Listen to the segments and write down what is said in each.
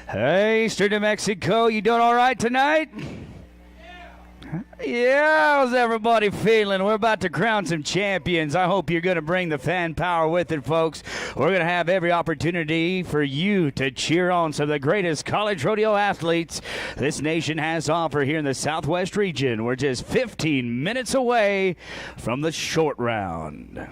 Hey, Eastern New Mexico, you doing all right tonight? Yeah, how's everybody feeling? We're about to crown some champions. I hope you're going to bring the fan power with it, folks. We're going to have every opportunity for you to cheer on some of the greatest college rodeo athletes this nation has to offer here in the Southwest region. We're just 15 minutes away from the short round.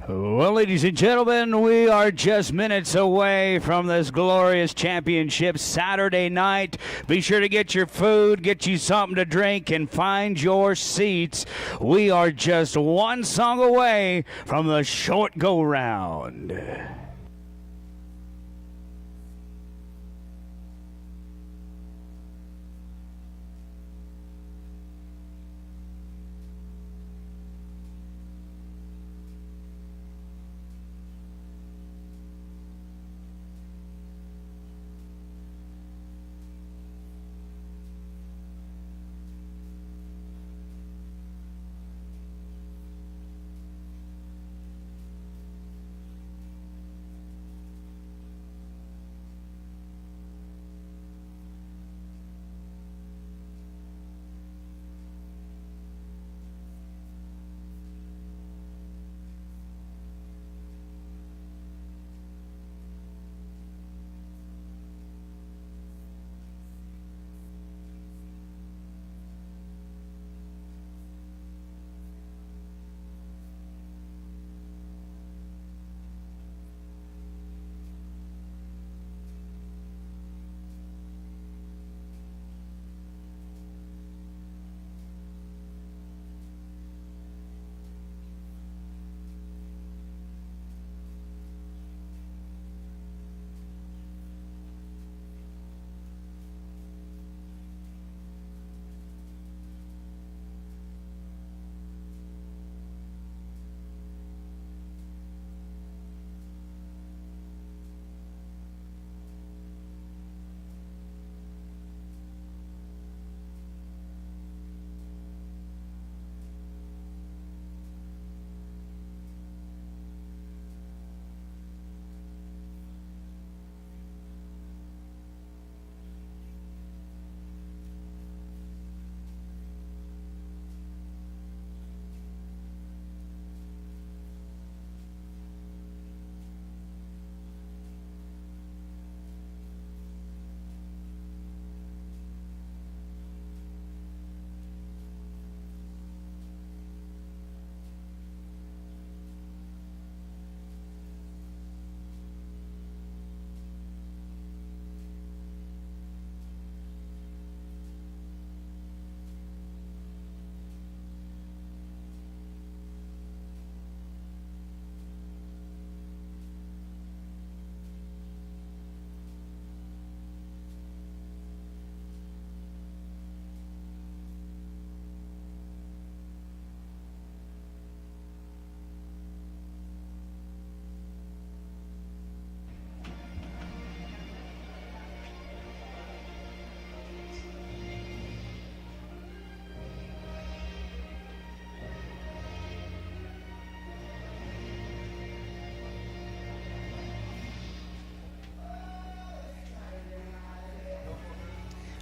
Well, ladies and gentlemen, we are just minutes away from this glorious championship Saturday night. Be sure to get your food, get you something to drink, and find your seats. We are just one song away from the short go-round.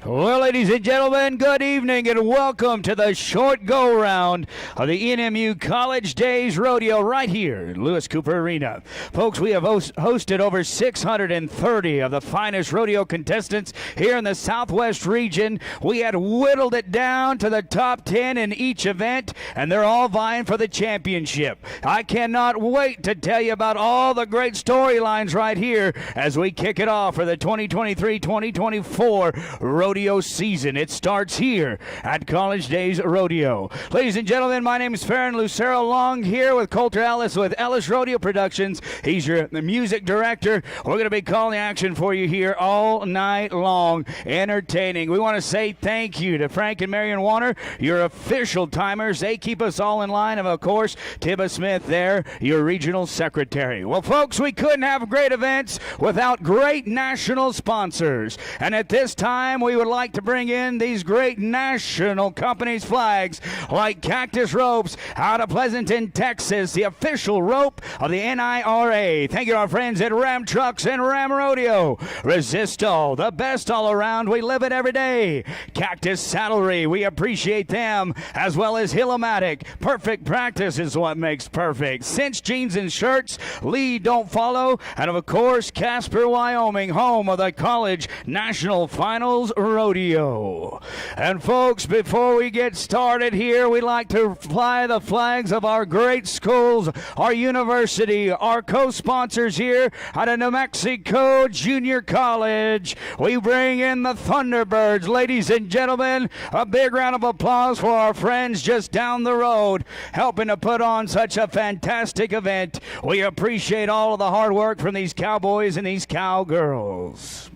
Well, ladies and gentlemen, good evening and welcome to the short go-round of the ENMU College Days Rodeo right here in Lewis Cooper Arena. Folks, we have hosted over 630 of the finest rodeo contestants here in the Southwest region. We had whittled it down to the top 10 in each event, and they're all vying for the championship. I cannot wait to tell you about all the great storylines right here as we kick it off for the 2023-2024 rodeo season. It starts here at College Days Rodeo. Ladies and gentlemen, my name is Farron Lucero Long here with Coulter Ellis with Ellis Rodeo Productions. He's your music director. We're going to be calling action for you here all night long, entertaining. We want to say thank you to Frank and Marion Warner, your official timers. They keep us all in line, and of course, Tibba Smith there, your regional secretary. Well, folks, we couldn't have great events without great national sponsors. And at this time, we would like to bring in these great national companies' flags like Cactus Ropes out of Pleasanton, Texas, the official rope of the NIRA. Thank you to our friends at Ram Trucks and Ram Rodeo. Resistol, the best all around. We live it every day. Cactus Saddlery, we appreciate them, as well as Hillomatic. Perfect practice is what makes perfect. Cinch Jeans and Shirts, Lee Don't Follow, and of course, Casper, Wyoming, home of the College National Finals Rodeo. And folks, before we get started here, we'd like to fly the flags of our great schools, our university, our co-sponsors here out of New Mexico Junior College. We bring in the Thunderbirds. Ladies and gentlemen, a big round of applause for our friends just down the road helping to put on such a fantastic event. We appreciate all of the hard work from these cowboys and these cowgirls.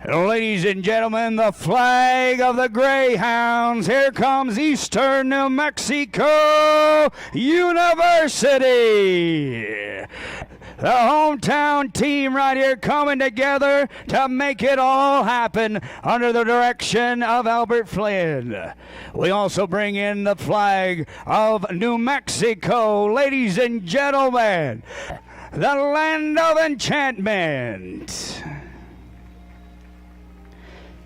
Ladies and gentlemen, the flag of the Greyhounds. Here comes Eastern New Mexico University. The hometown team right here coming together to make it all happen under the direction of Albert Flynn. We also bring in the flag of New Mexico. Ladies and gentlemen, the land of enchantment.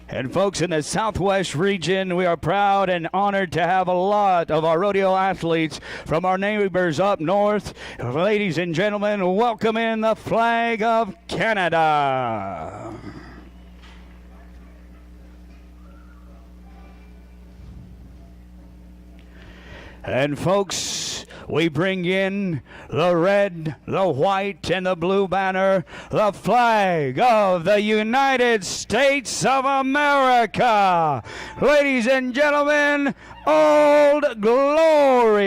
And folks, in the Southwest region, we are proud and honored to have a lot of our rodeo athletes from our neighbors up north. Ladies and gentlemen, welcome in the flag of Canada. And folks, we bring in the red, the white, and the blue banner, the flag of the United States of America. Ladies and gentlemen, Old Glory.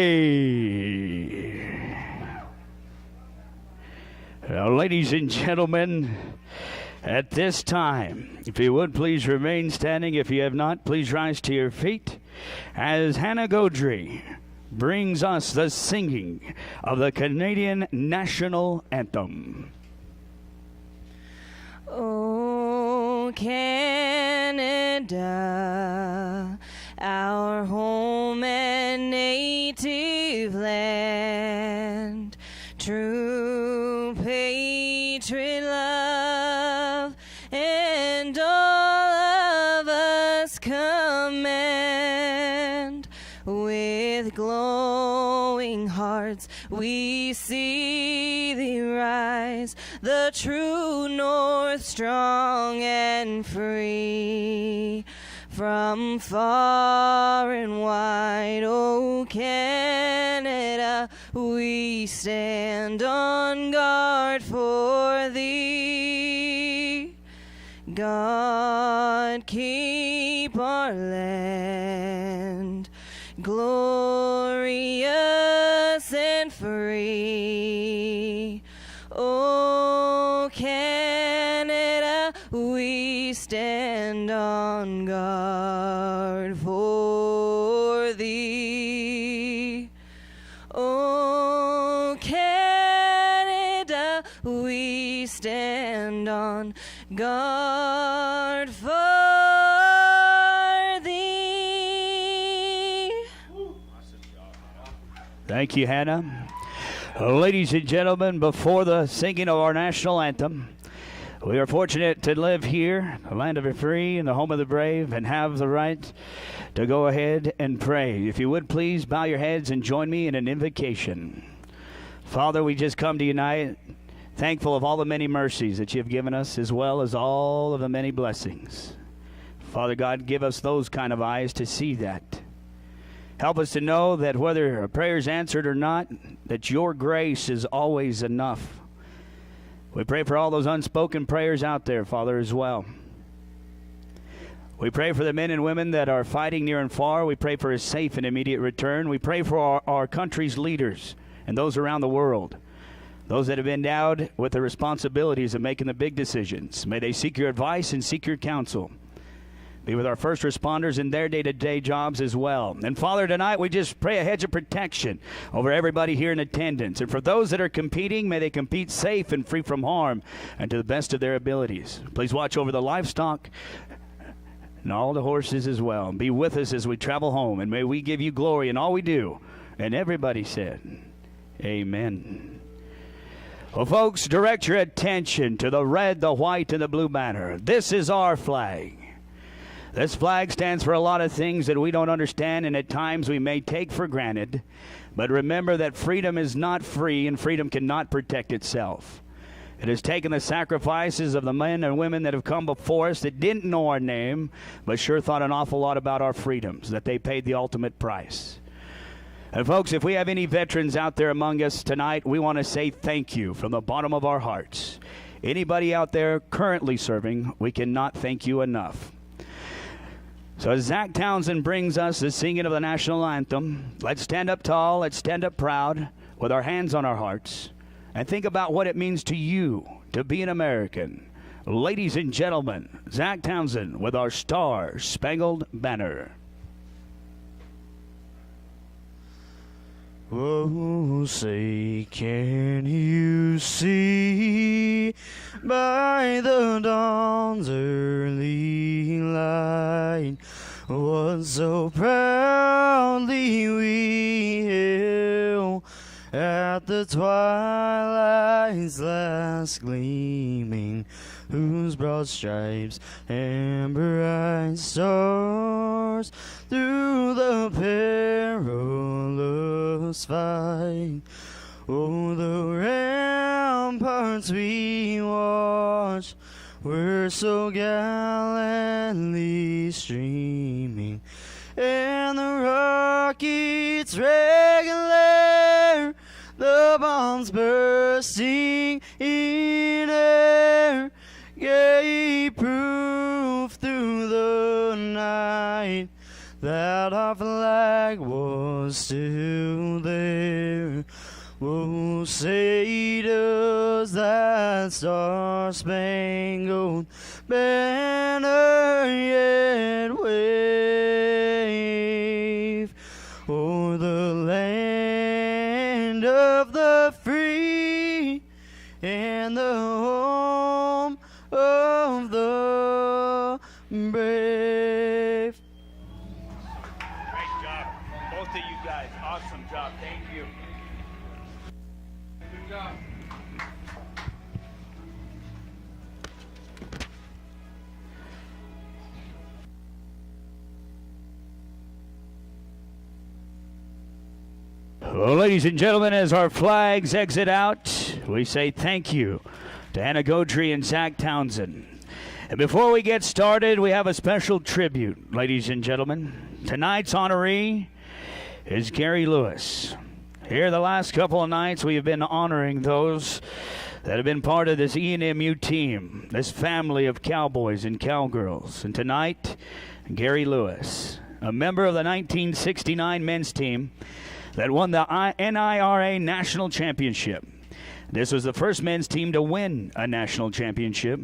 Now, ladies and gentlemen, at this time, if you would please remain standing. If you have not, please rise to your feet as Hannah Gaudry brings us the singing of the Canadian National Anthem. Oh, Canada, our home and native land, true patriot love, and all of us command. With glowing hearts we see thee rise, the true north strong and free. From far and wide, O Canada, we stand on guard for thee. God keep our land glorious and free. Oh, Canada, we stand on guard for thee. Oh, Canada, we stand on guard for thee. Thank you, Hannah. Ladies and gentlemen, before the singing of our national anthem, we are fortunate to live here, the land of the free and the home of the brave, and have the right to go ahead and pray. If you would please bow your heads and join me in an invocation. Father, we just come to you tonight, thankful of all the many mercies that you have given us, as well as all of the many blessings. Father God, give us those kind of eyes to see that. Help us to know that whether a prayer is answered or not, that your grace is always enough. We pray for all those unspoken prayers out there, Father, as well. We pray for the men and women that are fighting near and far. We pray for a safe and immediate return. We pray for our country's leaders and those around the world, those that have been endowed with the responsibilities of making the big decisions. May they seek your advice and seek your counsel. Be with our first responders in their day-to-day jobs as well. And Father, tonight we just pray a hedge of protection over everybody here in attendance. And for those that are competing, may they compete safe and free from harm and to the best of their abilities. Please watch over the livestock and all the horses as well. And be with us as we travel home. And may we give you glory in all we do. And everybody said, amen. Well, folks, direct your attention to the red, the white, and the blue banner. This is our flag. This flag stands for a lot of things that we don't understand and at times we may take for granted. But remember that freedom is not free and freedom cannot protect itself. It has taken the sacrifices of the men and women that have come before us that didn't know our name, but sure thought an awful lot about our freedoms, that they paid the ultimate price. And folks, if we have any veterans out there among us tonight, we want to say thank you from the bottom of our hearts. Anybody out there currently serving, we cannot thank you enough. So as Zach Townsend brings us the singing of the national anthem, let's stand up tall, let's stand up proud, with our hands on our hearts, and think about what it means to you to be an American. Ladies and gentlemen, Zach Townsend with our Star-Spangled Banner. Oh, say, can you see by the dawn's early light what so proudly we hailed at the twilight's last gleaming, whose broad stripes and bright stars through the perilous fight, oh, the ramparts we watched were so gallantly streaming, and the rockets regular, the bombs bursting in air, gave proof through the night that our flag was still there. Oh, say does that star-spangled banner yet wave o'er the land of the free and the home of the brave. Great job. Both of you guys. Awesome job. Thank you. Good job. Well, ladies and gentlemen, as our flags exit out, we say thank you to Anna Godrey and Zach Townsend. And before we get started, we have a special tribute, ladies and gentlemen. Tonight's honoree is Gary Lewis. Here the last couple of nights, we have been honoring those that have been part of this ENMU team, this family of cowboys and cowgirls. And tonight, Gary Lewis, a member of the 1969 men's team that won the NIRA National Championship. This was the first men's team to win a national championship.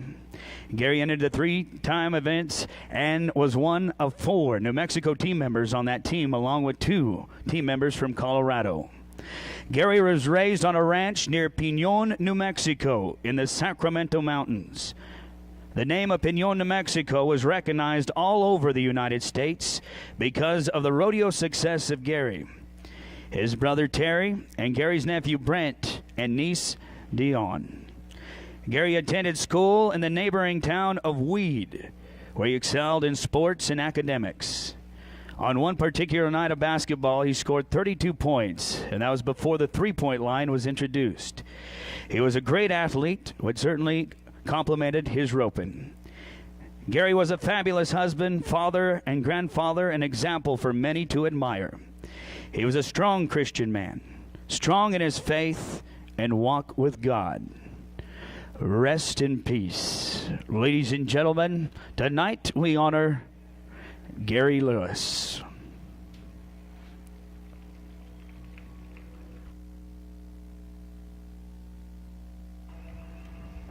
Gary entered the three-time events and was one of 4 New Mexico team members on that team, along with 2 team members from Colorado. Gary was raised on a ranch near Pinon, New Mexico, in the Sacramento Mountains. The name of Pinon, New Mexico was recognized all over the United States because of the rodeo success of Gary, his brother Terry, and Gary's nephew Brent and niece Dion. Gary attended school in the neighboring town of Weed, where he excelled in sports and academics. On one particular night of basketball, he scored 32 points, and that was before the three-point line was introduced. He was a great athlete, which certainly complemented his roping. Gary was a fabulous husband, father, and grandfather, an example for many to admire. He was a strong Christian man, strong in his faith and walk with God. Rest in peace. Ladies and gentlemen, tonight we honor Gary Lewis.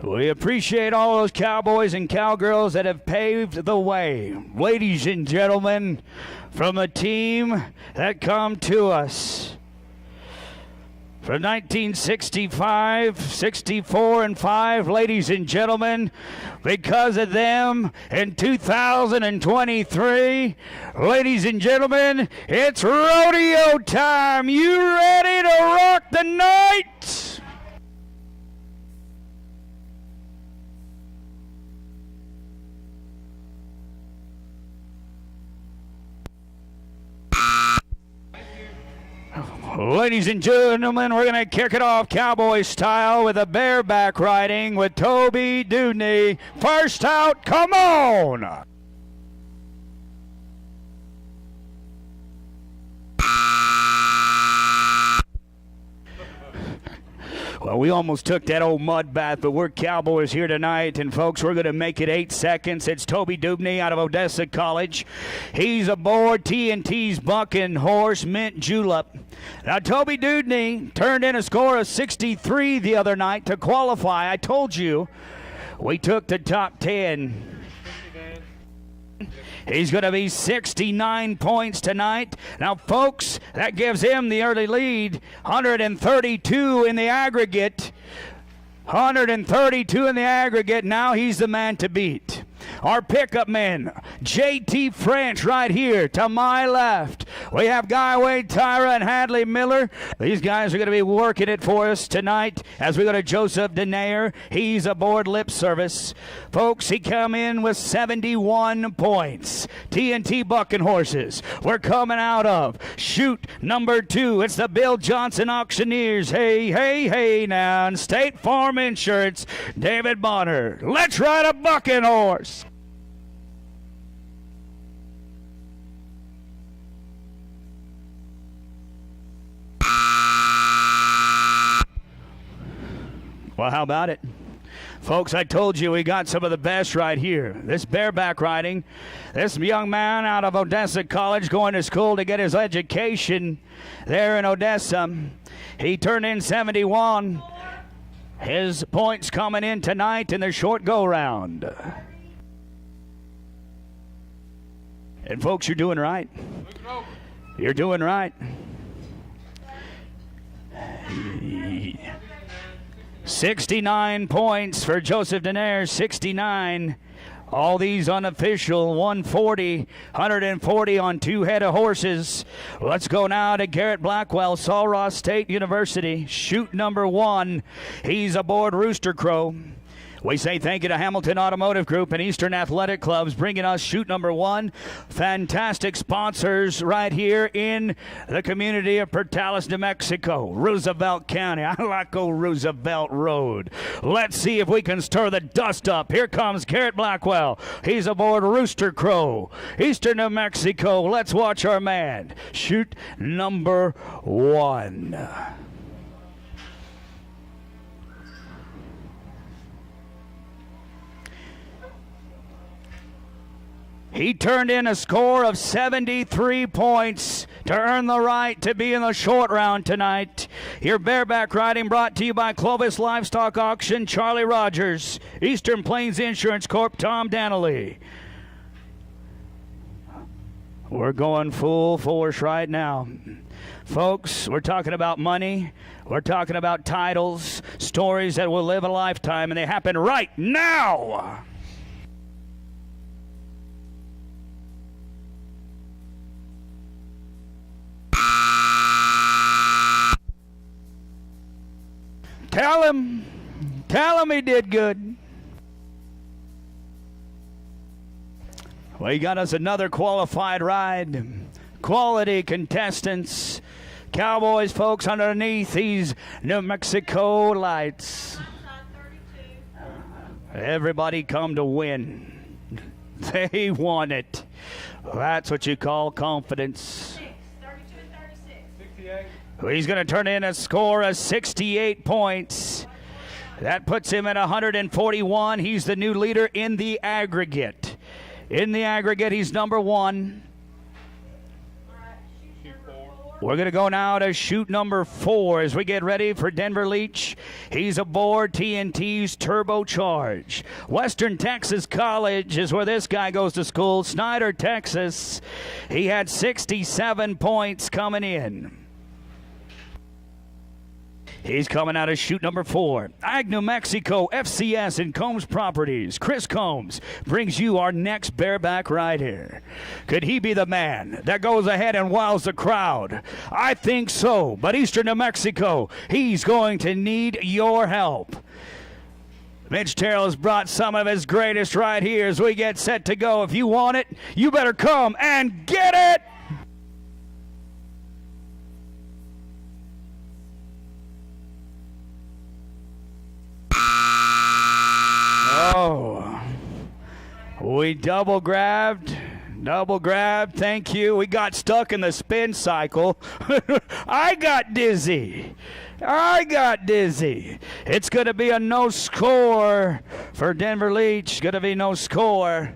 We appreciate all those cowboys and cowgirls that have paved the way. Ladies and gentlemen, from a team that come to us from 1965, 64, and 5, ladies and gentlemen, because of them in 2023, ladies and gentlemen, it's rodeo time. You ready to rock the night? Ladies and gentlemen, we're going to kick it off cowboy style with a bareback riding with Toby Dudney. First out, come on! Well, we almost took that old mud bath, but we're Cowboys here tonight. And, folks, we're going to make it 8 seconds. It's Toby Dubney out of Odessa College. He's aboard TNT's bucking horse, Mint Julep. Now, Toby Dubney turned in a score of 63 the other night to qualify. I told you we took the top 10. He's going to be 69 points tonight. Now, folks, that gives him the early lead. 132 in the aggregate. 132 in the aggregate. Now he's the man to beat. Our pickup men, J.T. French right here to my left. We have Guy Wade, Tyra, and Hadley Miller. These guys are going to be working it for us tonight as we go to Joseph Denayer. He's aboard lip service. Folks, he come in with 71 points. TNT bucking horses. We're coming out of chute number 2. It's the Bill Johnson Auctioneers. Hey, hey, hey now. And State Farm Insurance, David Bonner. Let's ride a bucking horse. Well, how about it? Folks, I told you we got some of the best right here. This bareback riding, this young man out of Odessa College going to school to get his education there in Odessa. He turned in 71. His points coming in tonight in the short go-round. And, folks, you're doing right. You're doing right. 69 points for Joseph Denayer, 69. All these unofficial, 140, 140 on 2 head of horses. Let's go now to Garrett Blackwell, Sul Ross State University, chute number 1. He's aboard Rooster Crow. We say thank you to Hamilton Automotive Group and Eastern Athletic Clubs bringing us chute number 1. Fantastic sponsors right here in the community of Portales, New Mexico, Roosevelt County. I like old Roosevelt Road. Let's see if we can stir the dust up. Here comes Garrett Blackwell. He's aboard Rooster Crow, Eastern New Mexico. Let's watch our man. Chute number 1. He turned in a score of 73 points to earn the right to be in the short round tonight. Your bareback riding brought to you by Clovis Livestock Auction, Charlie Rogers, Eastern Plains Insurance Corp, Tom Danley. We're going full force right now. Folks, we're talking about money. We're talking about titles, stories that will live a lifetime, and they happen right now. Tell him he did good. Well, he got us another qualified ride. Quality contestants. Cowboys, folks, underneath these New Mexico lights. Everybody come to win. They want it. That's what you call confidence. 32 and 36. 68. He's going to turn in a score of 68 points. That puts him at 141. He's the new leader in the aggregate. In the aggregate, he's number 1. We're going to go now to chute number 4 as we get ready for Denver Leach. He's aboard TNT's Turbocharge. Western Texas College is where this guy goes to school. Snyder, Texas. He had 67 points coming in. He's coming out of chute number 4. Ag, New Mexico, FCS, and Combs Properties. Chris Combs brings you our next bareback rider. Could he be the man that goes ahead and wows the crowd? I think so. But Eastern New Mexico, he's going to need your help. Mitch Terrell has brought some of his greatest right here as we get set to go. If you want it, you better come and get it. We double grabbed. Double grab, thank you. We got stuck in the spin cycle. I got dizzy. It's going to be a no score for Denver Leach. Going to be no score.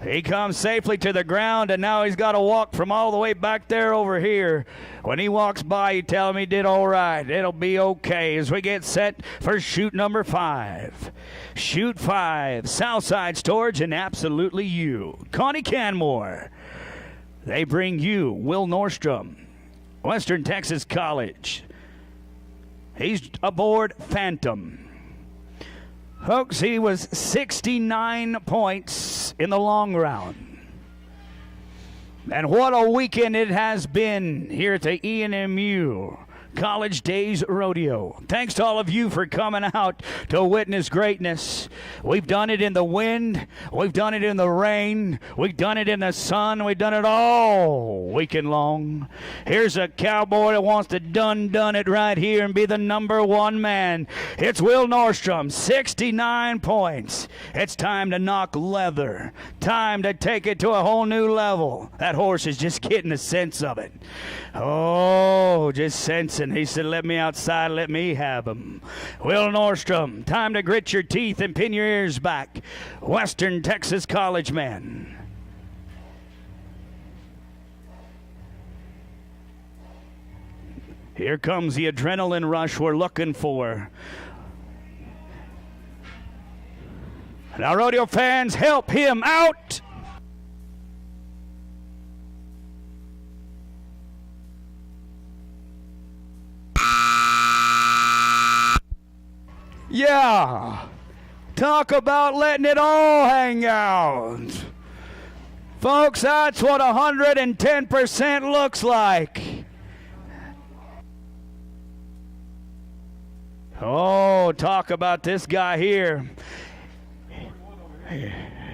He comes safely to the ground, and now he's got to walk from all the way back there over here. When he walks by, you tell him he did all right. It'll be okay as we get set for shoot number 5. Shoot 5, Southside Storage and Absolutely You. Connie Canmore. They bring you Will Nordstrom, Western Texas College. He's aboard Phantom. Folks, he was 69 points in the long round. And what a weekend it has been here at the ENMU College Days Rodeo. Thanks to all of you for coming out to witness greatness. We've done it in the wind. We've done it in the rain. We've done it in the sun. We've done it all weekend long. Here's a cowboy that wants to done it right here and be the number 1 man. It's Will Nordstrom, 69 points. It's time to knock leather. Time to take it to a whole new level. That horse is just getting a sense of it. Oh, just sensing. He said, let me outside, let me have him. Will Nordstrom, time to grit your teeth and pin your ears back. Western Texas College man. Here comes the adrenaline rush we're looking for. Now, rodeo fans, help him out. Yeah, talk about letting it all hang out. Folks, that's what 110% looks like. Oh, talk about this guy here.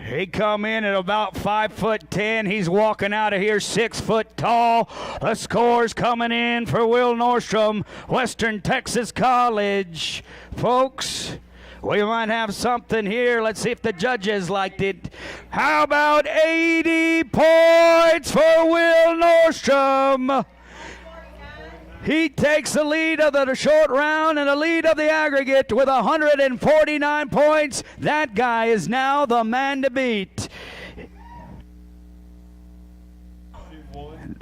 He come in at about 5'10". He's walking out of here 6 foot tall. The score's coming in for Will Nordstrom, Western Texas College. Folks, we might have something here. Let's see if the judges liked it. How about 80 points for Will Nordstrom? He takes the lead of the short round and the lead of the aggregate with 149 points. That guy is now the man to beat.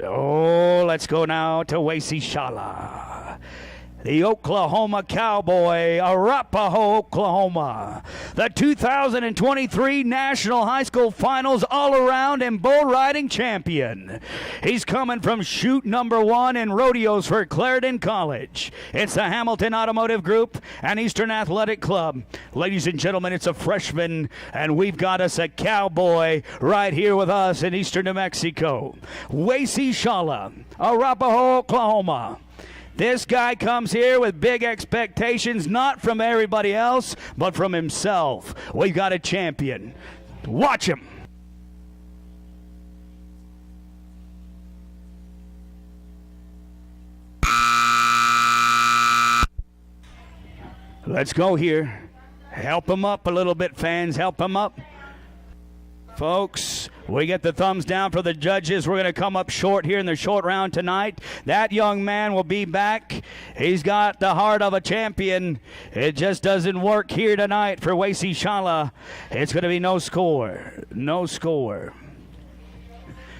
Oh, let's go now to Wacy Shala, the Oklahoma Cowboy, Arapahoe, Oklahoma. The 2023 National High School Finals all-around and bull riding champion. He's coming from shoot number 1 in rodeos for Clarendon College. It's the Hamilton Automotive Group and Eastern Athletic Club. Ladies and gentlemen, it's a freshman, and we've got us a cowboy right here with us in Eastern New Mexico. Wacy Shala, Arapahoe, Oklahoma. This guy comes here with big expectations, not from everybody else, but from himself. We've got a champion. Watch him. Let's go here. Help him up a little bit, fans. Help him up. Folks, we get the thumbs down for the judges. We're going to come up short here in the short round tonight. That young man will be back. He's got the heart of a champion. It just doesn't work here tonight for Wacy Shala. It's going to be no score. No score.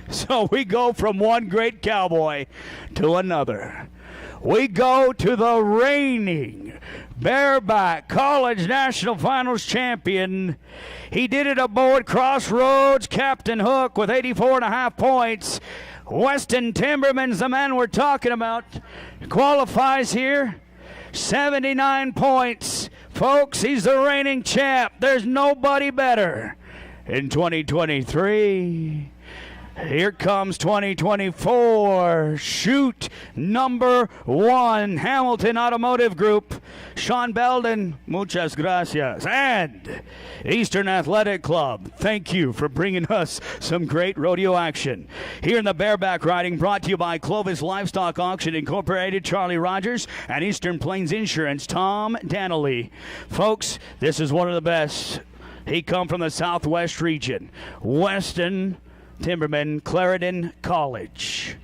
So we go from one great cowboy to another. We go to the reigning bareback college national finals champion. He did it aboard Crossroads Captain Hook with 84.5 points. Weston Timberman's the man we're talking about. Qualifies here. 79 points. Folks, he's the reigning champ. There's nobody better. In 2023, here comes 2024. Shoot number 1, Hamilton Automotive Group. Sean Belden, muchas gracias. And Eastern Athletic Club, thank you for bringing us some great rodeo action. Here in the bareback riding, brought to you by Clovis Livestock Auction Incorporated, Charlie Rogers, and Eastern Plains Insurance, Tom Danley. Folks, this is one of the best He come from the Southwest region. Weston Timberman, Clarendon College.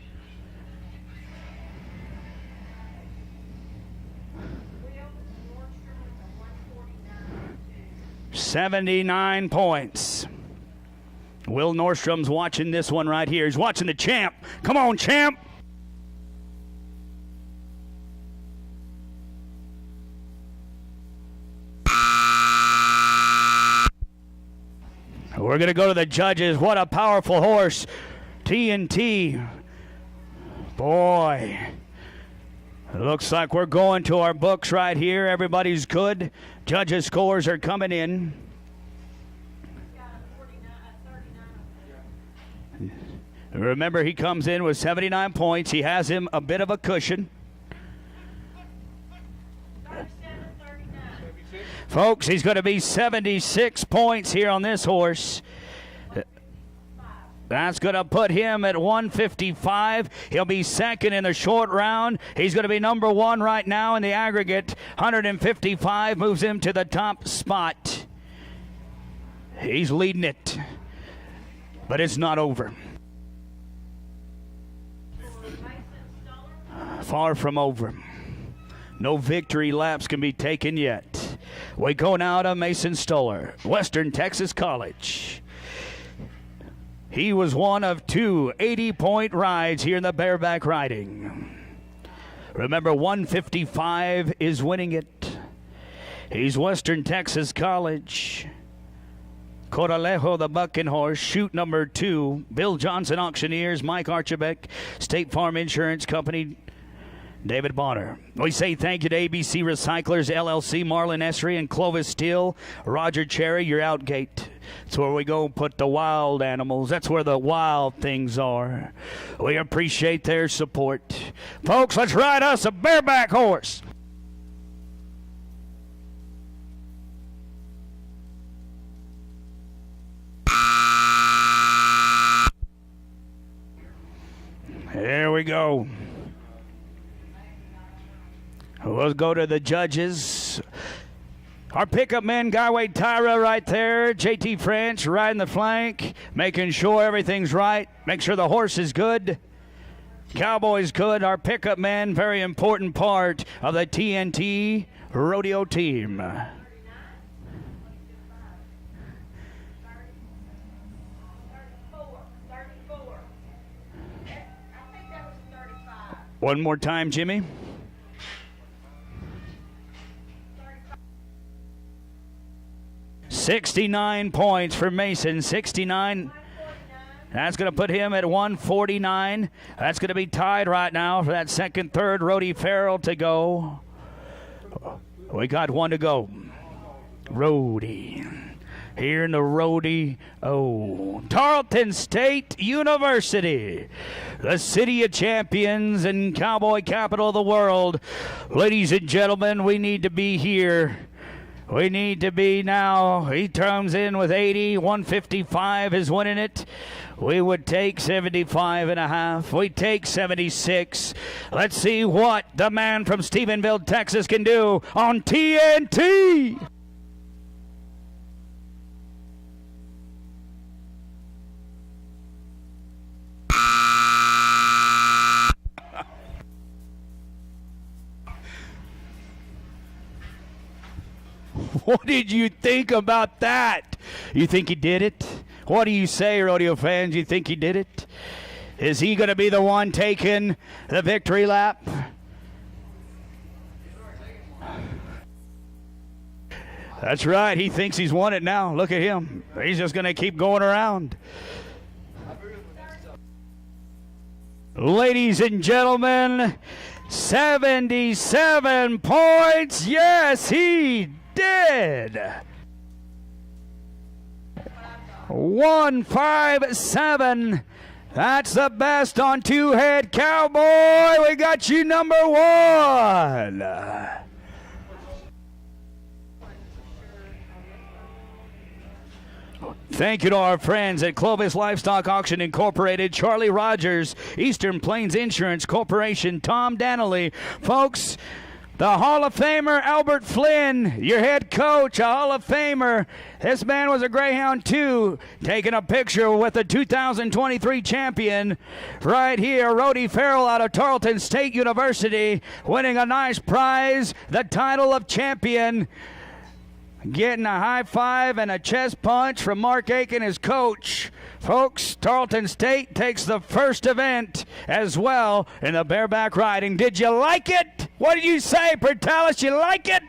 79 points. Will Nordstrom's watching this one right here. He's watching the champ. Come on, champ. We're going to go to the judges. What a powerful horse. TNT. Boy. It looks like we're going to our books right here. Everybody's good. Judges' scores are coming in. Remember, he comes in with 79 points. He has him a bit of a cushion. Folks, he's going to be 76 points here on this horse. That's going to put him at 155. He'll be second in the short round. He's going to be number one right now in the aggregate. 155 moves him to the top spot. He's leading it, but it's not over. Far from over. No victory laps can be taken yet. We go now to Mason Stoller, Western Texas College. He was one of two 80-point rides here in the bareback riding. Remember, 155 is winning it. He's Western Texas College. Coralejo, the bucking horse, shoot number 2. Bill Johnson Auctioneers, Mike Archibek, State Farm Insurance Company, David Bonner. We say thank you to ABC Recyclers, LLC, Marlon Esri, and Clovis Steel. Roger Cherry, you're out gate. That's where we go put the wild animals. That's where the wild things are. We appreciate their support. Folks, let's ride us a bareback horse. There we go. We'll go to the judges. Our pickup man, Guyway Tyra right there. JT French riding the flank, making sure everything's right. Make sure the horse is good. Cowboy's good. Our pickup man, very important part of the TNT Rodeo team. One more time, Jimmy. $69 points for Mason. 69. That's going to put him at 149. That's going to be tied right now for that second, third Rhodey Farrell to go. We got one to go. Rhodey. Here in the Rodeo. Tarleton State University, the city of champions and cowboy capital of the world. Ladies and gentlemen, we need to be here. We need to be now. He comes in with 80. 155 is winning it. We would take 75 and a half. We take 76. Let's see what the man from Stephenville, Texas can do on TNT. What did you think about that? You think he did it? What do you say, rodeo fans? You think he did it? Is he going to be the one taking the victory lap? That's right. He thinks he's won it now. Look at him. He's just going to keep going around. Ladies and gentlemen, 77 points. Yes, he did. 157. That's the best on two-head cowboy. We got you number one. Thank you to our friends at Clovis Livestock Auction Incorporated, Charlie Rogers, Eastern Plains Insurance Corporation, Tom Danley. Folks, The Hall of Famer Albert Flynn, your head coach, a Hall of Famer. This man was a Greyhound too, taking a picture with the 2023 champion right here, Rhodey Farrell out of Tarleton State University, winning a nice prize, the title of champion. Getting a high five and a chest punch from Mark Aiken, his coach. Folks, Tarleton State takes the first event as well in the bareback riding. Did you like it? What did you say, Pertalis? You like it?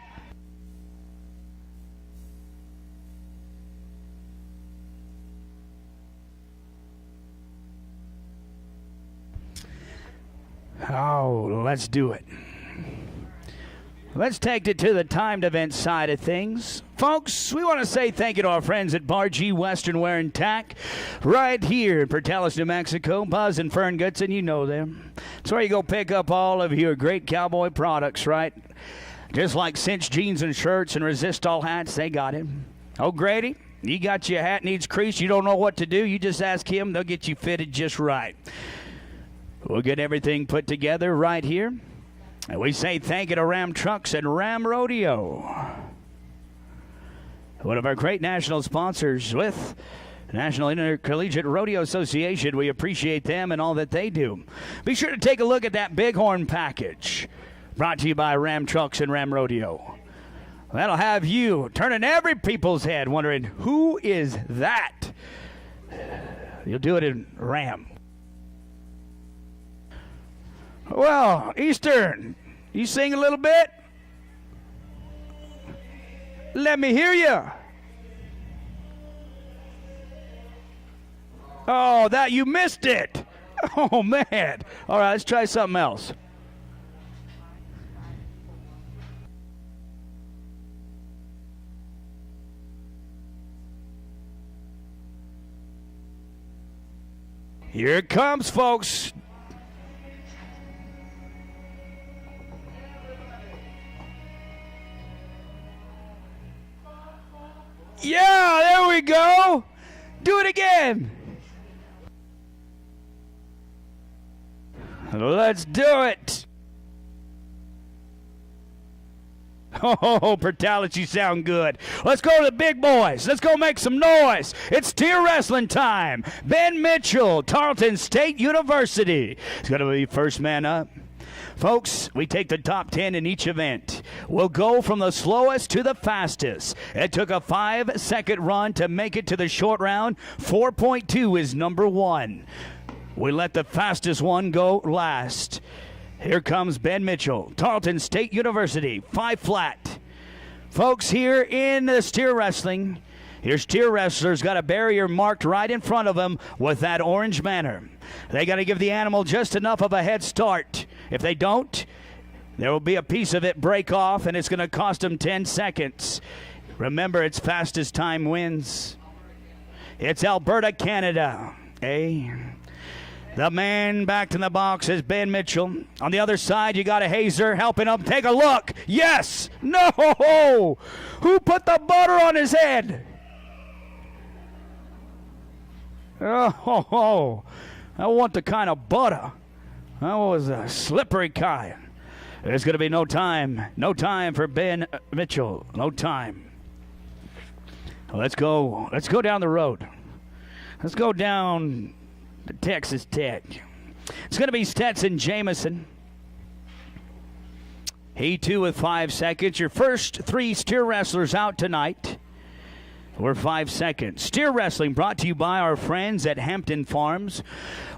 Oh, let's do it. Let's take it to the timed event side of things. Folks, we want to say thank you to our friends at Bar G Western Wear and Tack right here in Portales, New Mexico. Buzz and Fern Goodson, you know them. It's where you go pick up all of your great cowboy products, right? Just like cinch jeans and shirts and resist all hats, they got him. Oh, Grady, you got your hat needs crease, you don't know what to do, you just ask him, they'll get you fitted just right. We'll get everything put together right here. And we say thank you to Ram Trucks and Ram Rodeo, one of our great national sponsors with National Intercollegiate Rodeo Association. We appreciate them and all that they do. Be sure to take a look at that Bighorn package brought to you by Ram Trucks and Ram Rodeo. That'll have you turning every people's head wondering, who is that? You'll do it in Ram. Well, Eastern, you sing a little bit? Let me hear you. Oh, that you missed it. Oh, man. All right, let's try something else. Here it comes, folks. Yeah, there we go. Do it again. Let's do it. Oh, Pertalis, you sound good. Let's go to the big boys. Let's go make some noise. It's steer wrestling time. Ben Mitchell, Tarleton State University. He's going to be first man up. Folks, we take the top 10 in each event. We'll go from the slowest to the fastest. It took a 5-second run to make it to the short round. 4.2 is number one. We let the fastest one go last. Here comes Ben Mitchell, Tarleton State University, 5 flat. Folks, here in the steer wrestling, your steer wrestler's got a barrier marked right in front of them with that orange banner. They got to give the animal just enough of a head start. If they don't, there will be a piece of it break off, and it's going to cost them 10 seconds. Remember, it's fastest time wins. It's Alberta, Canada. The man back in the box is Ben Mitchell. On the other side, you got a Hazer helping him. Take a look. Yes. No. Who put the butter on his head? Oh, I want the kind of butter. That was a slippery kind. There's going to be no time. No time for Ben Mitchell. No time. Let's go. Let's go down the road. Let's go down to Texas Tech. It's going to be Stetson Jamison. He too with 5 seconds. Your first 3 steer wrestlers out tonight. We're 5 seconds. Steer wrestling brought to you by our friends at Hampton Farms.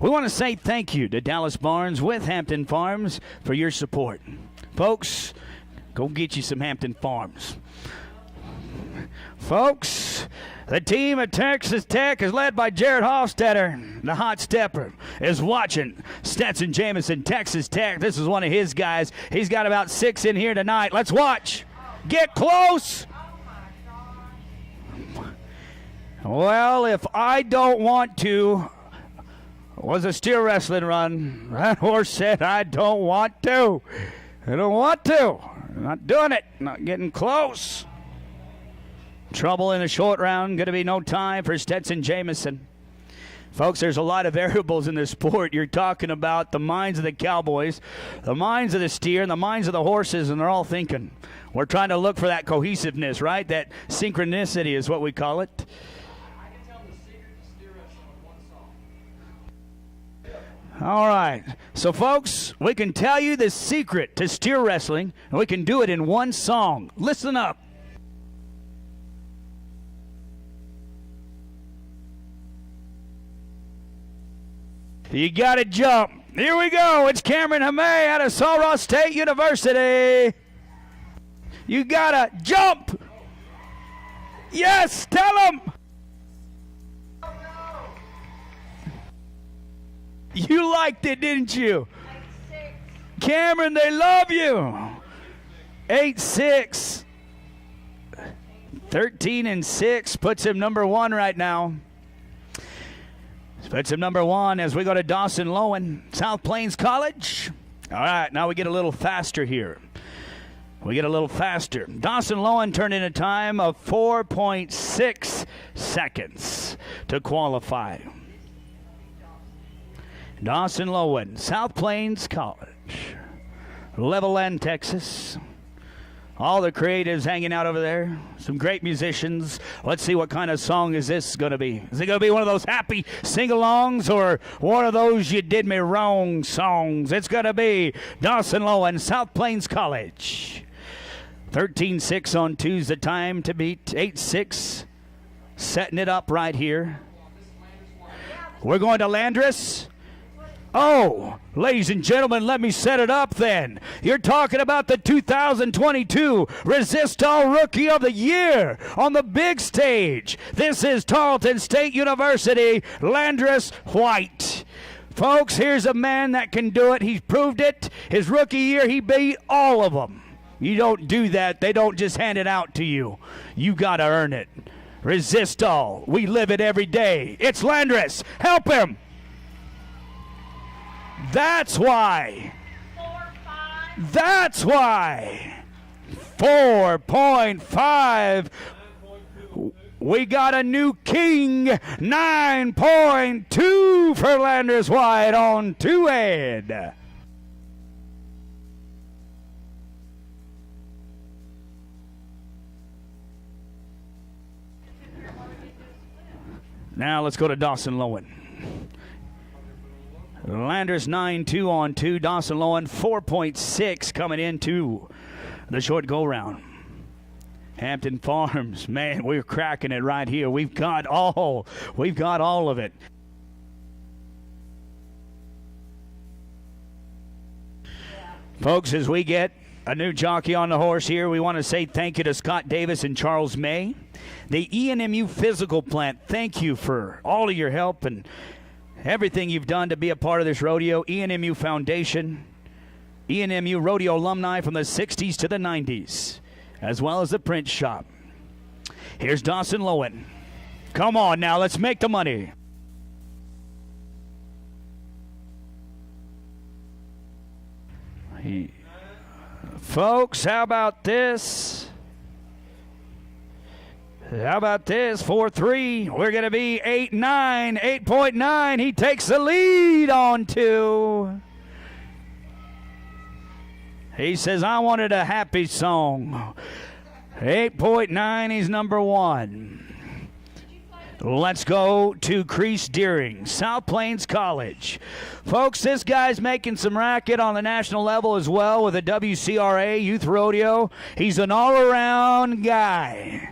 We want to say thank you to Dallas Barnes with Hampton Farms for your support. Folks, go get you some Hampton Farms. Folks, the team at Texas Tech is led by Jared Hofstetter. The hot stepper is watching Stetson Jamison, Texas Tech. This is one of his guys. He's got about 6 in here tonight. Let's watch. Get close. Well, if I don't want to, it was a steer wrestling run. That horse said, I don't want to. I don't want to. I'm not doing it. Not getting close. Trouble in the short round. Going to be no time for Stetson Jamison. Folks, there's a lot of variables in this sport. You're talking about the minds of the cowboys, the minds of the steer, and the minds of the horses, and they're all thinking. We're trying to look for that cohesiveness, right? That synchronicity is what we call it. I can tell the secret to steer wrestling in one song. All right. So, folks, we can tell you the secret to steer wrestling, and we can do it in one song. Listen up. You got to jump. Here we go. It's Cameron Hamay out of Sul State University. You got to jump. Yes, tell them. You liked it, didn't you? 8-6. Cameron, they love you. 8-6. 13-6 puts him number one right now. Puts him number one as we go to Dawson Lowen, South Plains College. All right, now we get a little faster here. We get a little faster. Dawson Lowen turned in a time of 4.6 seconds to qualify. Dawson Lowen, South Plains College, Levelland, Texas. All the creatives hanging out over there. Some great musicians. Let's see what kind of song is this going to be. Is it going to be one of those happy sing-alongs or one of those you did me wrong songs? It's going to be Dawson Lowen, South Plains College. 13-6 on Tuesday, time to beat. 8-6. Setting it up right here. We're going to Landris. Oh, ladies and gentlemen, let me set it up then. You're talking about the 2022 Resist All Rookie of the Year on the big stage. This is Tarleton State University, Landris White. Folks, here's a man that can do it. He's proved it. His rookie year, he beat all of them. You don't do that. They don't just hand it out to you. You got to earn it. Resist all. We live it every day. It's Landris. Help him. That's why. 4-5. That's why. 4.5. We got a new king. 9.2 for Landris White on two head. Now let's go to Dawson Lowen. Landris 9.2 on 2. Dawson Lowen 4.6 coming into the short go round. Hampton Farms, man, we're cracking it right here. We've got all of it. Folks, as we get a new jockey on the horse here, we want to say thank you to Scott Davis and Charles May. The ENMU Physical Plant, thank you for all of your help and everything you've done to be a part of this rodeo. ENMU Foundation, ENMU Rodeo alumni from the 60s to the 90s, as well as the print shop. Here's Dawson Lowen. Come on now, let's make the money. Folks, how about this? How about this? 4-3. We're going to be 8-9. 8.9. He takes the lead on 2. He says, I wanted a happy song. 8.9. He's number 1. Let's go to Crease Deering, South Plains College. Folks, this guy's making some racket on the national level as well with the WCRA Youth Rodeo. He's an all-around guy.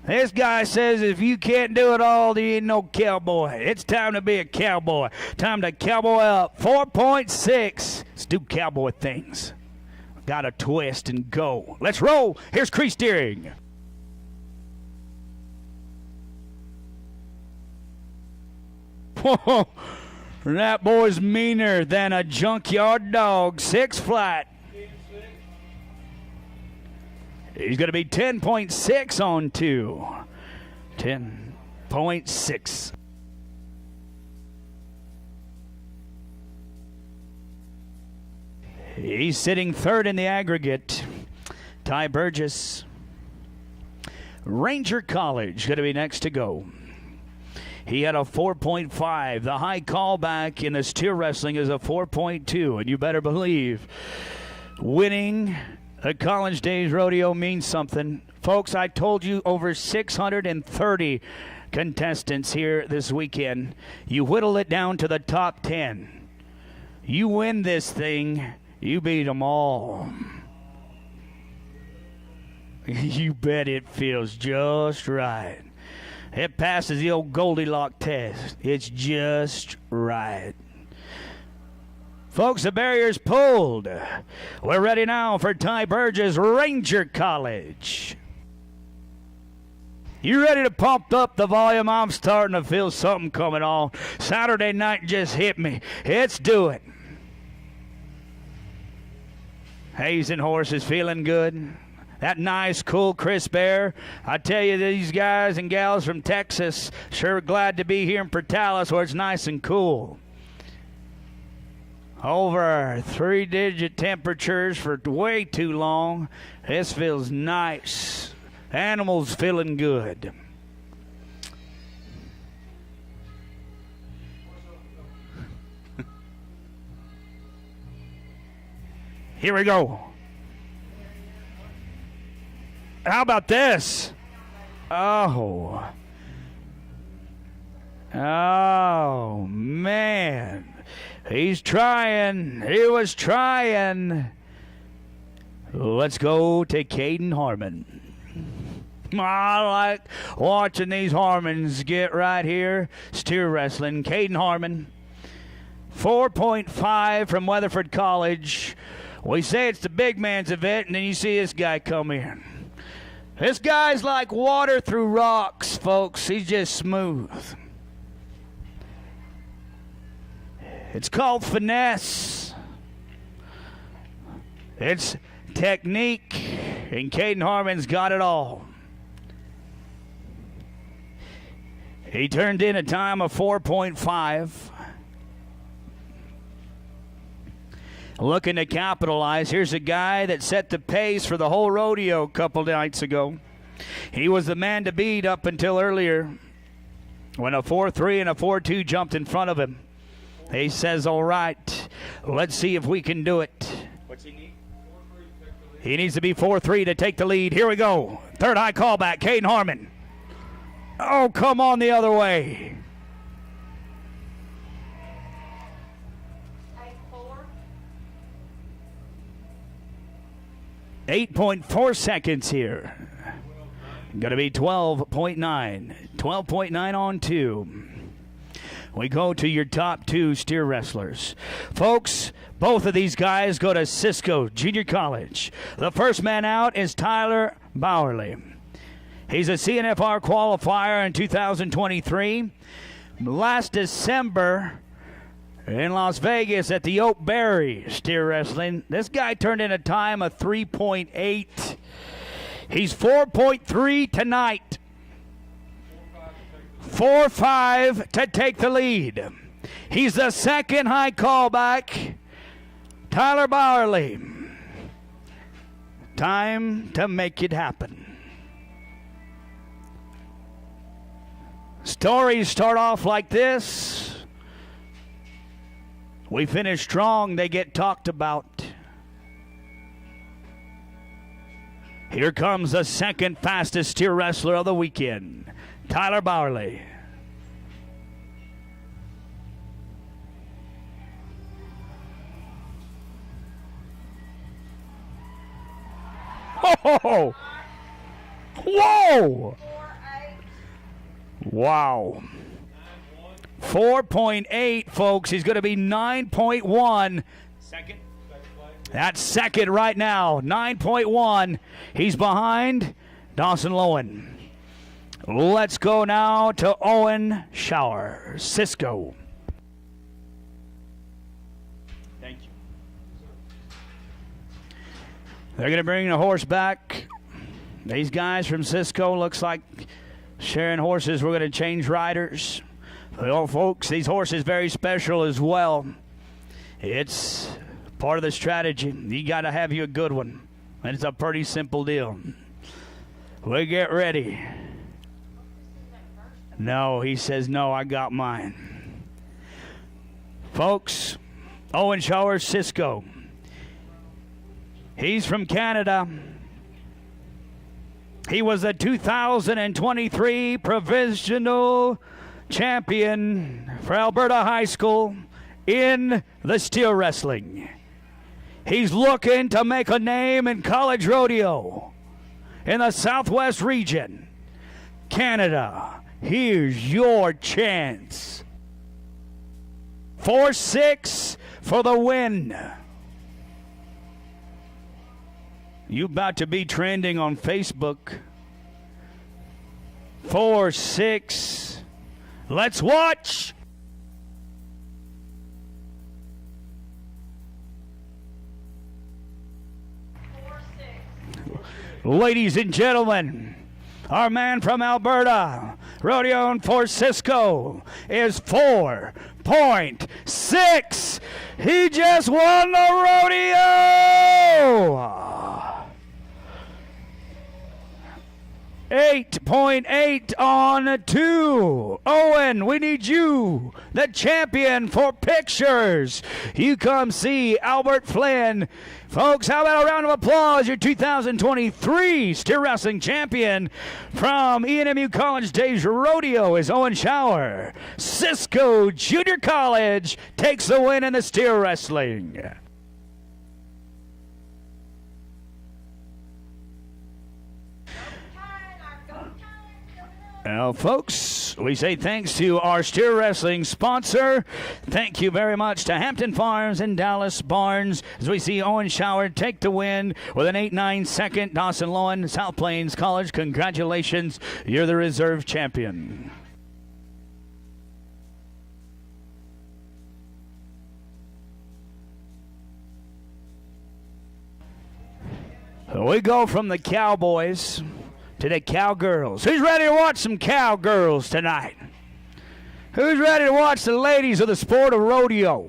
This guy says if you can't do it all, you ain't no cowboy. It's time to be a cowboy. Time to cowboy up. 4.6. Let's do cowboy things. Got to twist and go. Let's roll. Here's Crease Deering. Whoa, that boy's meaner than a junkyard dog. 6 flat. He's going to be 10.6 on 2. 10.6. He's sitting third in the aggregate. Ty Burgess. Ranger College going to be next to go. He had a 4.5. The high callback in the steer wrestling is a 4.2. And you better believe winning a College Days Rodeo means something. Folks, I told you over 630 contestants here this weekend. You whittle it down to the top 10. You win this thing, you beat them all. You bet it feels just right. It passes the old Goldilocks test. It's just right. Folks, the barrier's pulled. We're ready now for Ty Burgess, Ranger College. You ready to pump up the volume? I'm starting to feel something coming on. Saturday night just hit me. Let's do it. Hazen horse is feeling good. That nice, cool, crisp air. I tell you, these guys and gals from Texas sure glad to be here in Portales where it's nice and cool. Over 3-digit temperatures for way too long. This feels nice. Animals feeling good. Here we go. How about this? Oh. Oh, man. He's trying. He was trying. Let's go to Caden Harmon. I like watching these Harmons get right here. Steer wrestling. Caden Harmon. 4.5 from Weatherford College. We say it's the big man's event, and then you see this guy come in. This guy's like water through rocks, folks. He's just smooth. It's called finesse. It's technique, and Caden Harmon's got it all. He turned in a time of 4.5. Looking to capitalize. Here's a guy that set the pace for the whole rodeo a couple nights ago. He was the man to beat up until earlier when a 4.3 and a 4.2 jumped in front of him. He says, all right, let's see if we can do it. What's he need? He needs to be 4.3 to take the lead. Here we go. Third high callback, Caden Harmon. Oh, come on the other way. 8.4 seconds here. Going to be 12.9. 12.9 on 2. We go to your top 2 steer wrestlers. Folks, both of these guys go to Cisco Junior College. The first man out is Tyler Bowerly. He's a CNFR qualifier in 2023. Last December in Las Vegas at the Oakberry Steer Wrestling, this guy turned in a time of 3.8. He's 4.3 tonight. 4.5 to take the lead. He's the second high callback. Tyler Bowerly. Time to make it happen. Stories start off like this. We finish strong, they get talked about. Here comes the second fastest steer wrestler of the weekend, Tyler Bowerly. Oh! Whoa! Wow. 4.8, folks. He's going to be 9.1. Second. That's second right now. 9.1. He's behind Dawson Lowen. Let's go now to Owen Shower, Cisco. Thank you. They're going to bring the horse back. These guys from Cisco looks like sharing horses. We're going to change riders. Well, folks, these horses very special as well. It's part of the strategy. You got to have you a good one. And it's a pretty simple deal. We get ready. No, he says, no, I got mine. Folks, Owen Shower Cisco. He's from Canada. He was the 2023 provincial champion for Alberta High School in the steer wrestling. He's looking to make a name in college rodeo in the Southwest region. Canada, here's your chance. 4-6 for the win. You about to be trending on Facebook. 4-6. Let's watch. Ladies and gentlemen, our man from Alberta, Rodeo for Cisco, is 4.6. He just won the rodeo. 8.8 on 2. Owen, we need you, the champion, for pictures. You come see Albert Flynn. Folks, how about a round of applause? Your 2023 steer wrestling champion from ENMU College Days Rodeo is Owen Shower. Cisco Junior College takes the win in the steer wrestling. Now, folks, we say thanks to our steer wrestling sponsor. Thank you very much to Hampton Farms and Dallas Barnes as we see Owen Shower take the win with an 8-9 second. Dawson Lowen, South Plains College, congratulations. You're the reserve champion. We go from the Cowboys to the Cowgirls. Who's ready to watch some Cowgirls tonight? Who's ready to watch the ladies of the sport of rodeo?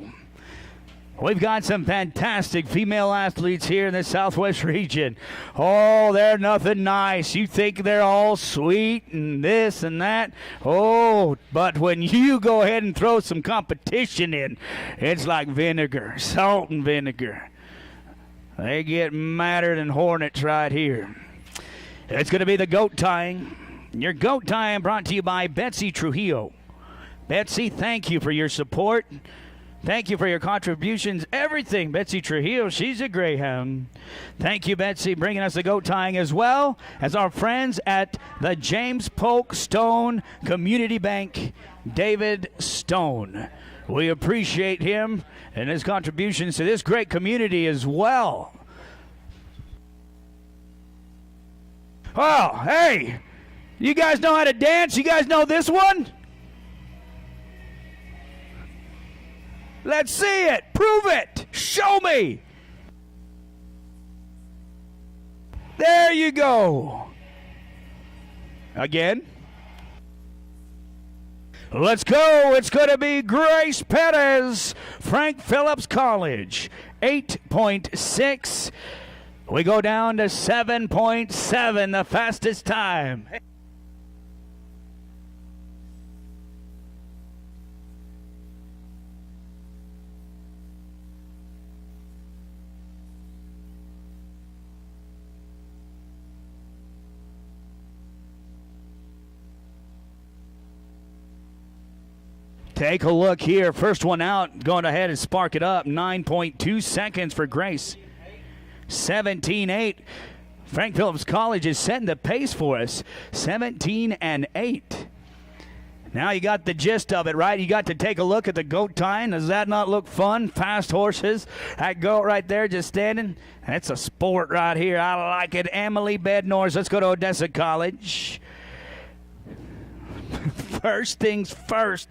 We've got some fantastic female athletes here in the Southwest region. Oh, they're nothing nice. You think they're all sweet and this and that. Oh, but when you go ahead and throw some competition in, it's like vinegar, salt and vinegar. They get madder than hornets right here. It's going to be the goat tying. Your goat tying brought to you by Betsy Trujillo. Betsy, thank you for your support. Thank you for your contributions. Everything, Betsy Trujillo, she's a greyhound. Thank you, Betsy, bringing us the goat tying as well as our friends at the James Polk Stone Community Bank, David Stone. We appreciate him and his contributions to this great community as well. Oh, hey, you guys know how to dance? You guys know this one? Let's see it. Prove it. Show me. There you go. Again. Let's go. It's going to be Grace Perez, Frank Phillips College, 8.6. We go down to 7.7, the fastest time. Take a look here. First one out, going ahead and spark it up. 9.2 seconds for Grace. 17-8. Frank Phillips College is setting the pace for us. 17-8. Now you got the gist of it, right? You got to take a look at the goat tying. Does that not look fun? Fast horses. That goat right there just standing. That's a sport right here. I like it. Emily Bednors. Let's go to Odessa College. First things first.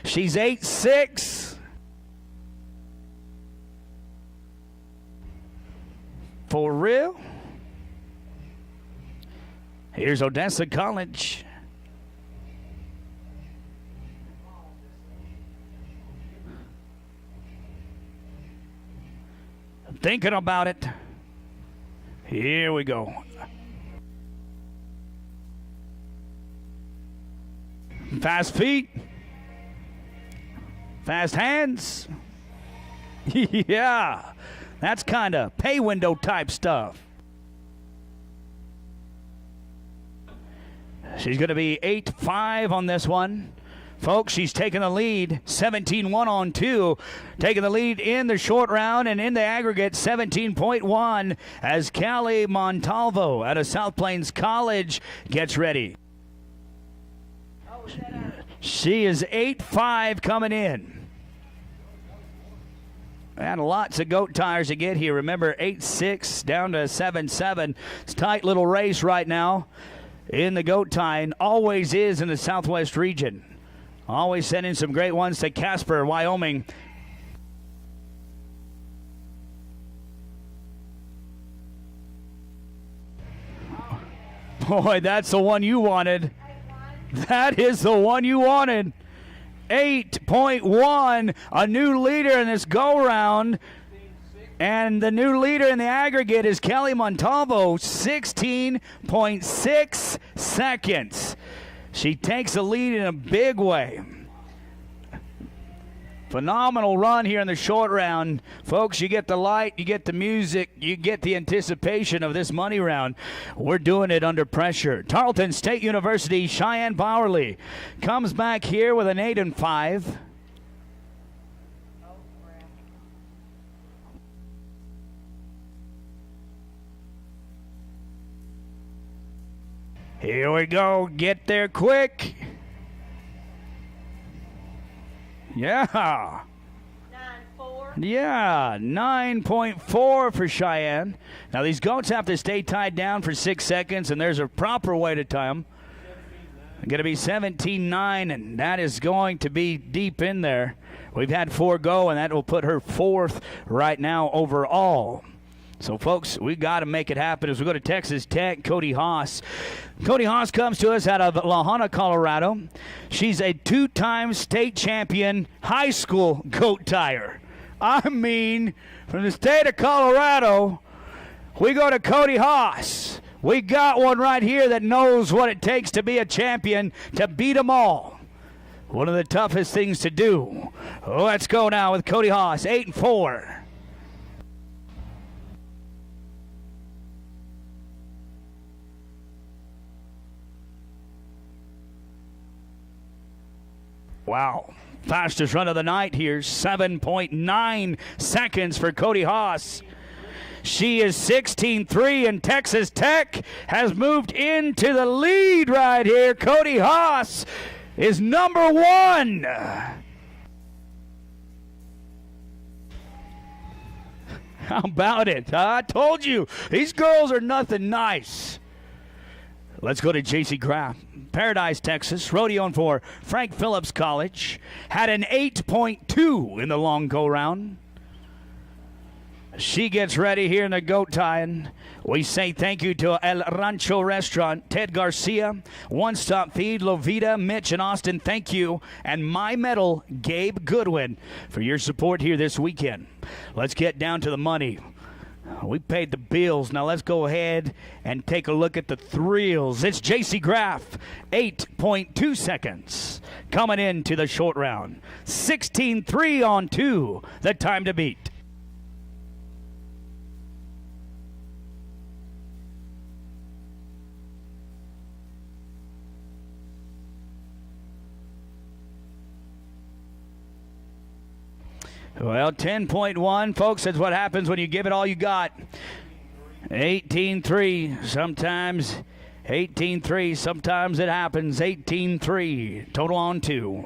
She's 8'6". For real? Here's Odessa College. Thinking about it. Here we go. Fast feet. Fast hands. Yeah, that's kind of pay window type stuff. She's going to be 8-5 on this one. Folks, she's taking the lead, 17-1 on 2. Taking the lead in the short round and in the aggregate, 17.1 as Callie Montalvo out of South Plains College gets ready. She is 8-5 coming in. And lots of goat tires to get here. Remember, 8-6 down to 7-7. It's a tight little race right now in the goat tie, and always is in the Southwest region. Always sending some great ones to Casper, Wyoming. Boy, that's the one you wanted. That is the one you wanted. 8.1, a new leader in this go-round. And the new leader in the aggregate is Callie Montalvo, 16.6 seconds. She takes the lead in a big way. Phenomenal run here in the short round. Folks, you get the light, you get the music, you get the anticipation of this money round. We're doing it under pressure. Tarleton State University, Cheyenne Bowerly comes back here with an 8-5. Here we go. Get there quick. Yeah. 9-4. Yeah, 9.4 for Cheyenne. Now, these goats have to stay tied down for 6 seconds, and there's a proper way to tie them. Going to be 17-9, and that is going to be deep in there. We've had 4 go, and that will put her 4th right now overall. So, folks, we got to make it happen as we go to Texas Tech. Cody Haas. Cody Haas comes to us out of La Junta, Colorado. She's a 2-time state champion high school goat tire. I mean, from the state of Colorado, we go to Cody Haas. We got one right here that knows what it takes to be a champion, to beat them all. One of the toughest things to do. Let's go now with Cody Haas, 8-4. Wow. Fastest run of the night here, 7.9 seconds for Cody Haas. She is 16-3, and Texas Tech has moved into the lead right here. Cody Haas is number 1. How about it? I told you, these girls are nothing nice. Let's go to J.C. Graff. Paradise, Texas, rodeoing for Frank Phillips College. Had an 8.2 in the long go-round. She gets ready here in the goat tying. We say thank you to El Rancho Restaurant, Ted Garcia, One Stop Feed, Lovita, Mitch, and Austin. Thank you. And My Metal, Gabe Goodwin, for your support here this weekend. Let's get down to the money. We paid the bills. Now let's go ahead and take a look at the thrills. It's J.C. Graff, 8.2 seconds. Coming into the short round. 16-3 on 2, the time to beat. Well, 10.1, folks, that's what happens when you give it all you got. 18-3, sometimes 18-3, sometimes it happens. 18-3, total on 2.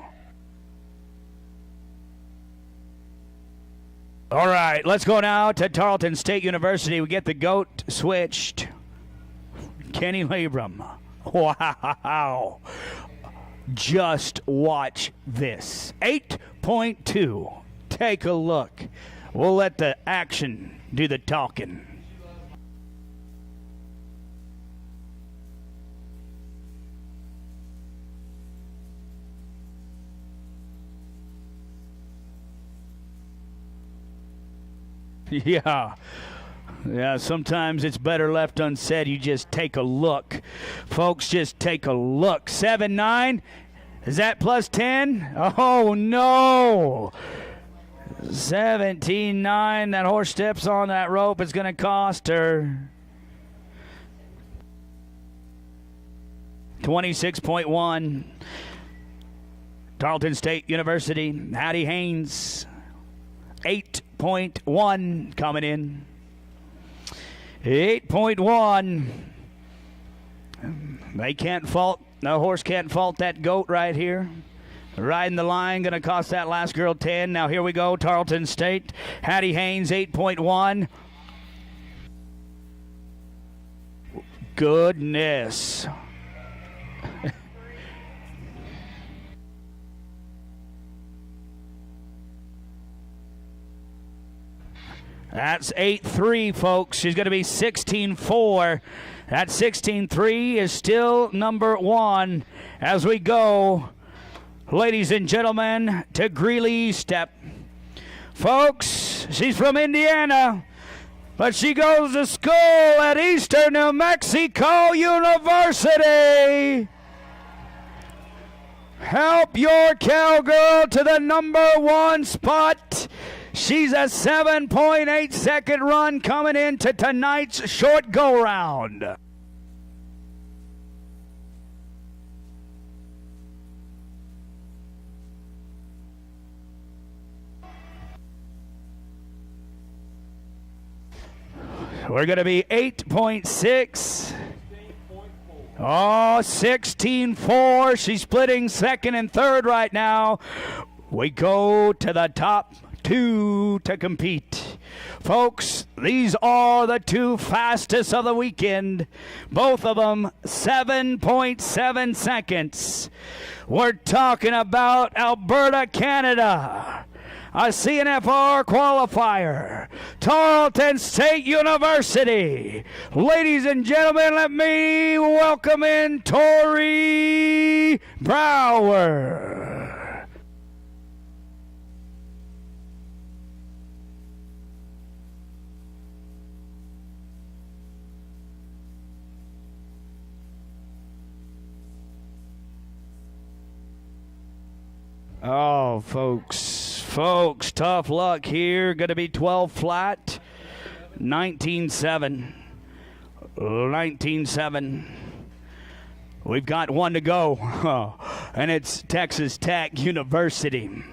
All right, let's go now to Tarleton State University. We get the goat switched. Kenny Labrum. Wow. Just watch this. 8.2. Take a look. We'll let the action do the talking. Yeah, sometimes it's better left unsaid. You just take a look. Folks, just take a look. 7-9. Is that plus 10? Oh, no. 17-9. That horse steps on that rope. It's going to cost her 26.1. Tarleton State University, Hattie Haynes, 8.1 coming in. 8.1. They can't fault, no horse can't fault that goat right here. Riding the line, going to cost that last girl 10. Now here we go, Tarleton State, Hattie Haynes, 8.1. Goodness. That's 8-3, folks. She's going to be 16-4. That 16-3 is still number one as we go, ladies and gentlemen, to Greeley Step. Folks, she's from Indiana, but she goes to school at Eastern New Mexico University. Help your cowgirl to the number one spot. She's a 7.8 second run coming into tonight's short go-round. We're going to be 8.6. Oh, 16-4. She's splitting second and third right now. We go to the top two to compete. Folks, these are the two fastest of the weekend. Both of them 7.7 seconds. We're talking about Alberta, Canada. A CNFR qualifier. Tarleton State University. Ladies and gentlemen, let me welcome in Tori Brower. Oh, folks, tough luck here. Going to be 12 flat, 19-7, 19-7. We've got one to go, and it's Texas Tech University.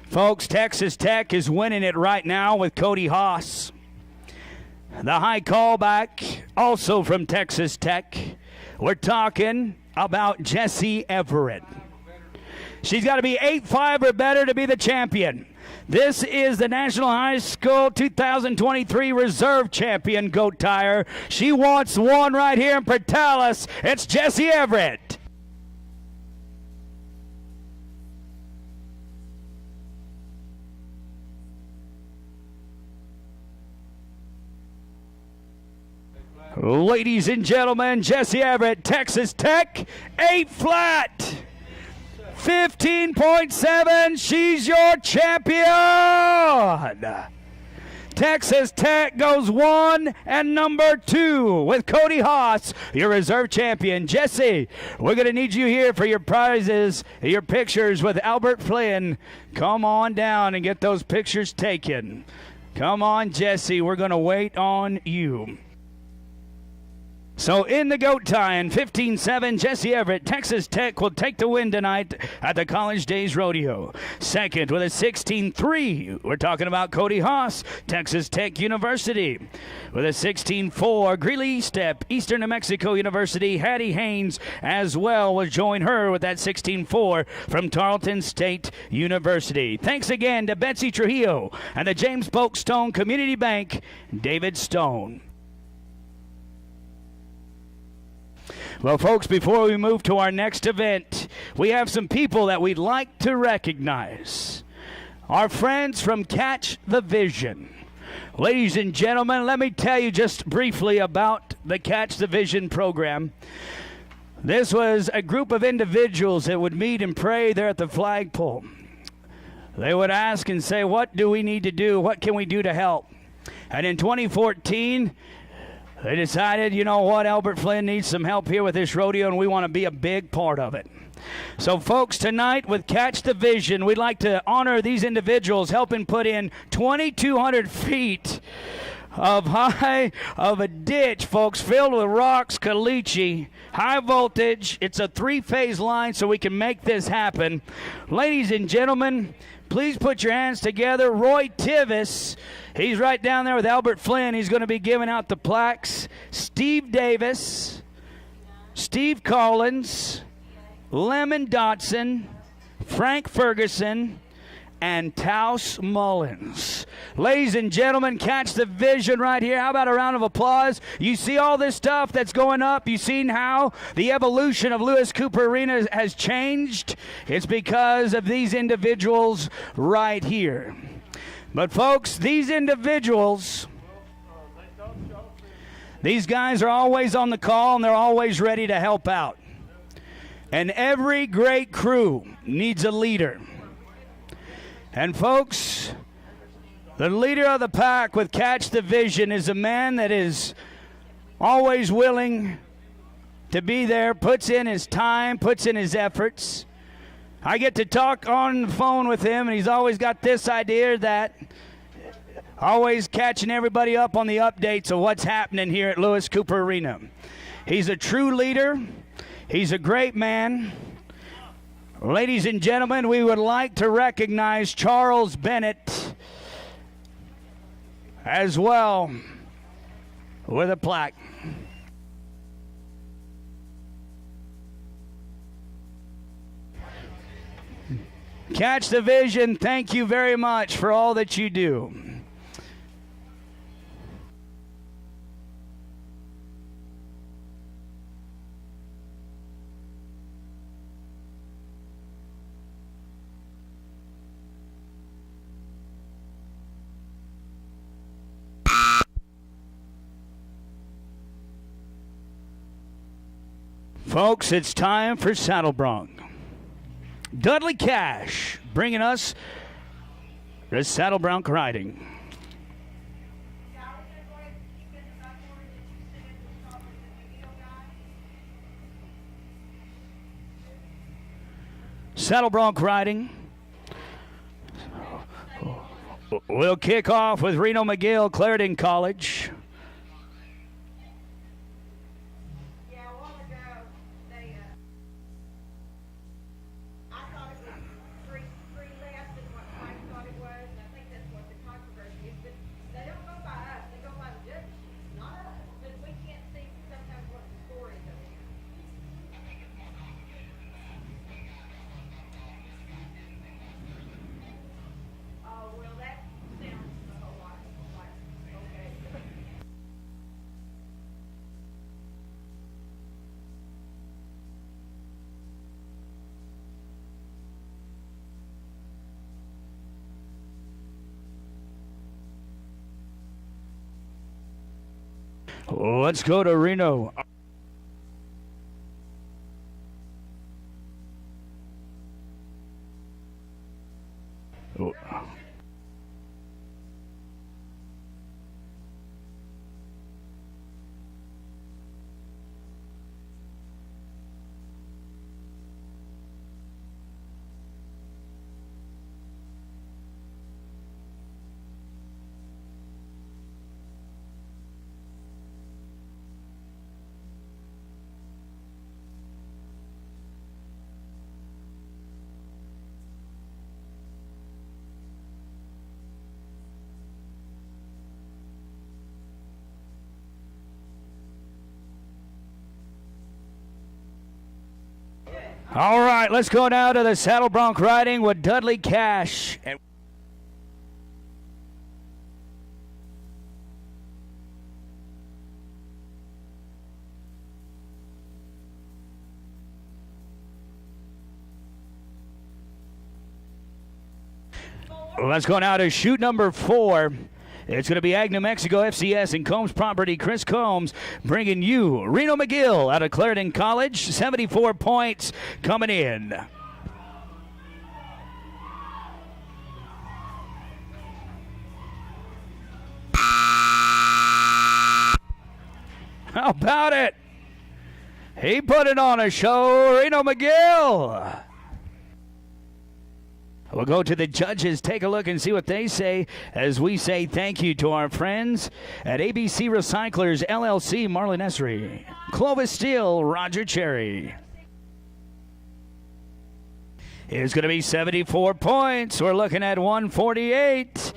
Folks, Texas Tech is winning it right now with Cody Haas. The high callback, also from Texas Tech. We're talking about Jessie Everett. She's got to be 8.5 or better to be the champion. This is the National High School 2023 Reserve Champion goat tire. She wants one right here in Portales. It's Jessie Everett. Ladies and gentlemen, Jessie Everett, Texas Tech, 8 flat. 15.7, she's your champion. Texas Tech goes 1 and number 2 with Cody Haas, your reserve champion. Jessie, we're going to need you here for your prizes, your pictures with Albert Flynn. Come on down and get those pictures taken. Come on, Jessie, we're going to wait on you. So in the goat tie-in, 15-7, Jessie Everett, Texas Tech will take the win tonight at the College Days Rodeo. Second with a 16-3, we're talking about Cody Haas, Texas Tech University. With a 16-4, Greeley Step, Eastern New Mexico University, Hattie Haynes as well will join her with that 16-4 from Tarleton State University. Thanks again to Betsy Trujillo and the James Polk Stone Community Bank, David Stone. Well, folks, before we move to our next event, we have some people that we'd like to recognize. Our friends from Catch the Vision. Ladies and gentlemen, let me tell you just briefly about the Catch the Vision program. This was a group of individuals that would meet and pray there at the flagpole. They would ask and say, what do we need to do? What can we do to help? And in 2014, They decided, you know what, Albert Flynn needs some help here with this rodeo, and we want to be a big part of it. So, folks, tonight with Catch the Vision, we'd like to honor these individuals helping put in 2,200 feet of a ditch, folks, filled with rocks, caliche, high voltage. It's a 3-phase line so we can make this happen. Ladies and gentlemen, please put your hands together. Roy Tivis, he's right down there with Albert Flynn. He's going to be giving out the plaques. Steve Davis, Steve Collins, Lemon Dotson, Frank Ferguson, and Taus Mullins. Ladies and gentlemen, Catch the Vision right here. How about a round of applause? You see all this stuff that's going up? You seen how the evolution of Lewis Cooper Arena has changed? It's because of these individuals right here. But folks, these individuals, these guys are always on the call and they're always ready to help out. And every great crew needs a leader. And folks, the leader of the pack with Catch the Vision is a man that is always willing to be there, puts in his time, puts in his efforts. I get to talk on the phone with him, and he's always got this idea that always catching everybody up on the updates of what's happening here at Lewis Cooper Arena. He's a true leader. He's a great man. Ladies and gentlemen, we would like to recognize Charles Bennett as well with a plaque. Catch the Vision, thank you very much for all that you do. Folks, it's time for Saddle Bronc. Dudley Cash bringing us the Saddle Bronc riding. Saddle Bronc riding. We'll kick off with Reno McGill, Clarendon College. Let's go to Reno. All right, let's go now to the Saddle Bronc riding with Dudley Cash. Let's go now to chute number 4. It's going to be New Mexico FCS and Combs property. Chris Combs bringing you Reno McGill out of Clarendon College. 74 points coming in. How about it? He put it on a show, Reno McGill. We'll go to the judges, take a look and see what they say as we say thank you to our friends at ABC Recyclers, LLC, Marlon Esri, Clovis Steel, Roger Cherry. It's going to be 74 points. We're looking at 148.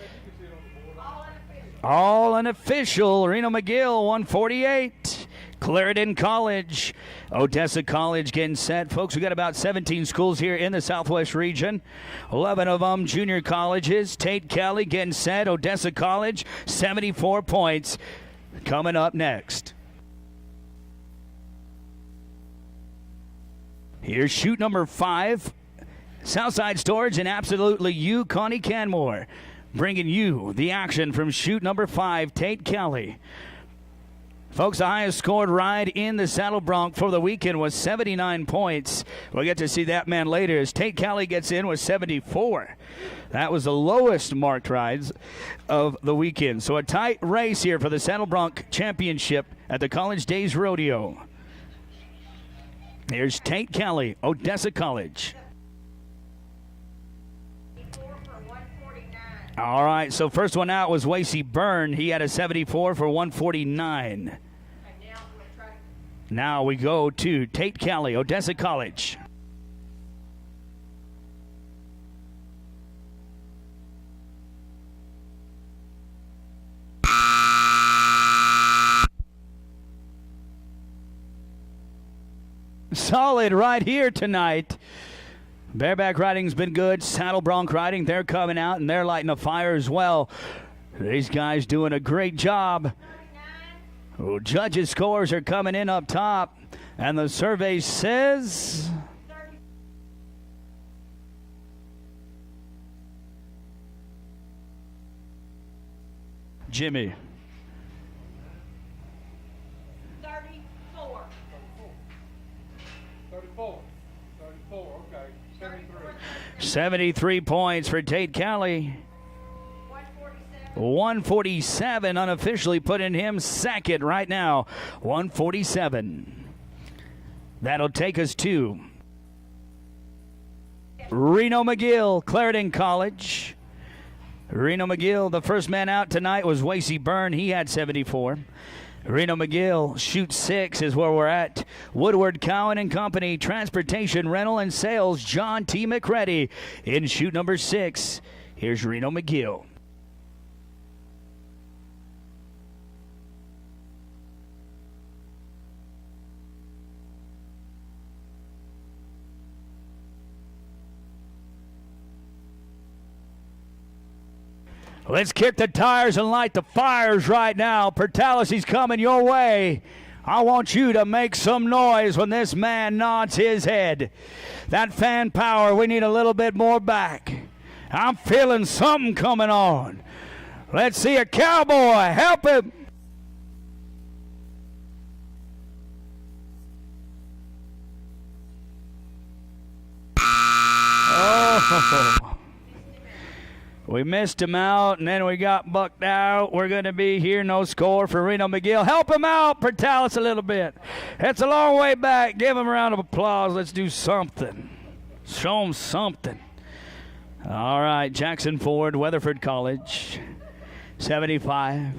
All unofficial. Reno McGill, 148. Clarendon College, Odessa College getting set. Folks, we got about 17 schools here in the Southwest region. 11 of them junior colleges. Tate Kelly getting set. Odessa College, 74 points. Coming up next. Here's chute number 5. Southside Storage and Absolutely You, Connie Canmore, bringing you the action from chute number 5, Tate Kelly. Folks, the highest scored ride in the Saddle Bronc for the weekend was 79 points. We'll get to see that man later as Tate Kelly gets in with 74. That was the lowest marked rides of the weekend. So a tight race here for the Saddle Bronc Championship at the College Days Rodeo. Here's Tate Kelly, Odessa College. All right, so first one out was Wasey Byrne. He had a 74 for 149. Now we go to Tate Kelly, Odessa College. Solid right here tonight. Bareback riding's been good. Saddle bronc riding, they're coming out and they're lighting a fire as well. These guys doing a great job. Oh, judges' scores are coming in up top, and the survey says Jimmy. 34. 34, okay. 73 points for Tate Kelly. 147 unofficially putting him second right now. 147. That'll take us to Reno McGill, Clarendon College. Reno McGill, the first man out tonight was Wasey Byrne. He had 74. Reno McGill, chute 6 is where we're at. Woodward, Cowan and Company, Transportation, Rental, and Sales, John T. McCready in chute number 6. Here's Reno McGill. Let's kick the tires and light the fires right now. Pertalis, he's coming your way. I want you to make some noise when this man nods his head. That fan power, we need a little bit more back. I'm feeling something coming on. Let's see a cowboy. Help him. Oh. We missed him out, and then we got bucked out. We're going to be here. No score for Reno McGill. Help him out, Pertalis, a little bit. It's a long way back. Give him a round of applause. Let's do something. Show him something. All right, Jackson Ford, Weatherford College, 75.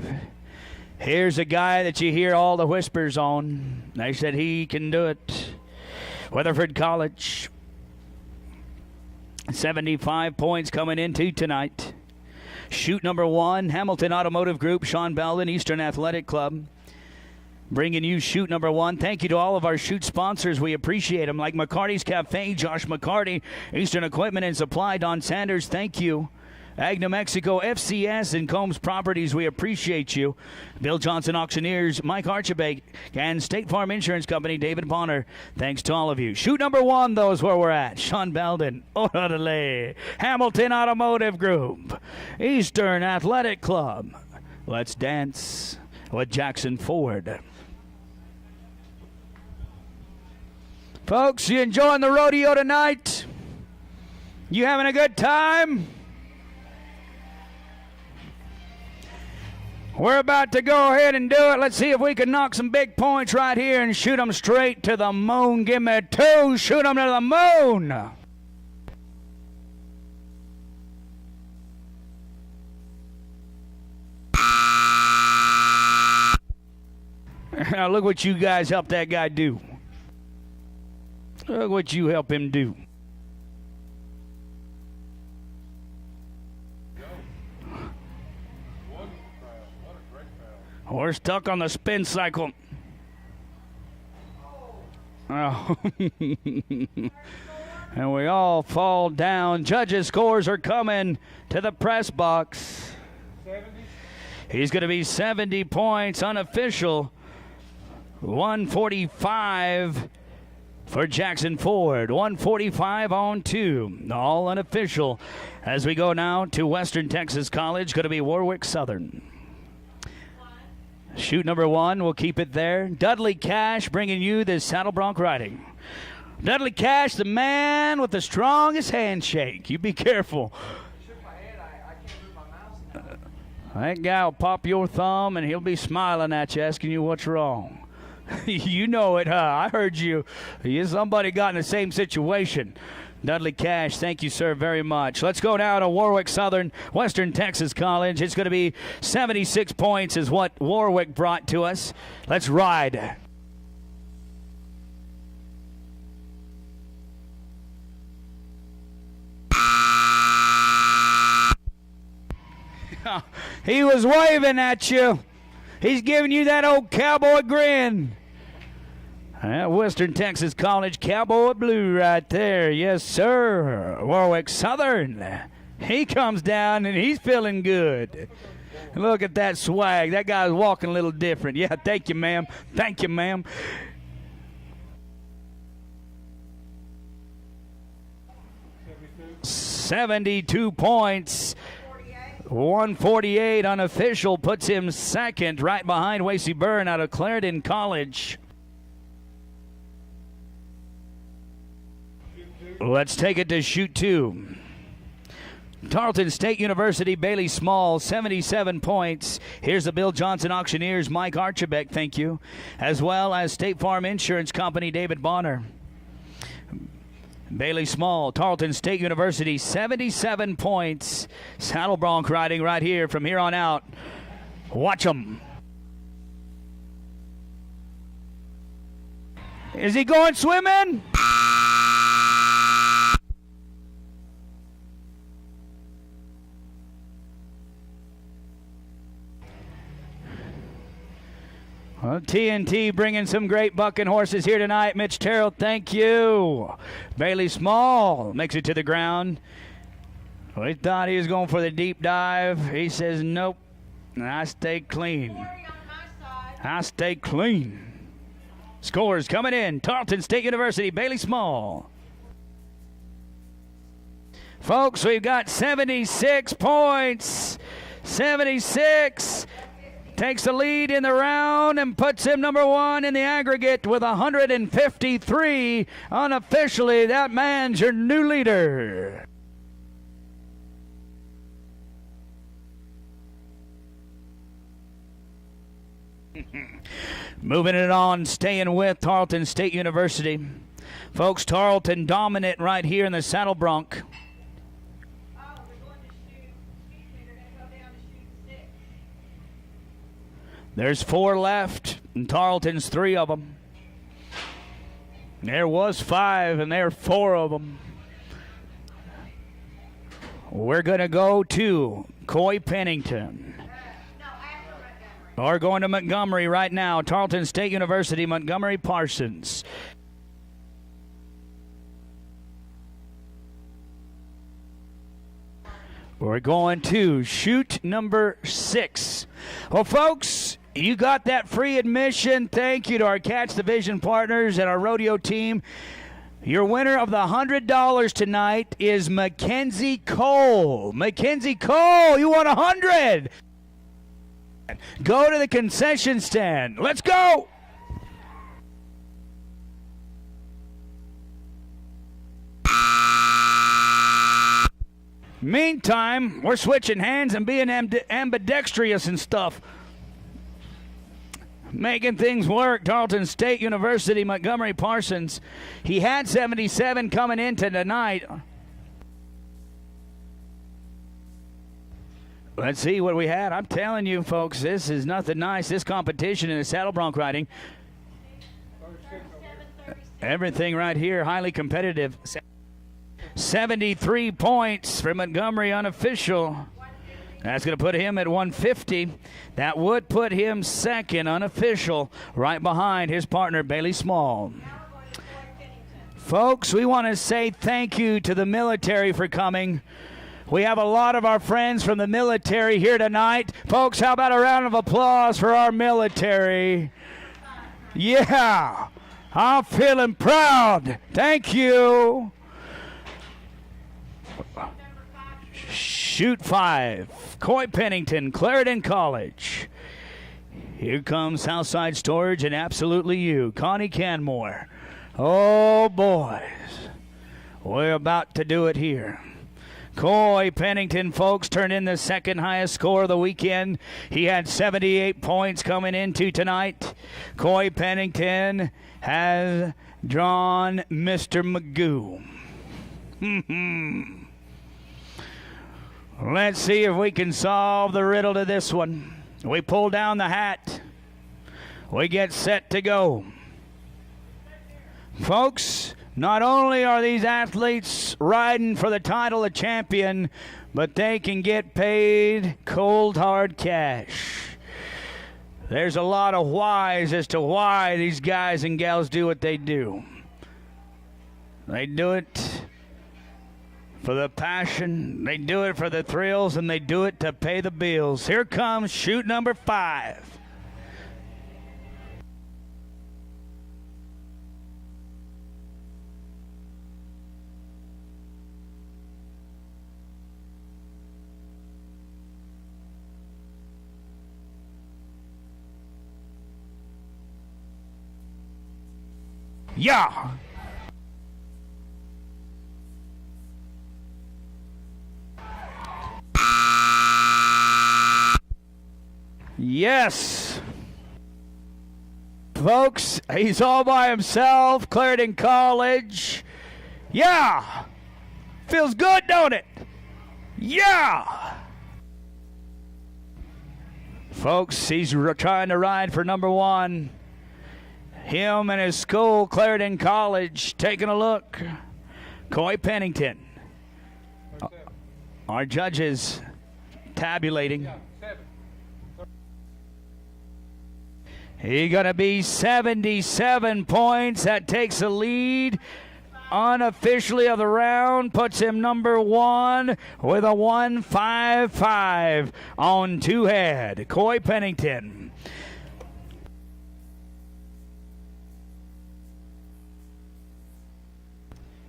Here's a guy that you hear all the whispers on. They said he can do it. Weatherford College. 75 points coming into tonight. Chute number 1, Hamilton Automotive Group, Sean Belden, Eastern Athletic Club. Bringing you chute number 1. Thank you to all of our chute sponsors. We appreciate them, like McCarty's Cafe, Josh McCarty, Eastern Equipment and Supply, Don Sanders, thank you. Ag New Mexico, FCS, and Combs Properties, we appreciate you. Bill Johnson Auctioneers, Mike Archibald, and State Farm Insurance Company, David Bonner. Thanks to all of you. Chute number 1, though, is where we're at. Sean Belden, Orale, Hamilton Automotive Group, Eastern Athletic Club. Let's dance with Jackson Ford. Folks, you enjoying the rodeo tonight? You having a good time? We're about to go ahead and do it. Let's see if we can knock some big points right here and shoot them straight to the moon. Give me 2. Shoot them to the moon. Now look what you guys helped that guy do. Look what you help him do. We're stuck on the spin cycle. Oh. And we all fall down. Judges' scores are coming to the press box. 70? He's going to be 70 points, unofficial. 145 for Jackson Ford. 145 on 2. All unofficial. As we go now to Western Texas College, going to be Warwick Southern. Shoot number 1, we'll keep it there. Dudley Cash bringing you the saddle bronc riding. Dudley Cash, the man with the strongest handshake. You be careful. That guy will pop your thumb and he'll be smiling at you, asking you what's wrong. You know it, huh? I heard you. Somebody got in the same situation. Dudley Cash, thank you, sir, very much. Let's go now to Warwick Southern, Western Texas College. It's going to be 76 points is what Warwick brought to us. Let's ride. He was waving at you. He's giving you that old cowboy grin. Western Texas College Cowboy Blue right there. Yes, sir. Warwick Southern. He comes down and he's feeling good. Look at that swag. That guy's walking a little different. Yeah, thank you, ma'am. Thank you, ma'am. $72 points. 148 unofficial puts him second, right behind Wasey Byrne out of Clarendon College. Let's take it to shoot 2. Tarleton State University, Bailey Small, 77 points. Here's the Bill Johnson Auctioneers, Mike Archibek, thank you. As well as State Farm Insurance Company, David Bonner. Bailey Small, Tarleton State University, 77 points. Saddle bronc riding right here from here on out. Watch him. Is he going swimming? Well, TNT bringing some great bucking horses here tonight. Mitch Terrell, thank you. Bailey Small makes it to the ground. Well, he thought he was going for the deep dive. He says, nope. I stay clean. I stay clean. Scores coming in. Tarleton State University, Bailey Small. Folks, we've got 76 points. 76. Takes the lead in the round and puts him number 1 in the aggregate with 153. Unofficially, that man's your new leader. Moving it on, staying with Tarleton State University. Folks, Tarleton dominant right here in the saddle bronc. There's 4 left, and Tarleton's 3 of them. There was 5, and there are 4 of them. We're going to go to Coy Pennington. We're going to Montgomery right now. Tarleton State University, Montgomery Parsons. We're going to shoot number 6. Well, folks, you got that free admission. Thank you to our Cats Division partners and our rodeo team. Your winner of the $100 tonight is Mackenzie Cole. Mackenzie Cole, you won $100. Go to the concession stand. Let's go. Meantime, we're switching hands and being ambidextrous and stuff. Making things work, Tarleton State University, Montgomery Parsons. He had 77 coming into tonight. Let's see what we had. I'm telling you, folks, this is nothing nice. This competition in the saddle bronc riding. Everything right here, highly competitive. 73 points for Montgomery unofficial. That's going to put him at 150. That would put him second unofficial, right behind his partner, Bailey Small. Folks, we want to say thank you to the military for coming. We have a lot of our friends from the military here tonight. Folks, how about a round of applause for our military? Yeah, I'm feeling proud. Thank you. Shoot 5, Coy Pennington, Clarendon College. Here comes Southside Storage and Absolutely You, Connie Canmore. Oh, boys, we're about to do it here. Coy Pennington, folks, turned in the second highest score of the weekend. He had 78 points coming into tonight. Coy Pennington has drawn Mr. Magoo. Let's see if we can solve the riddle to this one. We pull down the hat. We get set to go. Folks, not only are these athletes riding for the title of champion, but they can get paid cold, hard cash. There's a lot of whys as to why these guys and gals do what they do. They do it for the passion, they do it for the thrills, and they do it to pay the bills. Here comes shoot number 5. Yeah. Yes. Folks, he's all by himself. Clarendon College. Yeah. Feels good, don't it? Yeah. Folks, he's trying to ride for number 1. Him and his school, Clarendon College, taking a look. Coy Pennington. Our judges tabulating. He's going to be 77 points. That takes the lead unofficially of the round. Puts him number 1 with a 155 on 2 head. Coy Pennington.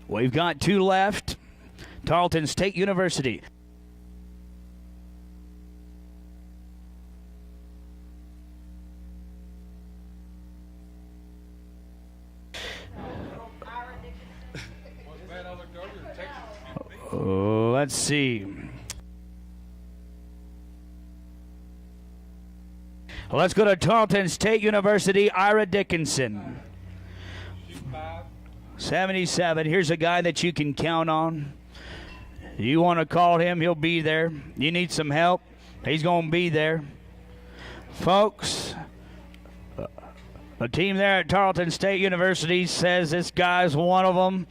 We've got 2 left. Tarleton State University. Let's see. Let's go to Tarleton State University, Ira Dickinson. 77. Here's a guy that you can count on. You want to call him, he'll be there. You need some help, he's going to be there. Folks, the team there at Tarleton State University says this guy's one of them.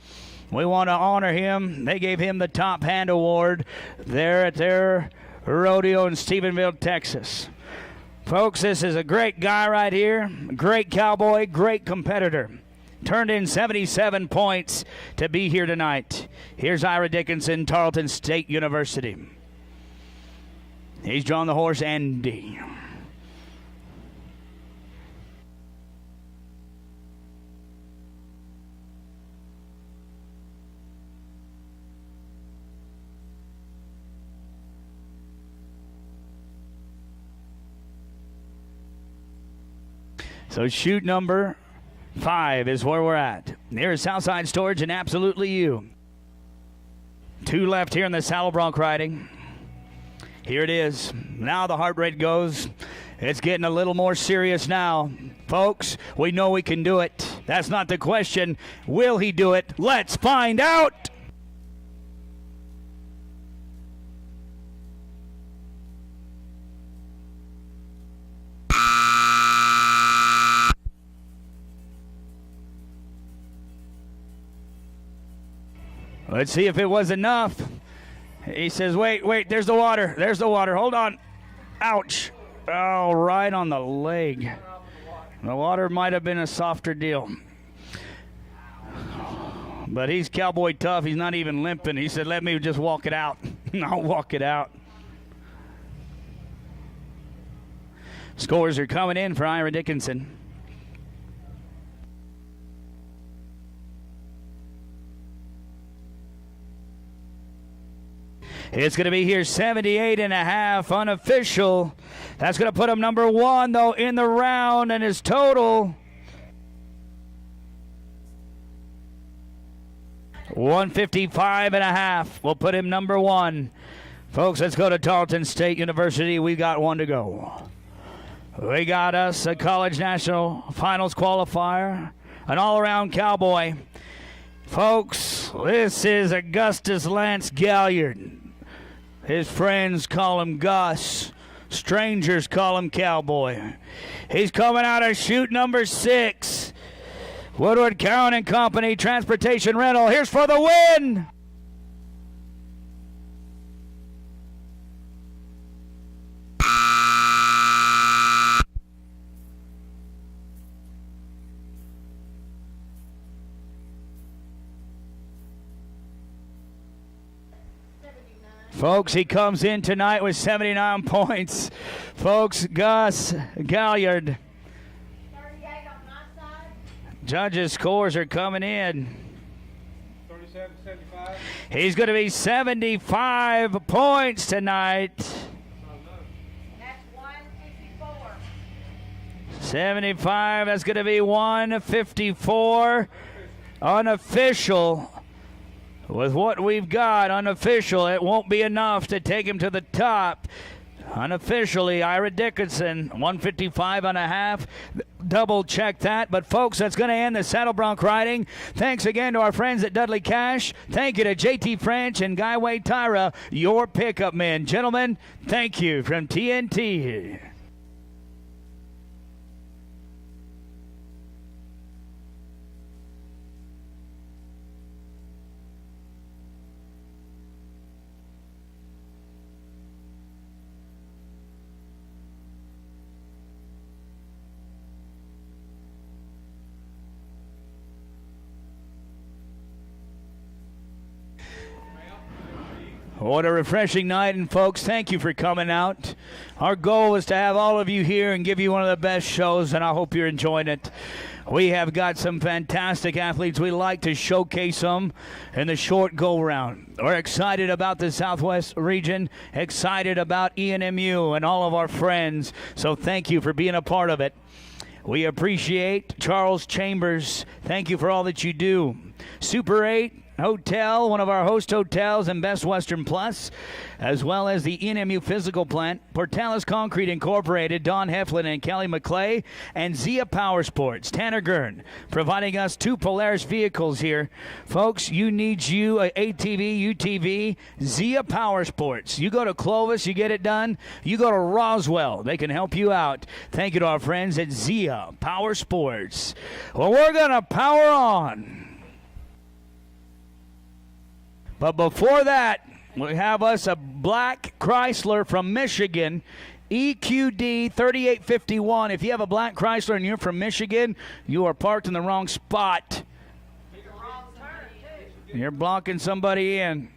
We want to honor him. They gave him the Top Hand Award there at their rodeo in Stephenville, Texas. Folks, this is a great guy right here. Great cowboy, great competitor. Turned in 77 points to be here tonight. Here's Ira Dickinson, Tarleton State University. He's drawn the horse Andy. So shoot number 5 is where we're at. Here's Southside Storage and Absolutely You. 2 left here in the saddle bronc riding. Here it is. Now the heart rate goes. It's getting a little more serious now. Folks, we know we can do it. That's not the question. Will he do it? Let's find out. Let's see if it was enough. He says, wait, there's the water. There's the water. Hold on. Ouch. Oh, right on the leg. The water might have been a softer deal. But he's cowboy tough. He's not even limping. He said, let me just walk it out. I'll walk it out. Scores are coming in for Ira Dickinson. It's going to be here 78.5 unofficial. That's going to put him number one, though, in the round, and his total 155.5 will put him number one. Folks, let's go to Tarleton State University. We got one to go. We got us a college national finals qualifier, an all-around cowboy. Folks, this is Augustus Lance Galliard. His friends call him Gus. Strangers call him Cowboy. He's coming out of chute number 6. Woodward Cowan and Company Transportation Rental. Here's for the win. Folks, he comes in tonight with 79 points. Folks, Gus Galliard. 38 on my side. Judges' scores are coming in. 37, 75. He's going to be 75 points tonight. That's 154. 75, that's going to be 154. Unofficial. With what we've got unofficial, it won't be enough to take him to the top. Unofficially, Ira Dickinson, 155.5. Double check that. But, folks, that's going to end the Saddle Bronc riding. Thanks again to our friends at Dudley Cash. Thank you to JT French and Guyway Tyra, your pickup men. Gentlemen, thank you from TNT. What a refreshing night, and folks, thank you for coming out. Our goal is to have all of you here and give you one of the best shows, and I hope you're enjoying it. We have got some fantastic athletes. We like to showcase them in the short go-round. We're excited about the Southwest region, excited about ENMU and all of our friends, so thank you for being a part of it. We appreciate Charles Chambers. Thank you for all that you do. Super 8 Hotel, one of our host hotels, and Best Western Plus, as well as the ENMU Physical Plant, Portales Concrete Incorporated, Don Heflin and Kelly McClay, and Zia Power Sports, Tanner Gurn, providing us 2 Polaris vehicles here. Folks, you need you a ATV, UTV, Zia Power Sports. You go to Clovis, you get it done. You go to Roswell, they can help you out. Thank you to our friends at Zia Power Sports. Well, we're going to power on. But before that, we have us a black Chrysler from Michigan, EQD 3851. If you have a black Chrysler and you're from Michigan, you are parked in the wrong spot. You're blocking somebody in.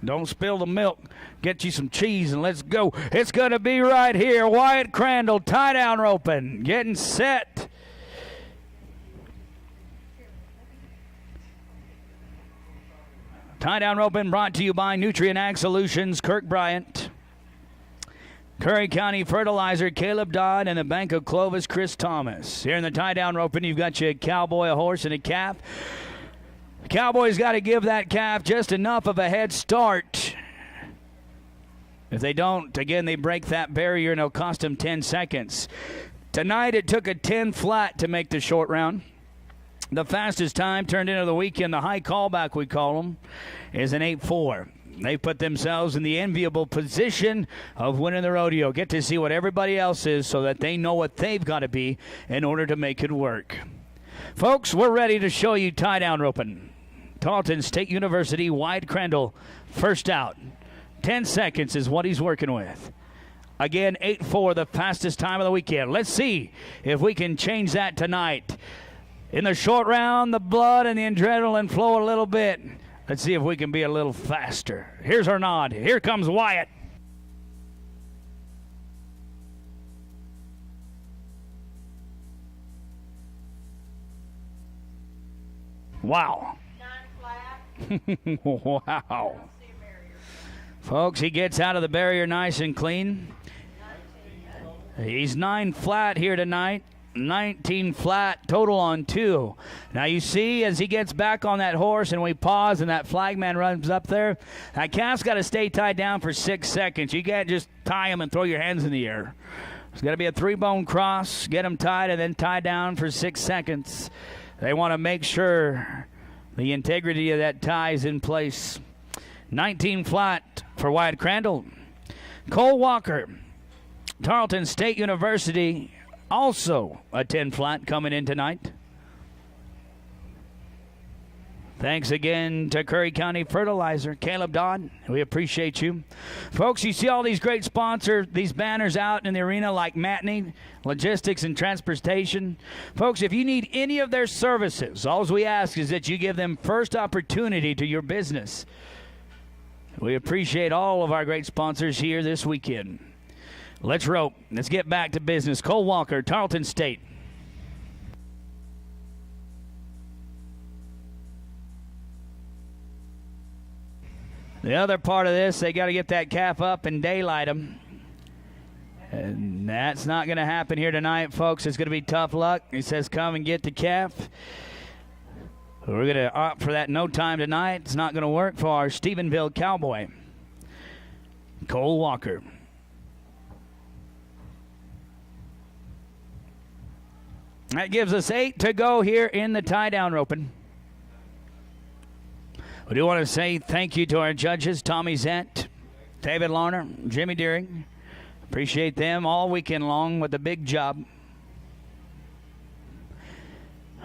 Don't spill the milk. Get you some cheese and let's go. It's going to be right here. Wyatt Crandall, tie-down roping, getting set. Tie-down roping brought to you by Nutrient Ag Solutions, Kirk Bryant. Curry County Fertilizer, Caleb Dodd, and the Bank of Clovis, Chris Thomas. Here in the tie-down roping, you've got you a cowboy, a horse, and a calf. The cowboy's got to give that calf just enough of a head start. If they don't, again, they break that barrier and it'll cost them 10 seconds. Tonight it took a 10 flat to make the short round. The fastest time turned into the weekend, the high callback we call them, is an 8-4. They put themselves in the enviable position of winning the rodeo. Get to see what everybody else is so that they know what they've got to be in order to make it work. Folks, we're ready to show you tie-down roping. Tarleton State University, Wyatt Crandall, first out. 10 seconds is what he's working with. Again, 8-4, the fastest time of the weekend. Let's see if we can change that tonight. In the short round, the blood and the adrenaline flow a little bit. Let's see if we can be a little faster. Here's our nod. Here comes Wyatt. Wow. 9 flat. Wow. Folks, he gets out of the barrier nice and clean. He's 9 flat here tonight. 19 flat total on 2. Now you see as he gets back on that horse and we pause and that flagman runs up there, that calf's got to stay tied down for 6 seconds. You can't just tie him and throw your hands in the air. It's got to be a 3-bone cross, get him tied, and then tie down for 6 seconds. They want to make sure the integrity of that tie is in place. 19 flat for Wyatt Crandall. Cole Walker, Tarleton State University, also a 10 flat coming in tonight. Thanks again to Curry County Fertilizer. Caleb Dodd, we appreciate you. Folks, you see all these great sponsors, these banners out in the arena like Matney, Logistics and Transportation. Folks, if you need any of their services, all we ask is that you give them first opportunity to your business. We appreciate all of our great sponsors here this weekend. Let's rope. Let's get back to business. Cole Walker, Tarleton State. The other part of this, they got to get that calf up and daylight them. And that's not going to happen here tonight, folks. It's going to be tough luck. He says come and get the calf. We're going to opt for that no time tonight. It's not going to work for our Stephenville Cowboy. Cole Walker. That gives us 8 to go here in the tie-down roping. We do want to say thank you to our judges, Tommy Zent, David Larner, Jimmy Deering. Appreciate them all weekend long with a big job.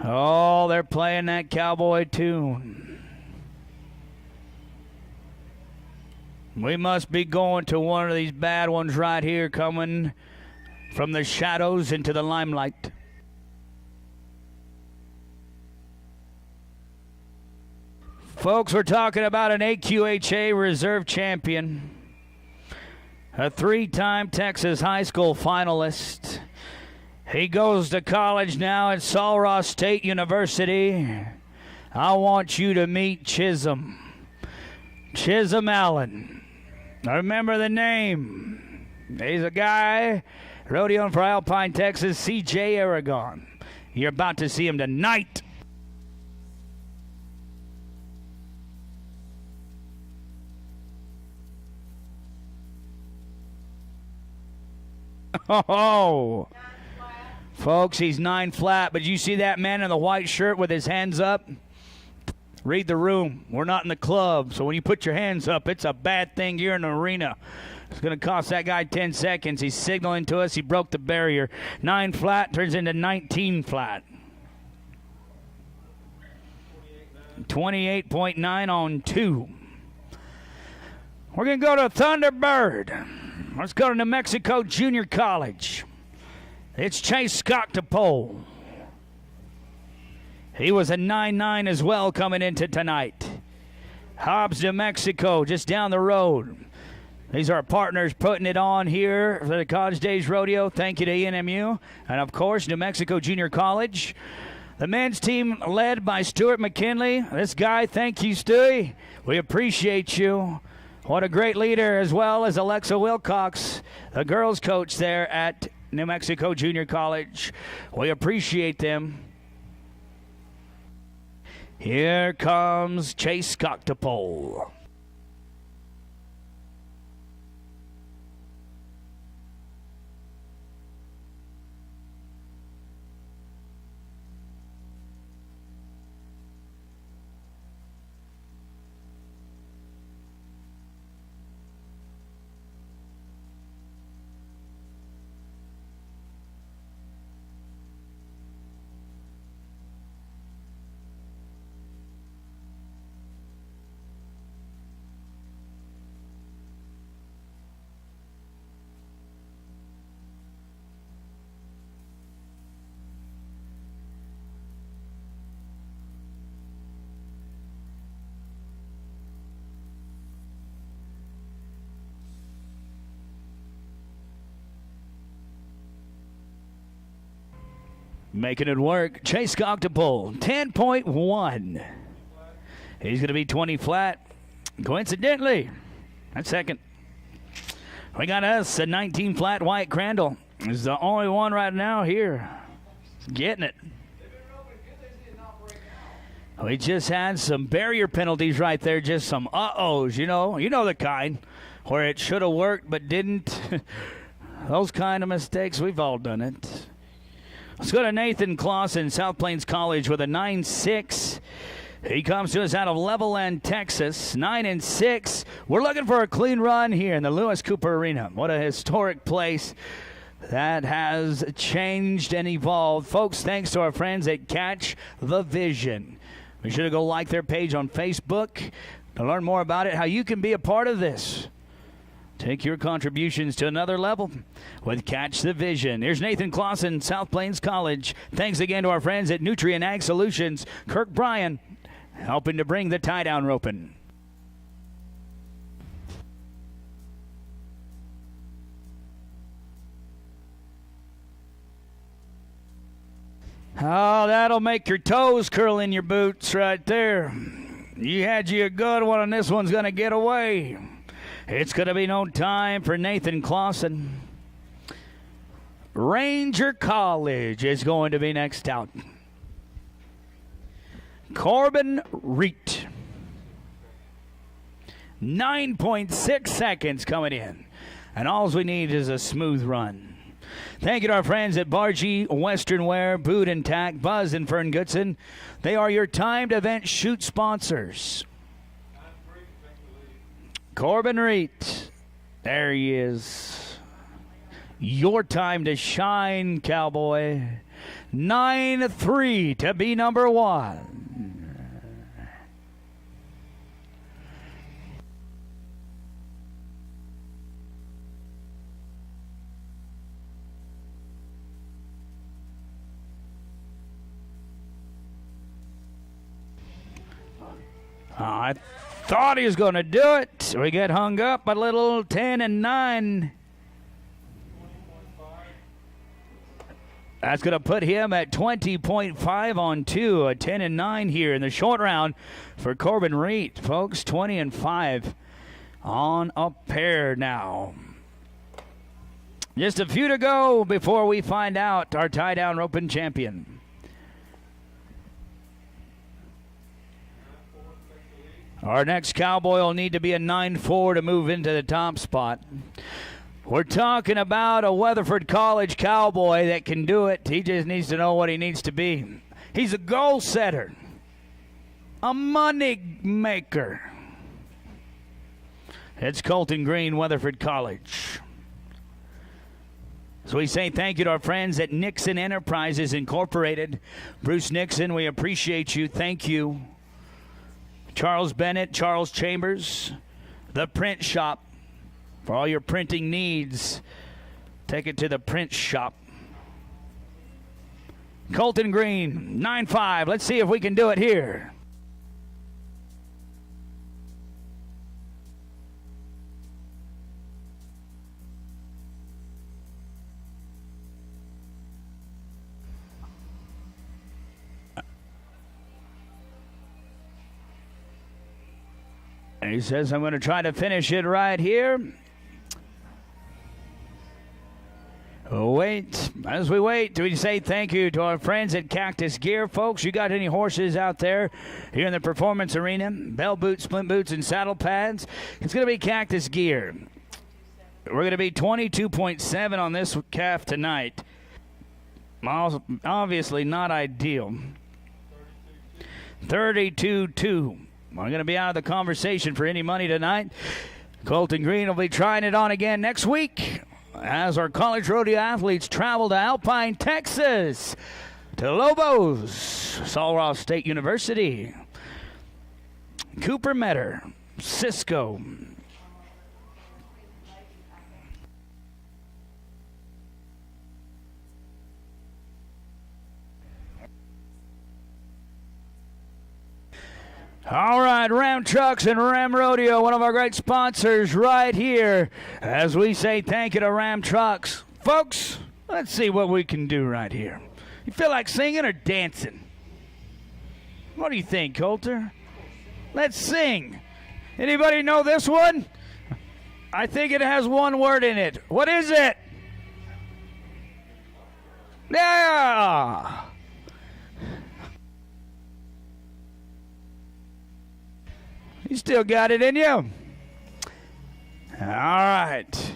Oh, they're playing that cowboy tune. We must be going to one of these bad ones right here, coming from the shadows into the limelight. Folks, we're talking about an AQHA reserve champion, a 3-time Texas high school finalist. He goes to college now at Sul Ross State University. I want you to meet Chisholm Allen. I remember the name. He's a guy rodeoing for Alpine, Texas, CJ Aragon. You're about to see him tonight. Oh, folks, he's 9 flat, but you see that man in the white shirt with his hands up? Read the room. We're not in the club, so when you put your hands up, it's a bad thing. You're in the arena. It's going to cost that guy 10 seconds. He's signaling to us. He broke the barrier. 9 flat turns into 19 flat. 28.9 on 2. We're going to go to Thunderbird. Let's go to New Mexico Junior College. It's Chase Scottapole. He was a 9-9 as well coming into tonight. Hobbs, New Mexico, just down the road. These are our partners putting it on here for the College Days Rodeo. Thank you to ENMU. And, of course, New Mexico Junior College. The men's team led by Stuart McKinley. This guy, thank you, Stewie. We appreciate you. What a great leader, as well as Alexa Wilcox, the girls' coach there at New Mexico Junior College. We appreciate them. Here comes Chase Scottapole. Making it work. Chase Cocktopole, 10.1. He's going to be 20 flat. Coincidentally, that's second. We got us a 19 flat. White Crandall is the only one right now here getting it. We just had some barrier penalties right there, just some uh-ohs, you know the kind, where it should have worked but didn't. Those kind of mistakes, we've all done it. Let's go to Nathan Clausen, South Plains College with a 9.6. He comes to us out of Levelland, Texas, 9-6. We're looking for a clean run here in the Lewis Cooper Arena. What a historic place that has changed and evolved. Folks, thanks to our friends at Catch the Vision. Be sure to go like their page on Facebook to learn more about it, how you can be a part of this. Take your contributions to another level with Catch the Vision. Here's Nathan Clausen, South Plains College. Thanks again to our friends at Nutrient Ag Solutions. Kirk Bryan helping to bring the tie-down roping. Oh, that'll make your toes curl in your boots right there. You had you a good one, and this one's going to get away. It's going to be no time for Nathan Clausen. Ranger College is going to be next out. Corbin Reet. 9.6 seconds coming in. And all we need is a smooth run. Thank you to our friends at Bargee Western Wear, Boot and Tack, Buzz and Fern Goodson. They are your timed event shoot sponsors. Corbin Reet. There he is. Your time to shine, cowboy. 9-3 to be number one. I thought he was going to do it. We get hung up a little. 10-9. That's going to put him at 20.5 on 2. A 10-9 here in the short round for Corbin Reet. Folks, 20-5 on a pair now. Just a few to go before we find out our tie-down roping champion. Our next cowboy will need to be a 9-4 to move into the top spot. We're talking about a Weatherford College cowboy that can do it. He just needs to know what he needs to be. He's a goal setter, a money maker. It's Colton Green, Weatherford College. So we say thank you to our friends at Nixon Enterprises Incorporated. Bruce Nixon, we appreciate you. Thank you. Charles Bennett, Charles Chambers, the print shop. For all your printing needs, take it to the print shop. Colton Green, 9-5. Let's see if we can do it here. He says, I'm going to try to finish it right here. Wait. As we wait, we say thank you to our friends at Cactus Gear. Folks, you got any horses out there here in the performance arena? Bell boots, splint boots, and saddle pads? It's going to be Cactus Gear. We're going to be 22.7 on this calf tonight. Obviously not ideal. 32.2. We're going to be out of the conversation for any money tonight. Colton Green will be trying it on again next week as our college rodeo athletes travel to Alpine, Texas, to Lobos, Sul Ross State University, Cooper Metter, Cisco. All right, Ram Trucks and Ram Rodeo, one of our great sponsors right here. As we say thank you to Ram Trucks. Folks, let's see what we can do right here. You feel like singing or dancing? What do you think, Coulter? Let's sing. Anybody know this one? I think it has one word in it. What is it? Yeah! You still got it in you? All right.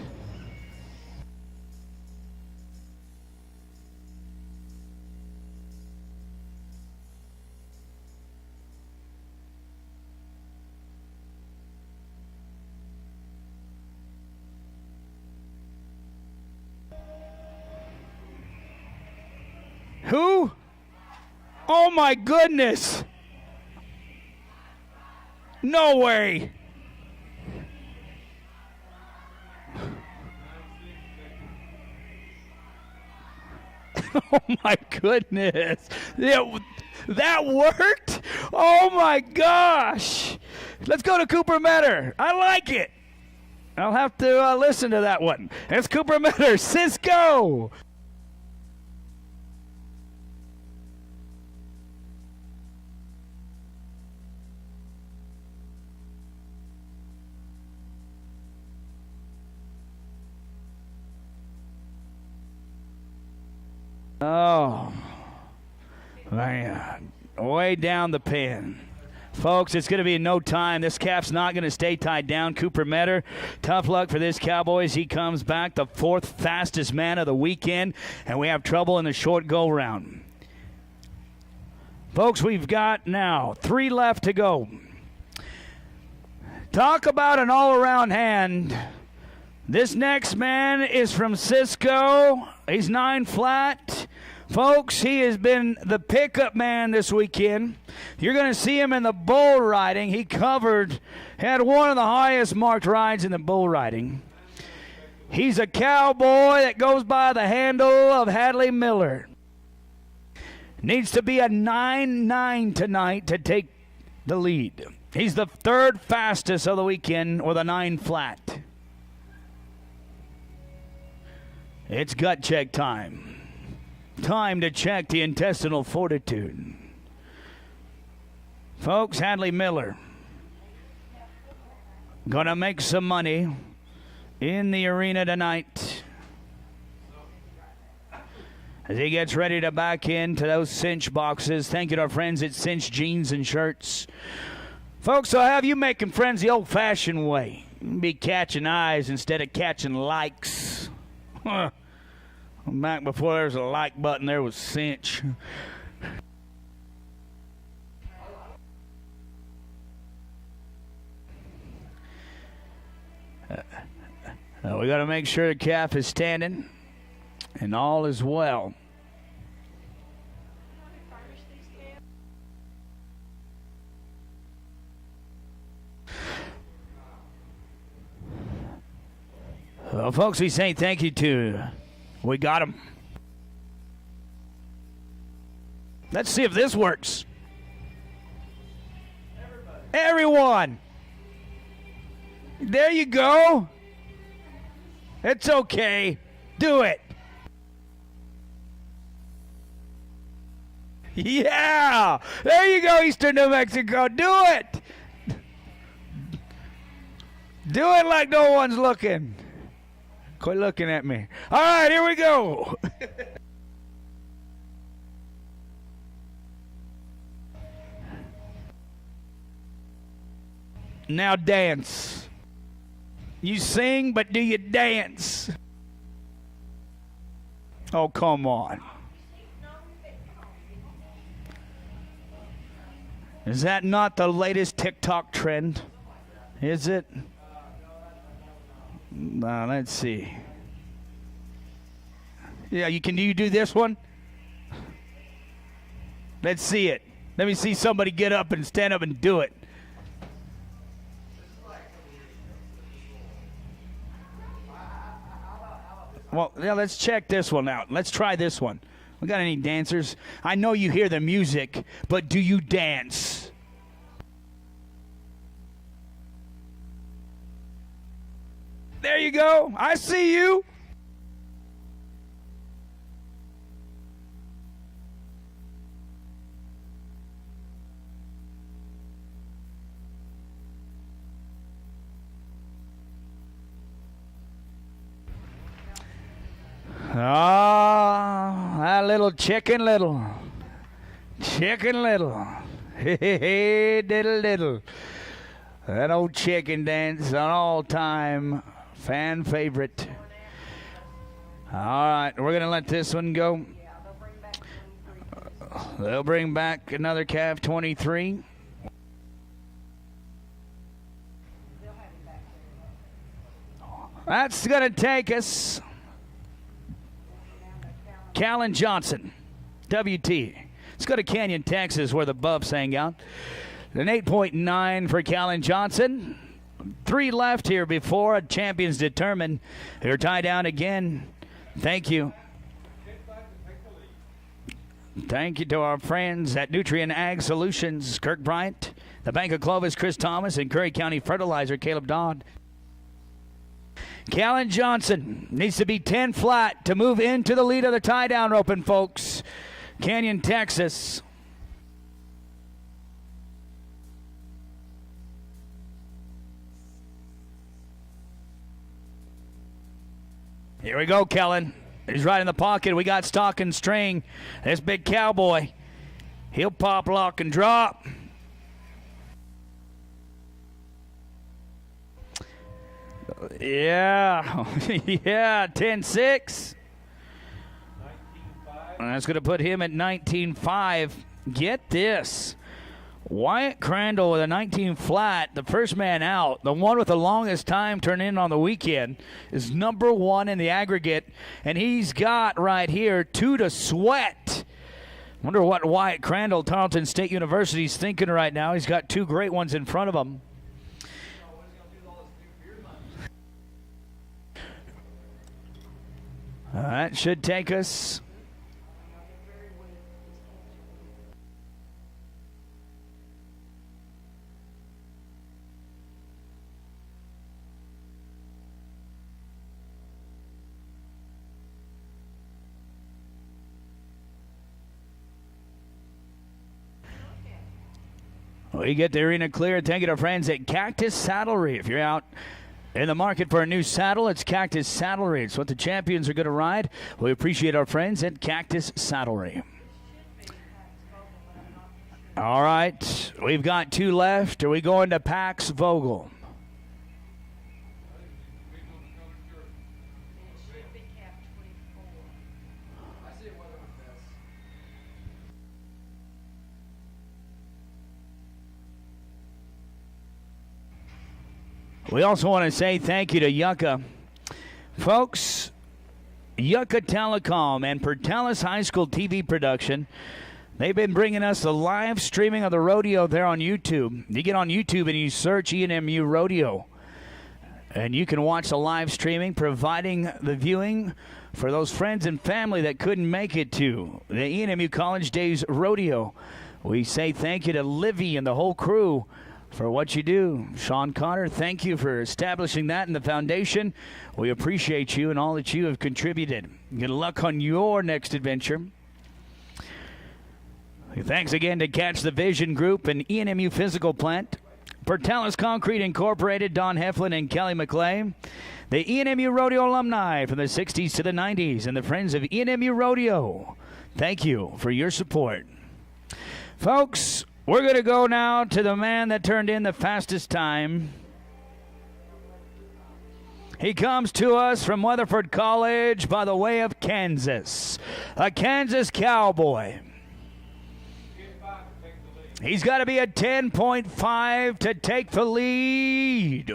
Who? Oh my goodness. No way. Oh my goodness. That worked? Oh my gosh. Let's go to Cooper Metter. I like it. I'll have to listen to that one. It's Cooper Metter, Cisco. Oh, man. Way down the pin. Folks, it's going to be in no time. This calf's not going to stay tied down. Cooper Metter, tough luck for this Cowboys. He comes back the fourth fastest man of the weekend, and we have trouble in the short go round. Folks, we've got now 3 left to go. Talk about an all-around hand. This next man is from Cisco. He's 9 flat. Folks, he has been the pickup man this weekend. You're going to see him in the bull riding. He had one of the highest marked rides in the bull riding. He's a cowboy that goes by the handle of Hadley Miller. Needs to be a 9-9 tonight to take the lead. He's the 3rd fastest of the weekend with a 9 flat. It's gut check time. Time to check the intestinal fortitude. Folks, Hadley Miller gonna make some money in the arena tonight as he gets ready to back into those cinch boxes. Thank you to our friends at Cinch Jeans and Shirts. Folks, I'll have you making friends the old-fashioned way. Be catching eyes instead of catching likes. Back before there was a like button, there was cinch. We got to make sure the calf is standing and all is well. Well, folks, we say thank you to... We got him. Let's see if this works. Everyone. There you go. It's okay. Do it. Yeah. There you go, Eastern New Mexico. Do it. Do it like no one's looking. Quit looking at me. All right, here we go. Now dance. You sing, but do you dance? Oh, come on. Is that not the latest TikTok trend? Is it? Let's see. Yeah, you do this one? Let's see it. Let me see somebody get up and stand up and do it. Well, yeah, let's check this one out. Let's try this one. We got any dancers? I know you hear the music, but do you dance? There you go. I see you. little Chicken Little. Chicken Little. Hey, diddle diddle. That old chicken dance, an all-time fan favorite. All right, we're going to let this one go. They'll bring back another calf 23. That's going to take us. Callan Johnson, WT. Let's go to Canyon, Texas, where the Buffs hang out. An 8.9 for Callan Johnson. 3 left here before a champion's determined. They're tied down again. Thank you. Thank you to our friends at Nutrient Ag Solutions, Kirk Bryant, the Bank of Clovis, Chris Thomas, and Curry County Fertilizer, Caleb Dodd. Callan Johnson needs to be 10 flat to move into the lead of the tie-down roping, folks. Canyon, Texas. Here we go, Kellen. He's right in the pocket. We got stock and string. This big cowboy. He'll pop, lock, and drop. Yeah. Yeah, 10-6. And that's going to put him at 19.5. Get this. Wyatt Crandall with a 19 flat, the first man out, the one with the longest time turn in on the weekend, is number 1 in the aggregate, and he's got right here 2 to sweat. Wonder what Wyatt Crandall, Tarleton State University, is thinking right now. He's got 2 great ones in front of him. That should take us. We get the arena cleared. Thank you to our friends at Cactus Saddlery. If you're out in the market for a new saddle, it's Cactus Saddlery. It's what the champions are going to ride. We appreciate our friends at Cactus Saddlery. All right, we've got 2 left. Are we going to Pax Vogel? We also want to say thank you to Yucca. Folks, Yucca Telecom and Portales High School TV production, they've been bringing us the live streaming of the rodeo there on YouTube. You get on YouTube and you search ENMU Rodeo, and you can watch the live streaming, providing the viewing for those friends and family that couldn't make it to the ENMU College Days Rodeo. We say thank you to Livy and the whole crew for what you do. Sean Connor, thank you for establishing that in the foundation. We appreciate you and all that you have contributed. Good luck on your next adventure. Thanks again to Catch the Vision Group and ENMU Physical Plant, Portales Concrete Incorporated, Don Heflin and Kelly McClay, the ENMU Rodeo alumni from the 60s to the 90s, and the friends of ENMU Rodeo. Thank you for your support. Folks, we're going to go now to the man that turned in the fastest time. He comes to us from Weatherford College by the way of Kansas. A Kansas cowboy. He's got to be a 10.5 to take the lead.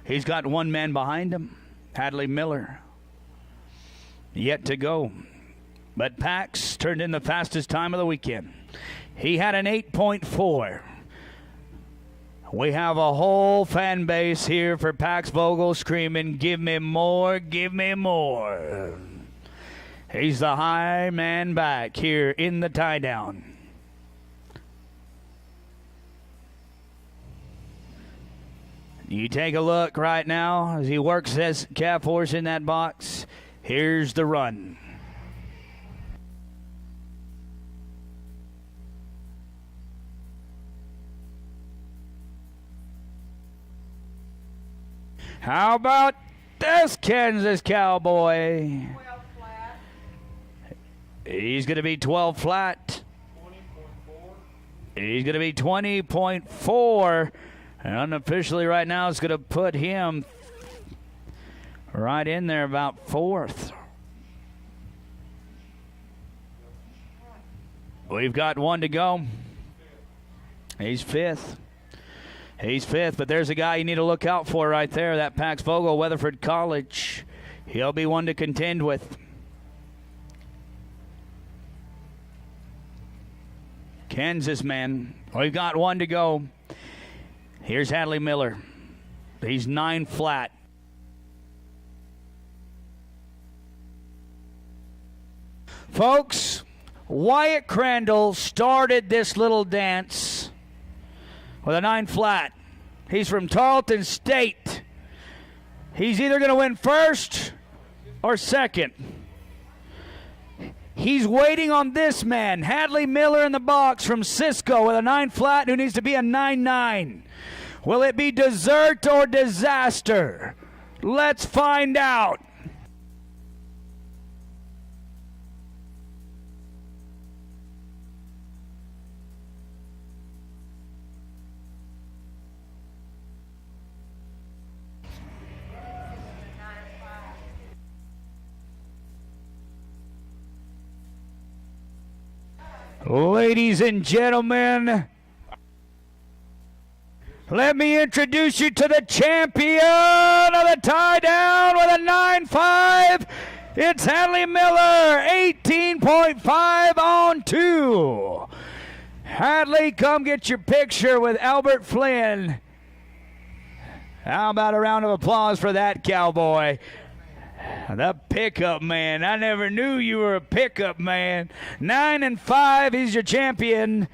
He's got 1 man behind him, Hadley Miller. Yet to go. But Pax turned in the fastest time of the weekend. He had an 8.4. We have a whole fan base here for Pax Vogel screaming, give me more, give me more. He's the high man back here in the tie-down. You take a look right now as he works his calf horse in that box. Here's the run. How about this Kansas cowboy? He's going to be 12 flat. 20.4. He's going to be 20.4. And unofficially right now it's going to put him right in there about fourth. We've got one to go. He's fifth. He's fifth, but there's a guy you need to look out for right there, that Pax Vogel, Weatherford College. He'll be one to contend with. Kansas man. We've got one to go. Here's Hadley Miller. He's 9 flat. Folks, Wyatt Crandall started this little dance with a 9 flat. He's from Tarleton State. He's either going to win first or second. He's waiting on this man, Hadley Miller in the box from Cisco with a 9 flat who needs to be a 9-9. Will it be dessert or disaster? Let's find out. Ladies and gentlemen, let me introduce you to the champion of the tie down with a 9-5. It's Hadley Miller, 18.5 on 2. Hadley, come get your picture with Albert Flynn. How about a round of applause for that cowboy? The pickup man. I never knew you were a pickup man. 9-5, he's your champion.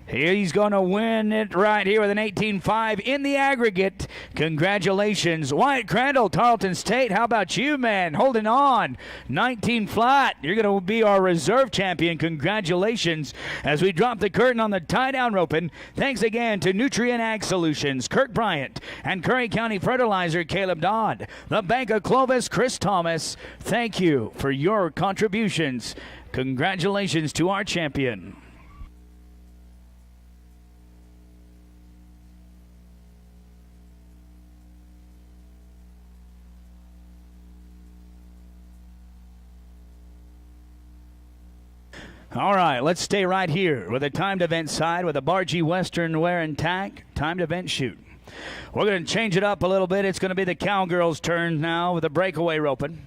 He's going to win it right here with an 18.5 in the aggregate. Congratulations. Wyatt Crandall, Tarleton State. How about you, man? Holding on. 19 flat. You're going to be our reserve champion. Congratulations. As we drop the curtain on the tie-down roping, thanks again to Nutrient Ag Solutions, Kirk Bryant, and Curry County Fertilizer, Caleb Dodd. The Bank of Clovis, Chris Thomas. Thank you for your contributions. Congratulations to our champion. All right, let's stay right here with the timed event side with the Bargee Western Wear and Tack timed event shoot. We're going to change it up a little bit. It's going to be the Cowgirls' turn now with the breakaway roping.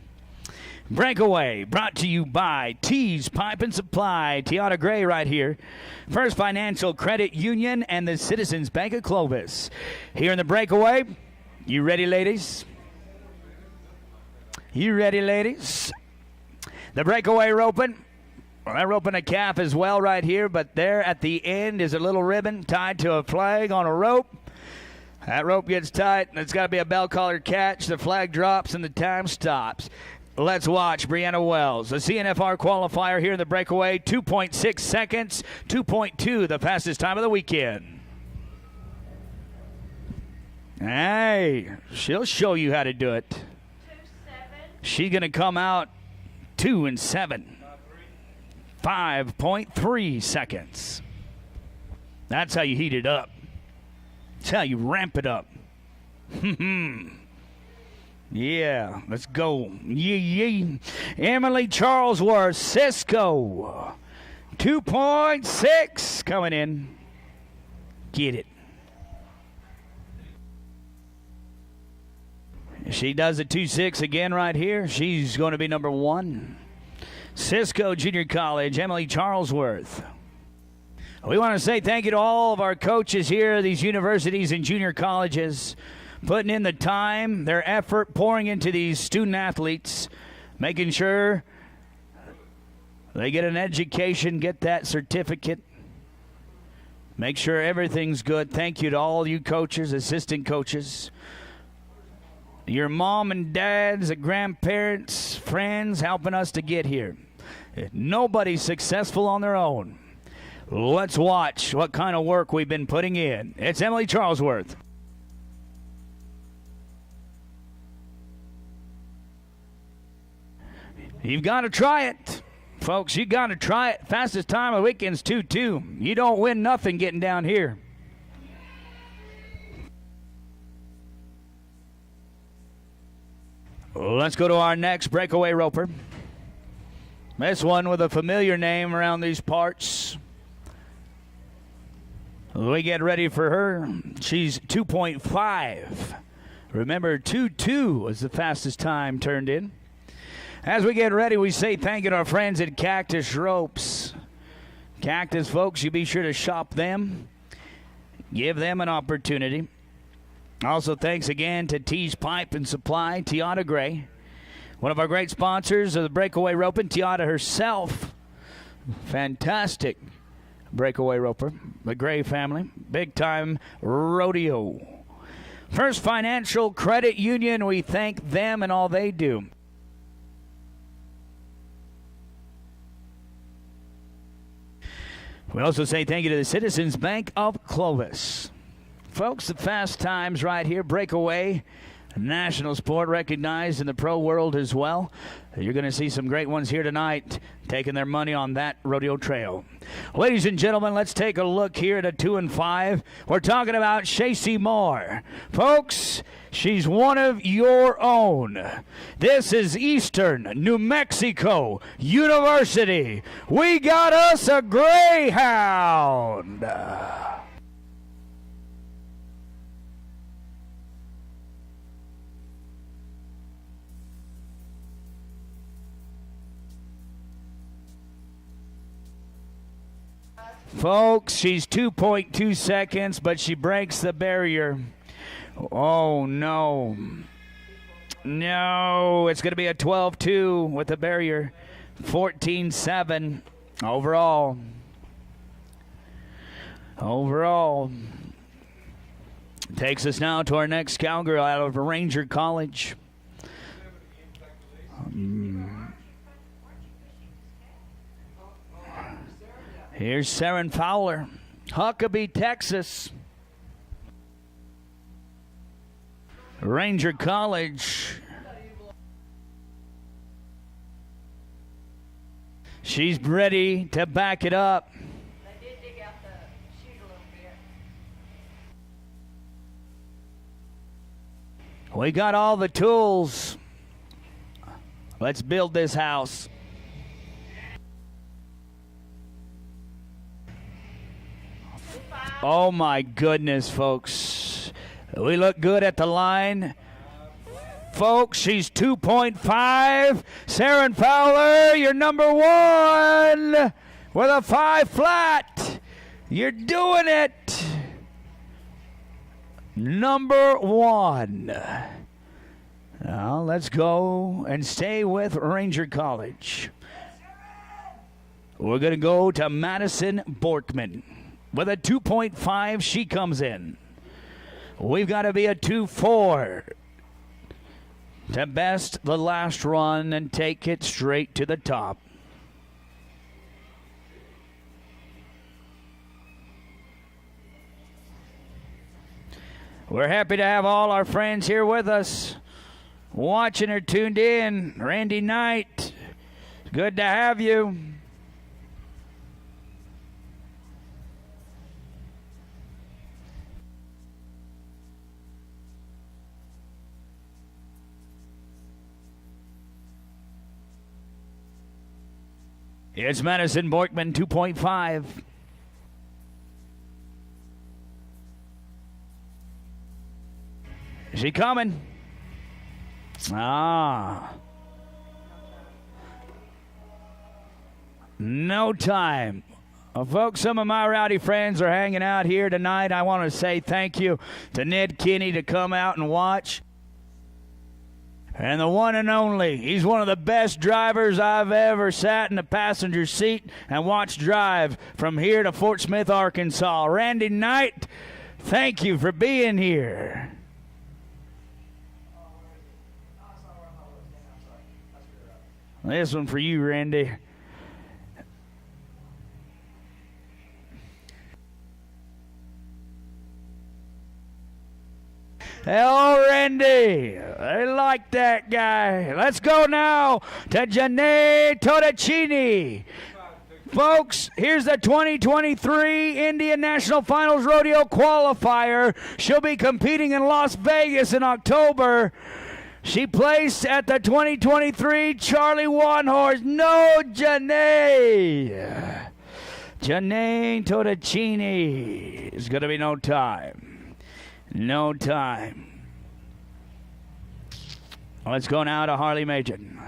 Breakaway brought to you by T's Pipe and Supply. Tiana Gray right here. First Financial Credit Union and the Citizens Bank of Clovis. Here in the breakaway. You ready, ladies? You ready, ladies? The breakaway roping. Well, they're roping a calf as well right here, but there at the end is a little ribbon tied to a flag on a rope. That rope gets tight, and it's got to be a bell collar catch. The flag drops, and the time stops. Let's watch Brianna Wells, the CNFR qualifier here in the breakaway. 2.6 seconds, 2.2, the fastest time of the weekend. Hey, she'll show you how to do it. 2.7. She's going to come out 2 and 7. 5.3 seconds. That's how you heat it up. That's how you ramp it up. Yeah, let's go. Yeah. Emily Charlesworth, Cisco. 2.6 coming in. Get it. She does a 2.6 again right here. She's going to be number 1. Cisco Junior College, Emily Charlesworth. We want to say thank you to all of our coaches here at these universities and junior colleges, putting in the time, their effort, pouring into these student athletes, making sure they get an education, get that certificate, make sure everything's good. Thank you to all you coaches, assistant coaches, your mom and dads, the grandparents, friends helping us to get here. Nobody's successful on their own. Let's watch what kind of work we've been putting in. It's Emily Charlesworth. You've got to try it. Folks, you got to try it. Fastest time of the weekend's 2:02. You don't win nothing getting down here. Let's go to our next breakaway roper. This one with a familiar name around these parts. We get ready for her. She's 2.5. Remember, 2:2 was the fastest time turned in. As we get ready, we say thank you to our friends at Cactus Ropes. Cactus folks, you be sure to shop them. Give them an opportunity. Also, thanks again to T's Pipe and Supply, Tiana Gray. One of our great sponsors of the breakaway roping, Tiana herself. Fantastic breakaway roper. The Gray family. Big time rodeo. First Financial Credit Union, we thank them and all they do. We also say thank you to the Citizens Bank of Clovis. Folks, the fast times right here, breakaway, national sport recognized in the pro world as well. You're going to see some great ones here tonight taking their money on that rodeo trail. Ladies and gentlemen, let's take a look here at a 2 and 5. We're talking about Shacey Moore. Folks, she's one of your own. This is Eastern New Mexico University. We got us a Greyhound. Folks, she's 2.2 seconds, but she breaks the barrier. Oh, no. No, it's going to be a 12-2 with the barrier. 14-7 overall. Takes us now to our next cowgirl out of Ranger College. Here's Saren Fowler, Huckabee, Texas. Ranger College. She's ready to back it up. They did dig out the chute a little bit. We got all the tools. Let's build this house. Oh, my goodness, folks. We look good at the line. Folks, she's 2.5. Saren Fowler, you're number one with a 5 flat. You're doing it. Number one. Now, let's go and stay with Ranger College. We're going to go to Madison Borkman. With a 2.5, she comes in. We've got to be a 2.4 to best the last run and take it straight to the top. We're happy to have all our friends here with us, watching or tuned in. Randy Knight, good to have you. It's Madison Borkman, 2.5. Is she coming? No time. Well, folks, some of my rowdy friends are hanging out here tonight. I want to say thank you to Ned Kinney to come out and watch. And the one and only, he's one of the best drivers I've ever sat in the passenger seat and watched drive from here to Fort Smith, Arkansas. Randy Knight, thank you for being here. This one for you, Randy. El Randy. They like that guy. Let's go now to Janae Tottacini. Folks, here's the 2023 Indian National Finals Rodeo qualifier. She'll be competing in Las Vegas in October. She placed at the 2023 Charlie One Horse. No, Janae. Janae Tottacini. It's going to be no time. No time. Let's go now to Harley Machen.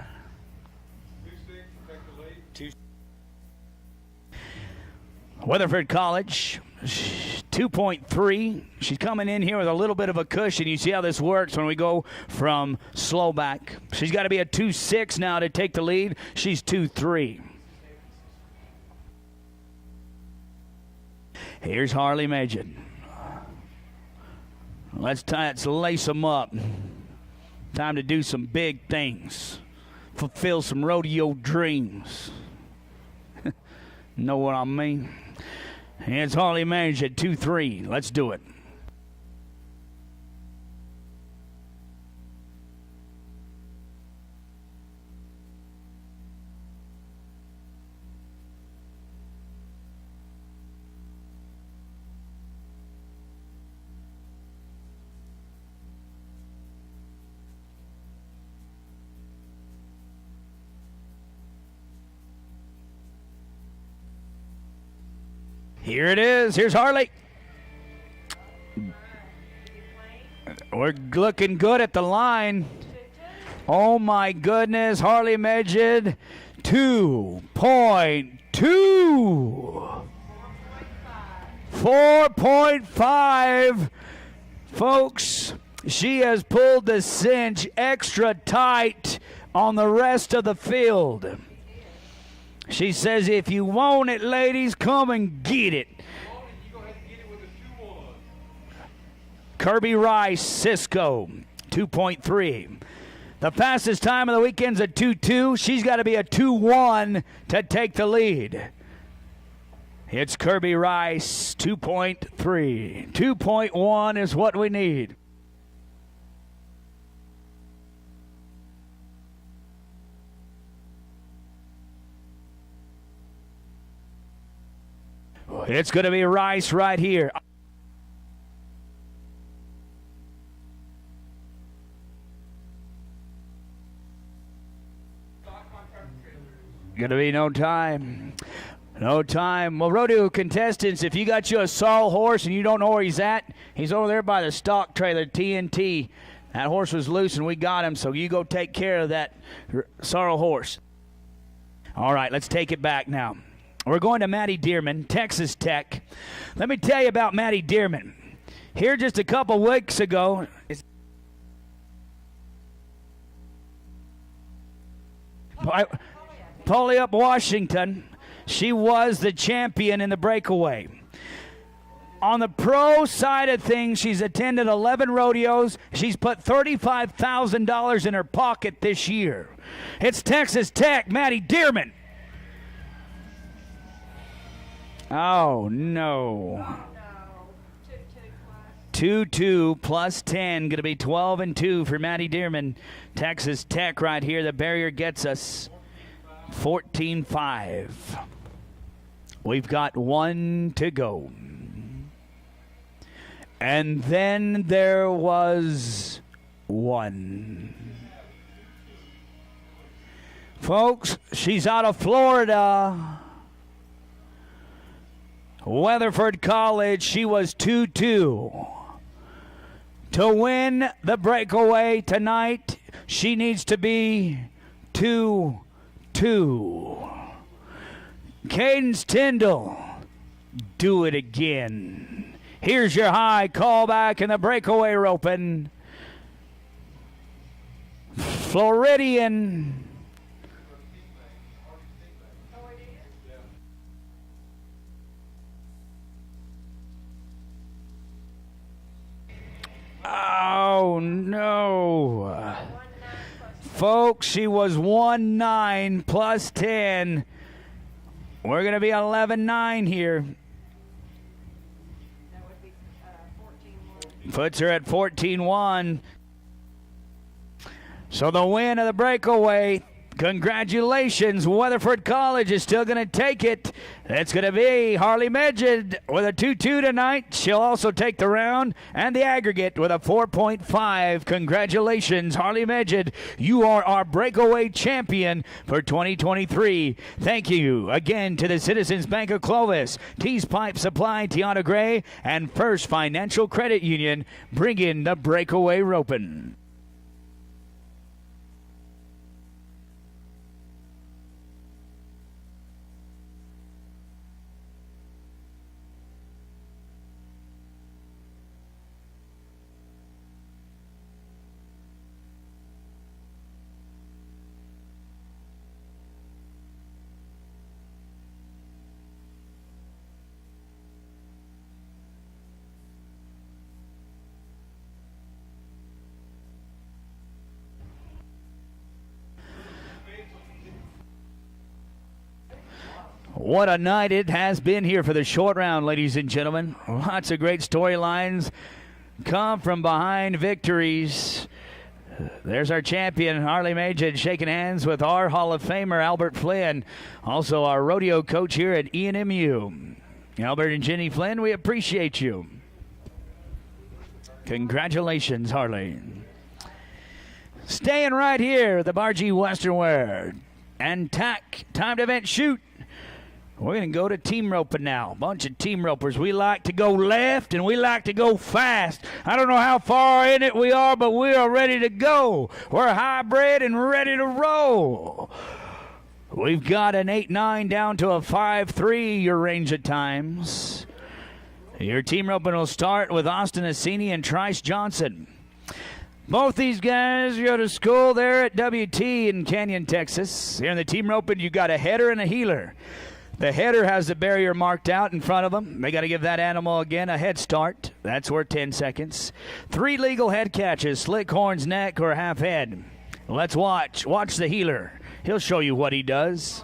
Weatherford College, 2.3. She's coming in here with a little bit of a cushion. You see how this works when we go from slow back. She's got to be a 2.6 now to take the lead. She's 2.3. Here's Harley Machen. Let's lace them up. Time to do some big things. Fulfill some rodeo dreams. Know what I mean? It's Harley Mange at 2-3. Let's do it. Here it is. Here's Harley. We're looking good at the line. Oh, my goodness. Harley Majid, 2.2. 4.5. Folks, she has pulled the cinch extra tight on the rest of the field. She says, if you want it, ladies, come and get it. Kirby Rice, Cisco, 2.3. The fastest time of the weekend's a 2.2. She's got to be a 2.1 to take the lead. It's Kirby Rice, 2.3. 2.1 is what we need. It's going to be Rice right here. Going to be no time. No time. Well, rodeo contestants, if you got you a sorrel horse and you don't know where he's at, he's over there by the stock trailer, TNT. That horse was loose and we got him, so you go take care of that sorrel horse. All right, let's take it back now. We're going to Maddie Dearman, Texas Tech. Let me tell you about Maddie Dearman. Here just a couple weeks ago, Polly-Up, Washington. She was the champion in the breakaway. On the pro side of things, she's attended 11 rodeos. She's put $35,000 in her pocket this year. It's Texas Tech, Maddie Dearman. Oh, no. 2-2 plus 10. Going to be 12-2 for Maddie Dearman. Texas Tech right here. The barrier gets us 14-5. We've got one to go. And then there was one. Folks, she's out of Florida. Weatherford College, she was 2-2. To win the breakaway tonight, she needs to be 2-2. Cadence Tyndall, do it again. Here's your high callback in the breakaway roping. Floridian. Oh, no. Folks, she was 1-9 plus 10. We're going to be 11-9 here. Puts her at 14-1. So the win of the breakaway. Congratulations. Weatherford College is still going to take it. It's going to be Harley Medjid with a 2-2 tonight. She'll also take the round and the aggregate with a 4.5. Congratulations, Harley Medjid. You are our breakaway champion for 2023. Thank you again to the Citizens Bank of Clovis, Tees Pipe Supply, Tiana Gray, and First Financial Credit Union bringing the breakaway roping. What a night it has been here for the short round, ladies and gentlemen. Lots of great storylines come from behind victories. There's our champion, Harley Medjid, shaking hands with our Hall of Famer, Albert Flynn, also our rodeo coach here at ENMU. Albert and Jenny Flynn, we appreciate you. Congratulations, Harley. Staying right here at the Bargee Western Wear and tack, timed event shoot. We're going to go to team roping now. Bunch of team ropers. We like to go left and we like to go fast. I don't know how far in it we are, but we are ready to go. We're hybrid and ready to roll. We've got an 8-9 down to a 5-3, your range of times. Your team roping will start with Austin Assini and Trice Johnson. Both these guys go to school there at WT in Canyon, Texas. Here in the team roping, you got a header and a heeler. The header has the barrier marked out in front of them. They got to give that animal, again, a head start. That's worth 10 seconds. 3 legal head catches, slick horns, neck, or half head. Let's watch. Watch the heeler. He'll show you what he does.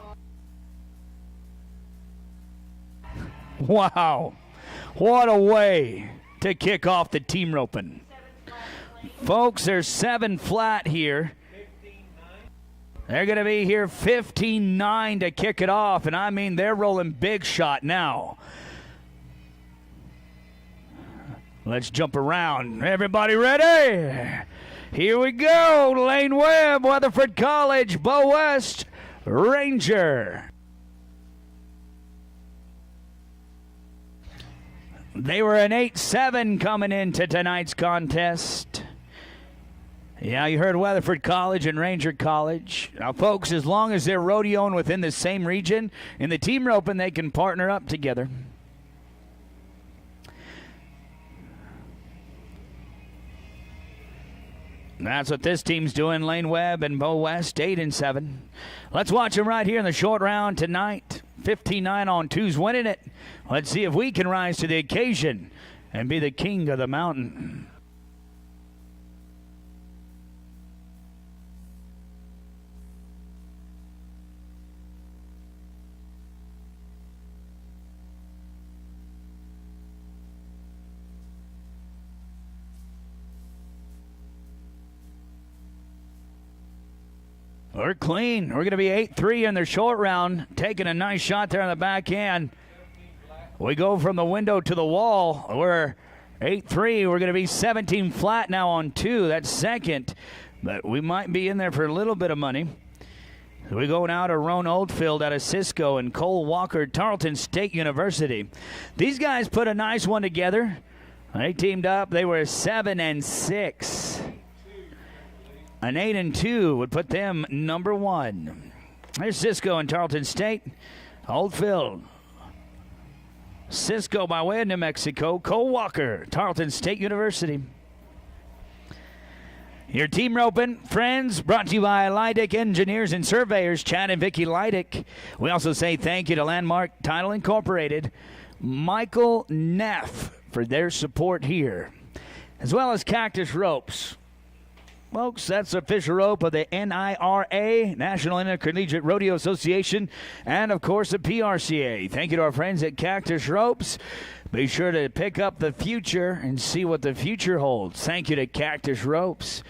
Wow. What a way to kick off the team roping. Folks, there's 7 flat here. They're going to be here 15-9 to kick it off, and I mean they're rolling big shot now. Let's jump around. Everybody ready? Here we go. Lane Webb, Weatherford College, Bow West, Ranger. They were an 8-7 coming into tonight's contest. Yeah, you heard Weatherford College and Ranger College. Now, folks, as long as they're rodeoing within the same region, in the team roping, they can partner up together. That's what this team's doing. Lane Webb and Bow West, 8-7. Let's watch them right here in the short round tonight. 15-9 on 2's winning it. Let's see if we can rise to the occasion and be the king of the mountain. We're clean. We're going to be 8-3 in their short round. Taking a nice shot there on the back end. We go from the window to the wall. We're 8-3. We're going to be 17 flat now on 2. That's second. But we might be in there for a little bit of money. We go now to Roan Oldfield out of Cisco and Cole Walker, Tarleton State University. These guys put a nice one together. They teamed up. They were 7-6. An 8-2 would put them number 1. There's Cisco and Tarleton State. Oldfield. Cisco by way of New Mexico. Cole Walker, Tarleton State University. Your team roping, friends, brought to you by Leidick Engineers and Surveyors, Chad and Vicki Leidick. We also say thank you to Landmark Title Incorporated, Michael Neff, for their support here, as well as Cactus Ropes. Folks, that's the official rope of the NIRA, National Intercollegiate Rodeo Association, and, of course, the PRCA. Thank you to our friends at Cactus Ropes Be sure to pick up the future and see what the future holds. Thank you to Cactus Ropes.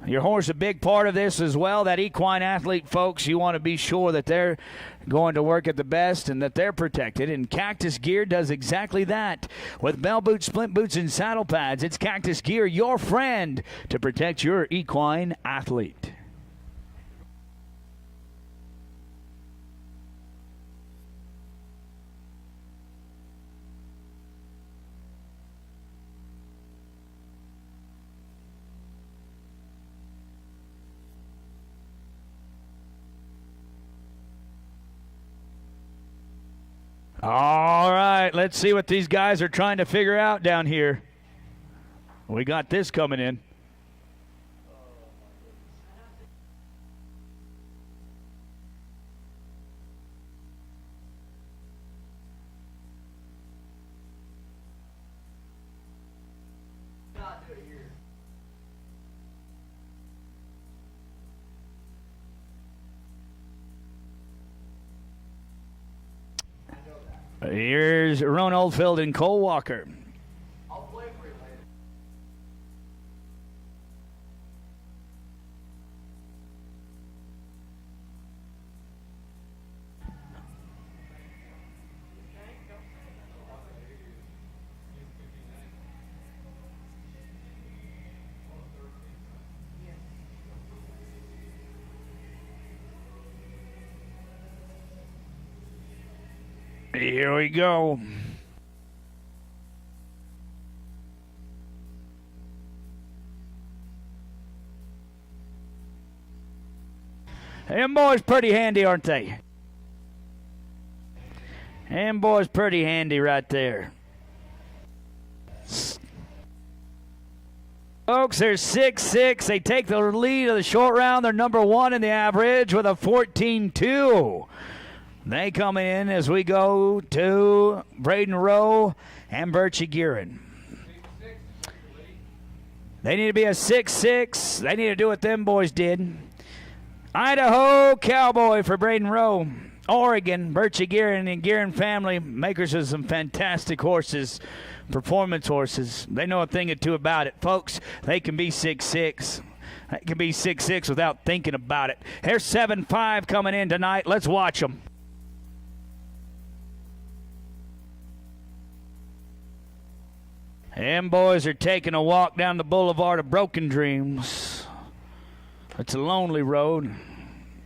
Your horse a big part of this as well. That equine athlete, folks, you want to be sure that they're going to work at the best and that they're protected. And Cactus Gear does exactly that. With bell boots, splint boots, and saddle pads, it's Cactus Gear, your friend, to protect your equine athlete. All right, let's see what these guys are trying to figure out down here. We got this coming in. Here's Ron Oldfield and Cole Walker. I'll play for you later. Here we go. Them boys pretty handy, aren't they? Them boys pretty handy right there. Folks, they're 6'6". They take the lead of the short round. They're number one in the average with a 14-2. They come in as we go to Braden Rowe and Birchie Guerin. They need to be a 6'6". They need to do what them boys did. Idaho Cowboy for Braden Rowe. Oregon, Birchie Guerin and Guerin family, makers of some fantastic horses, performance horses. They know a thing or two about it. Folks, they can be 6'6". They can be 6'6" without thinking about it. Here's 7'5" coming in tonight. Let's watch them. Them boys are taking a walk down the boulevard of broken dreams. It's a lonely road.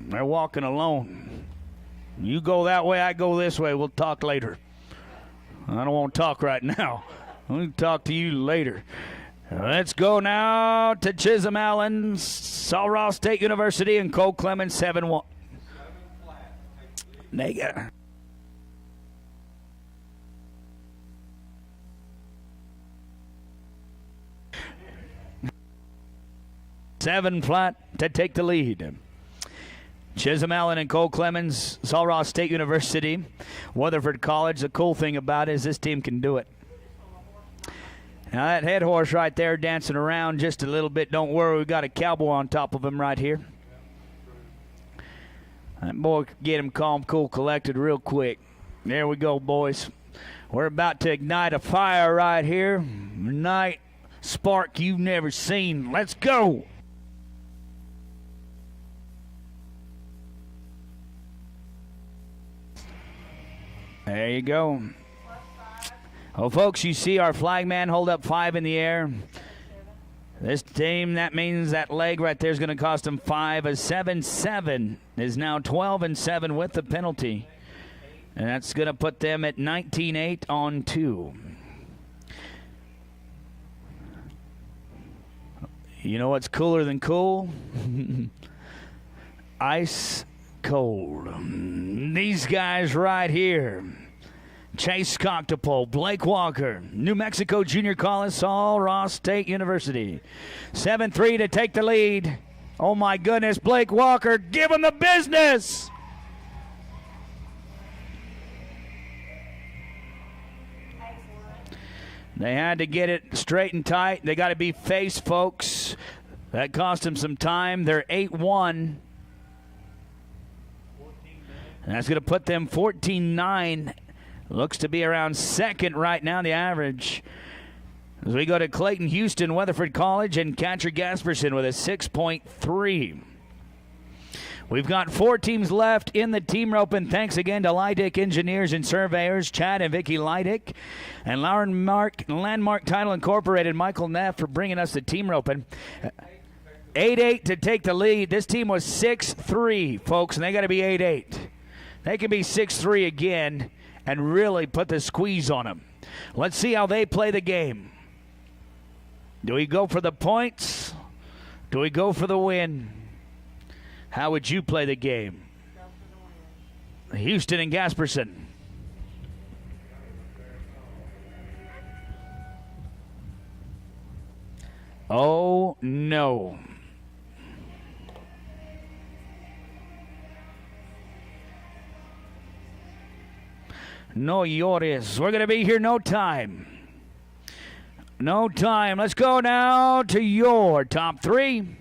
They're walking alone. You go that way, I go this way. We'll talk later. I don't want to talk right now. We'll talk to you later. Let's go now to Chisholm Allen, Sul Ross State University, and Cole Clemens 7-1. They got 7 flat to take the lead. Chisholm Allen and Cole Clemens, Sul Ross State University, Weatherford College. The cool thing about it is this team can do it. Now that head horse right there dancing around just a little bit. Don't worry, we've got a cowboy on top of him right here. That boy can get him calm, cool, collected real quick. There we go, boys. We're about to ignite a fire right here. Night spark you've never seen. Let's go. There you go. Oh, folks, you see our flag man hold up 5 in the air. This team, that means that leg right there is going to cost him 5. A 7-7 is now 12-7 with the penalty. And that's going to put them at 19-8 on 2. You know what's cooler than cool? Ice cold. These guys right here. Chase Cocktopole, Blake Walker, New Mexico Junior College, Sul Ross State University. 7-3 to take the lead. Oh my goodness, Blake Walker, give him the business. They had to get it straight and tight. They got to be face, folks. That cost them some time. They're 8-1. And that's going to put them 14-9 Looks to be around second right now, the average. As we go to Clayton, Houston, Weatherford College, and Catcher Gasperson with a 6.3. We've got 4 teams left in the team rope, and thanks again to Leidick Engineers and Surveyors, Chad and Vicky Leidick, and Landmark Title Incorporated, Michael Neff, for bringing us the team roping. 8-8 to take the lead. This team was 6-3, folks, and they got to be 8-8. They can be 6-3 again and really put the squeeze on them. Let's see how they play the game. Do we go for the points? Do we go for the win? How would you play the game? Houston and Gasperson. Oh, no. No llores. We're going to be here no time. No time. Let's go now to your top 3.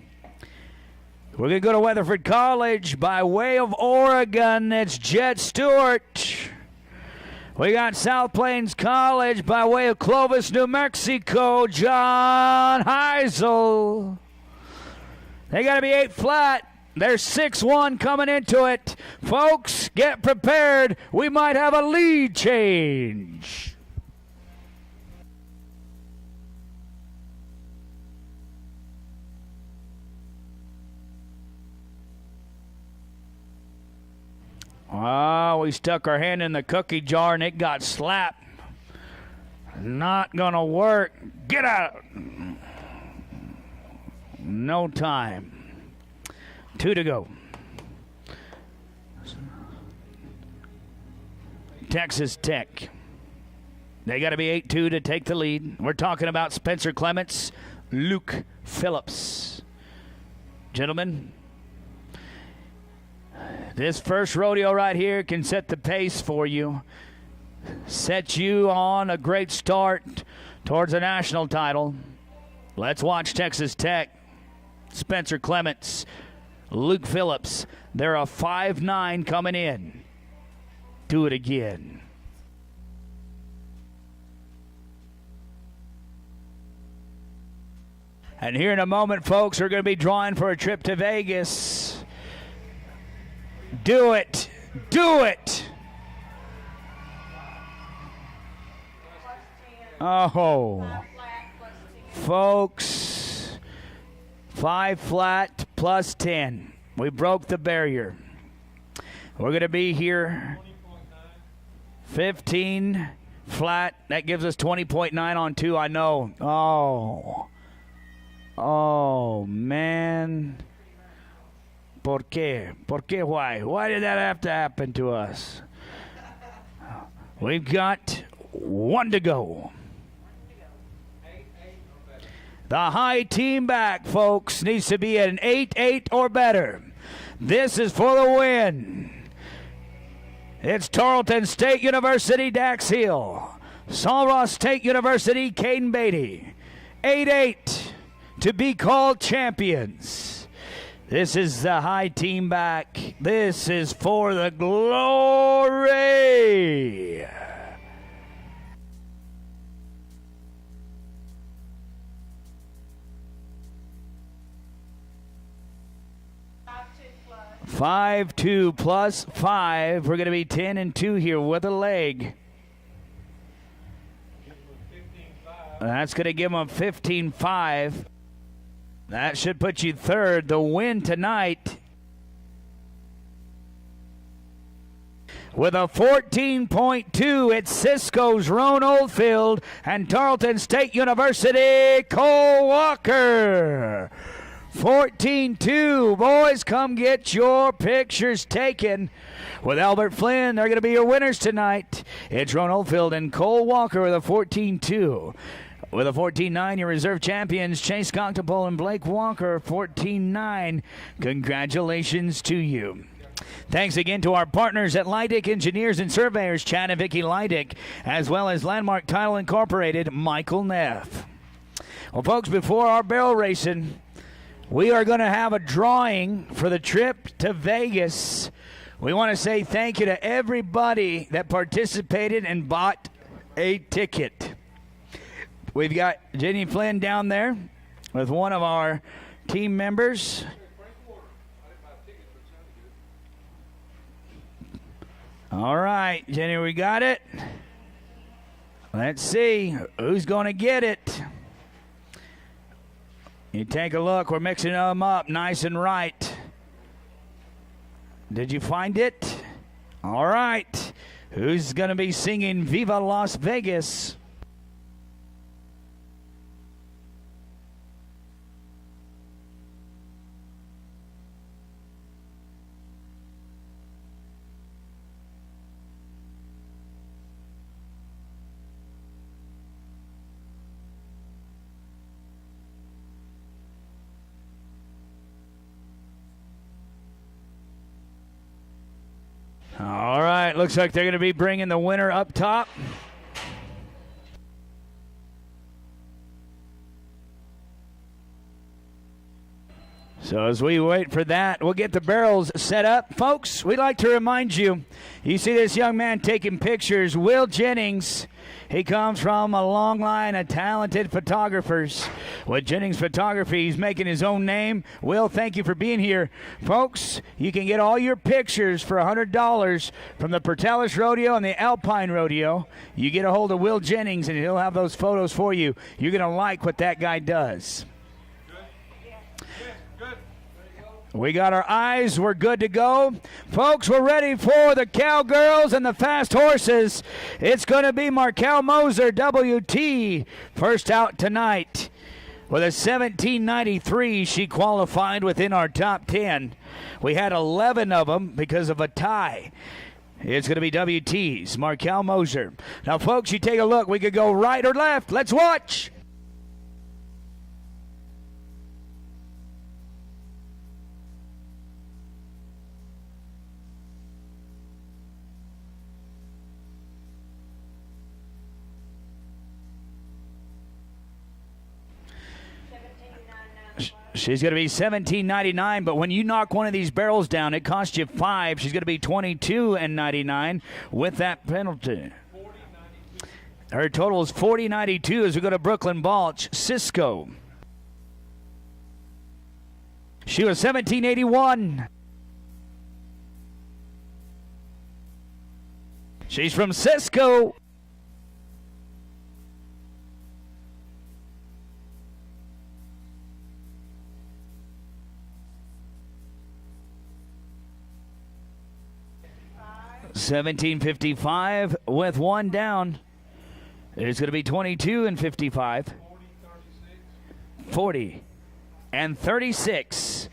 We're going to go to Weatherford College by way of Oregon. It's Jet Stewart. We got South Plains College by way of Clovis, New Mexico, John Heisel. They got to be 8 flat. They're 6-1 coming into it. Folks, get prepared. We might have a lead change. Oh, we stuck our hand in the cookie jar and it got slapped. Not gonna work. Get out. No time. 2 to go. Texas Tech. They got to be 8-2 to take the lead. We're talking about Spencer Clements, Luke Phillips. Gentlemen, this first rodeo right here can set the pace for you. Set you on a great start towards a national title. Let's watch Texas Tech. Spencer Clements, Luke Phillips. They're a 5-9 coming in. Do it again. And here in a moment, folks, we're going to be drawing for a trip to Vegas. Do it. Do it. Oh. Folks, 5 flat plus 10. We broke the barrier. We're going to be here 15 flat. That gives us 20.9 on 2, I know. Oh. Oh, man. ¿Por qué? ¿Por qué? Why? Why did that have to happen to us? We've got 1 to go. The high team back, folks, needs to be at an 8-8 or better. This is for the win. It's Tarleton State University, Dax Hill. Sul Ross State University, Caden Beatty. 8-8 to be called champions. This is the high team back. This is for the glory. Five 2 plus 5. We're going to be 10-2 here with a leg. That's going to give them 15-5. That should put you third. The win tonight with a 14.2, it's Cisco's Roan Oldfield and Tarleton State University, Cole Walker. 14-2. Boys, come get your pictures taken with Albert Flynn. They're going to be your winners tonight. It's Roan Oldfield and Cole Walker with a 14-2. With a 14-9, your reserve champions, Chase Cockapole and Blake Walker, 14-9. Congratulations to you. Thanks again to our partners at Leidick Engineers and Surveyors, Chad and Vicky Leidick, as well as Landmark Title Incorporated, Michael Neff. Well, folks, before our barrel racing, we are going to have a drawing for the trip to Vegas. We want to say thank you to everybody that participated and bought a ticket. We've got Jenny Flynn down there with one of our team members. All right, Jenny, we got it. Let's see who's going to get it. You take a look. We're mixing them up nice and right. Did you find it? All right. Who's going to be singing Viva Las Vegas? All right, looks like they're going to be bringing the winner up top. So as we wait for that, we'll get the barrels set up. Folks, we'd like to remind you, you see this young man taking pictures, Will Jennings. He comes from a long line of talented photographers. With Jennings Photography, he's making his own name. Will, thank you for being here. Folks, you can get all your pictures for $100 from the Portales Rodeo and the Alpine Rodeo. You get a hold of Will Jennings, and he'll have those photos for you. You're going to like what that guy does. We got our eyes. We're good to go. Folks, we're ready for the cowgirls and the fast horses. It's going to be Markel Moser, WT, first out tonight. With a 17.93, she qualified within our top 10. We had 11 of them because of a tie. It's going to be WT's, Markel Moser. Now, folks, you take a look. We could go right or left. Let's watch. She's going to be $17.99, but when you knock one of these barrels down, it costs you $5. She's going to be $22.99 with that penalty. Her total is $40.92 as we go to Brooklyn Balch. Cisco. She was $17.81. She's from Cisco. $17.55 with one down. It's going to be $22.55. 40 and 36.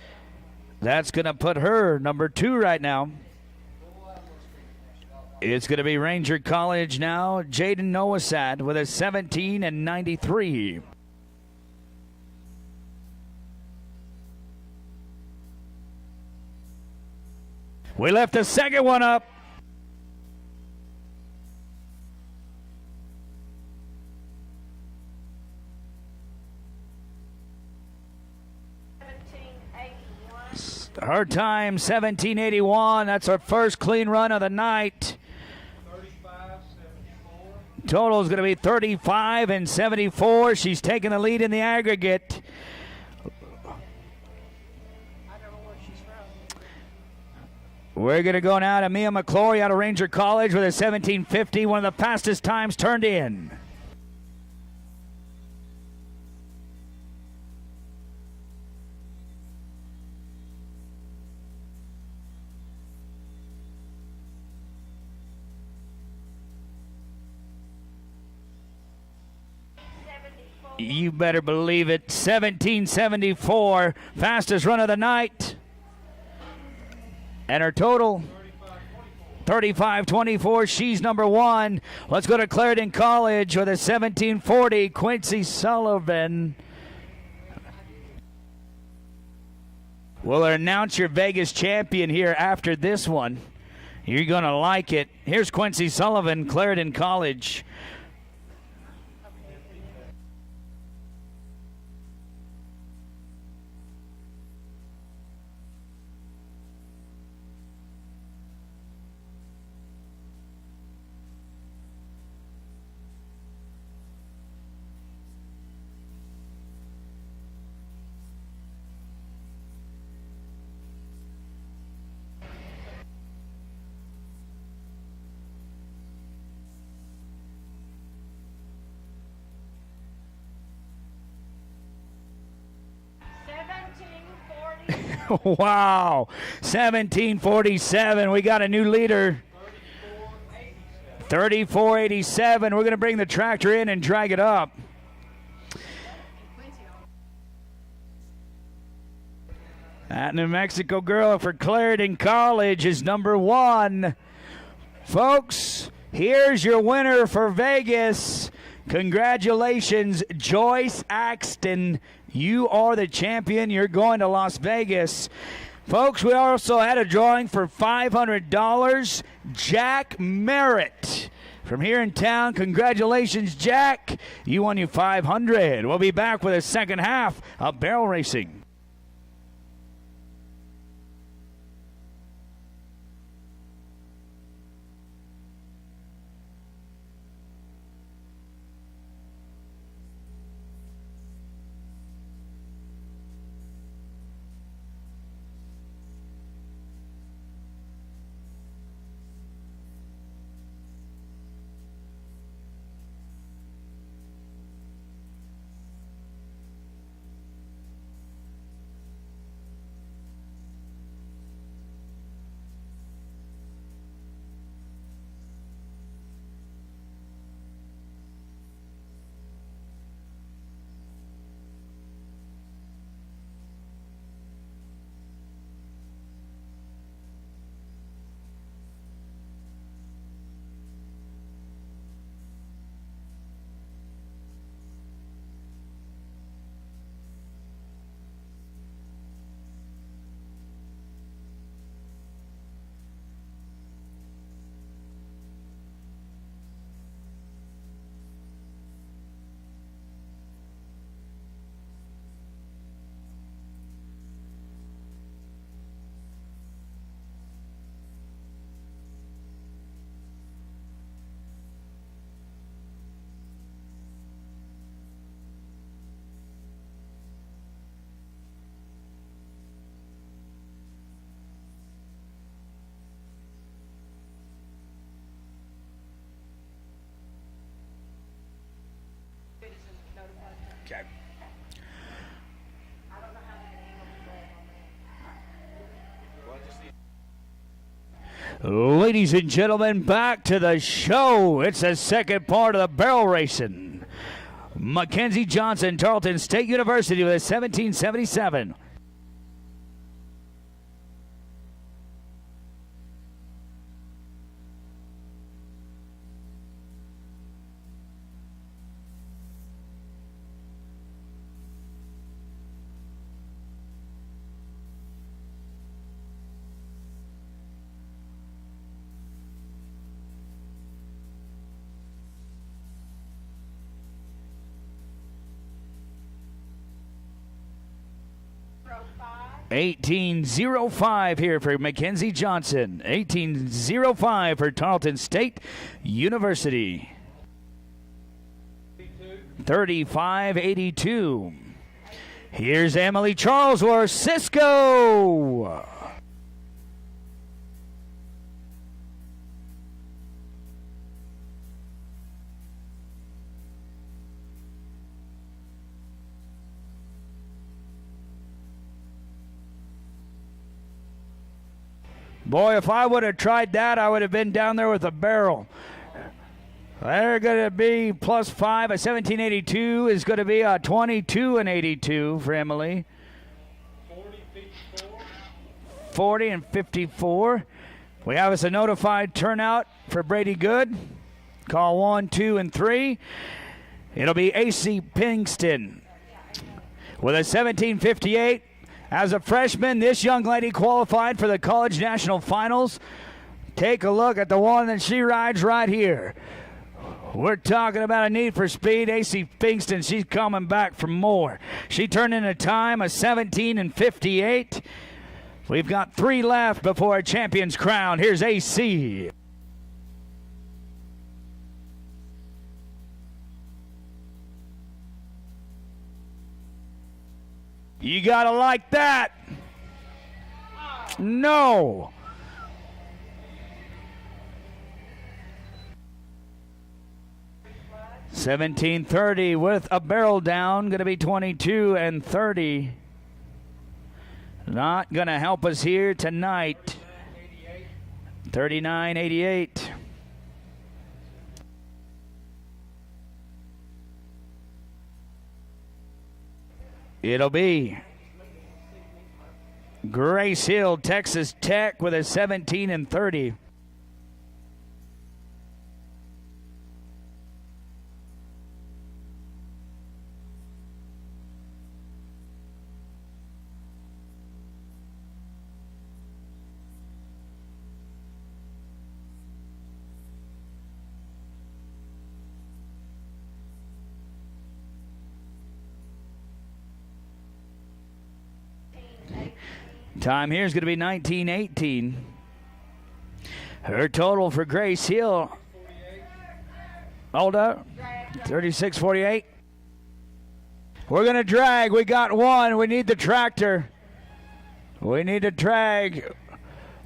That's going to put her number 2 right now. It's going to be Ranger College now. Jaden Noasad with a 17.93. We left the second one up. Her time, 17.81. That's our first clean run of the night. 35.74. Total is going to be 35.74. She's taking the lead in the aggregate. We're going to go now to Mia McClory out of Ranger College with a 17.50, one of the fastest times turned in. You better believe it. 17.74, fastest run of the night. And her total, 35.24. She's number 1. Let's go to Clarendon College with a 17.40. Quincy Sullivan. We'll announce your Vegas champion here after this one. You're going to like it. Here's Quincy Sullivan, Clarendon College. Wow. 1747. We got a new leader. 3487. We're going to bring the tractor in and drag it up. That New Mexico girl for Clarendon College is number 1. Folks, here's your winner for Vegas. Congratulations, Joyce Axton. You are the champion. You're going to Las Vegas. Folks, we also had a drawing for $500. Jack Merritt from here in town. Congratulations, Jack. You won you $500. We'll be back with a second half of barrel racing. Okay. Ladies and gentlemen, back to the show. It's the second part of the barrel racing. Mackenzie Johnson, Tarleton State University with a 1777. $5. 1805 here for Mackenzie Johnson. 1805 for Tarleton State University. 3582. Here's Emily Charlesworth, Cisco. Boy, if I would have tried that, I would have been down there with a barrel. They're going to be +5. A 1782 is going to be a 22 and 82 for Emily. 40 and 54. We have us a notified turnout for Brady Good. Call 1, 2, and 3. It'll be AC Pinkston with a 1758. As a freshman, this young lady qualified for the College National Finals. Take a look at the one that she rides right here. We're talking about a need for speed. AC Pinkston, she's coming back for more. She turned in a time of 17 and 58. We've got 3 left before a champion's crown. Here's AC. You gotta like that. No. $17.30 with a barrel down, gonna be 22 and 30. Not going to help us here tonight. 39.88. It'll be Grace Hill, Texas Tech with a 17-30. Time here is going to be 19:18. Her total for Grace Hill. Hold up. 36.48. We're going to drag. We got one. We need the tractor. We need to drag.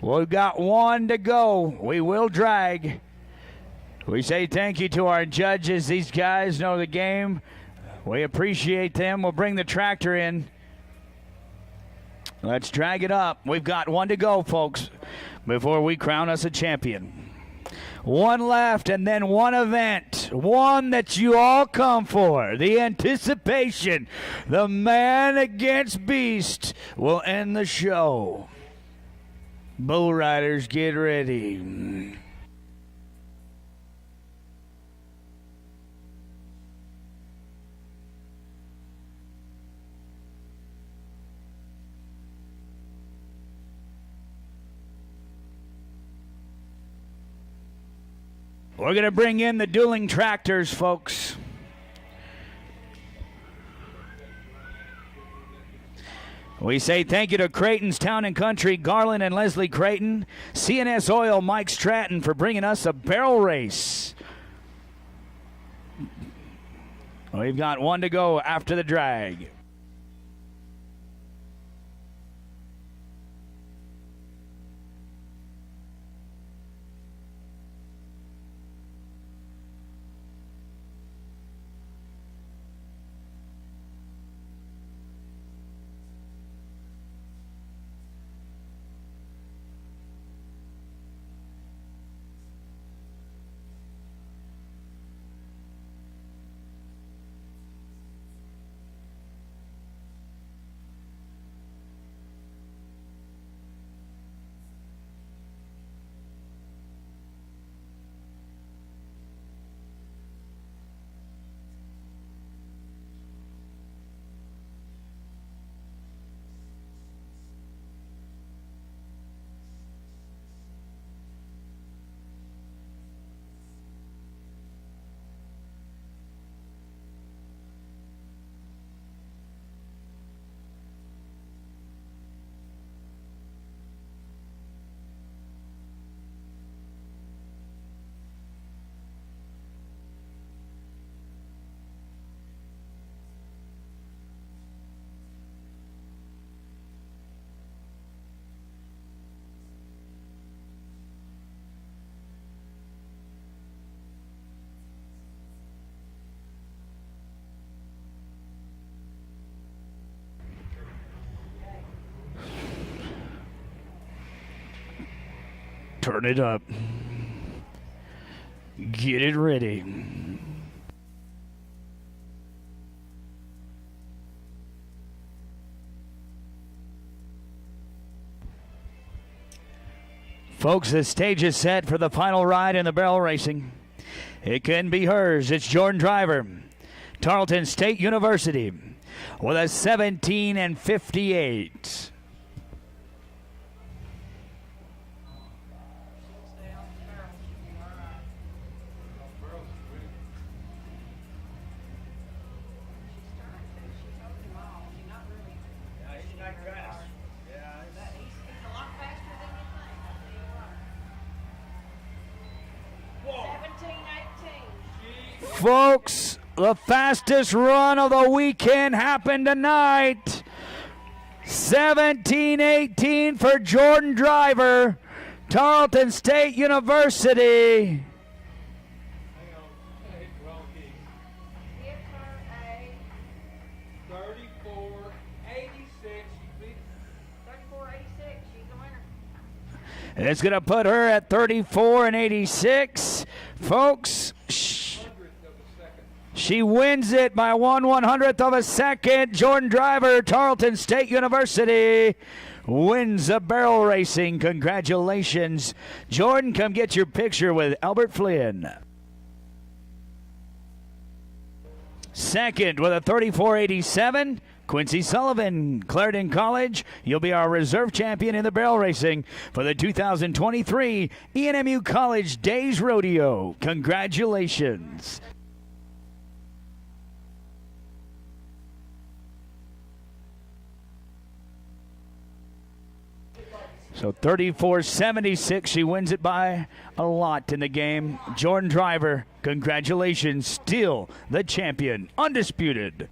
We've got one to go. We will drag. We say thank you to our judges. These guys know the game. We appreciate them. We'll bring the tractor in. Let's drag it up. We've got one to go, folks, before we crown us a champion. One left, and then one event. One that you all come for. The anticipation. The man against beast will end the show. Bull riders, get ready. We're going to bring in the dueling tractors, folks. We say thank you to Creighton's Town and Country, Garland and Leslie Creighton, CNS Oil, Mike Stratton for bringing us a barrel race. We've got one to go after the drag. Turn it up. Get it ready. Folks, the stage is set for the final ride in the barrel racing. It can be hers. It's Jordan Driver, Tarleton State University, with a 17-58. Folks, the fastest run of the weekend happened tonight. 17-18 for Jordan Driver, Tarleton State University. Give her a 34.86. 34.86. It's going to put her at 34 and 86. Folks, she wins it by 1/100th of a second. Jordan Driver, Tarleton State University, wins the barrel racing. Congratulations. Jordan, come get your picture with Albert Flynn. Second with a 34.87, Quincy Sullivan, Clarendon College. You'll be our reserve champion in the barrel racing for the 2023 ENMU College Days Rodeo. Congratulations. So 34.76, she wins it by a lot in the game. Jordan Driver, congratulations, still the champion, undisputed.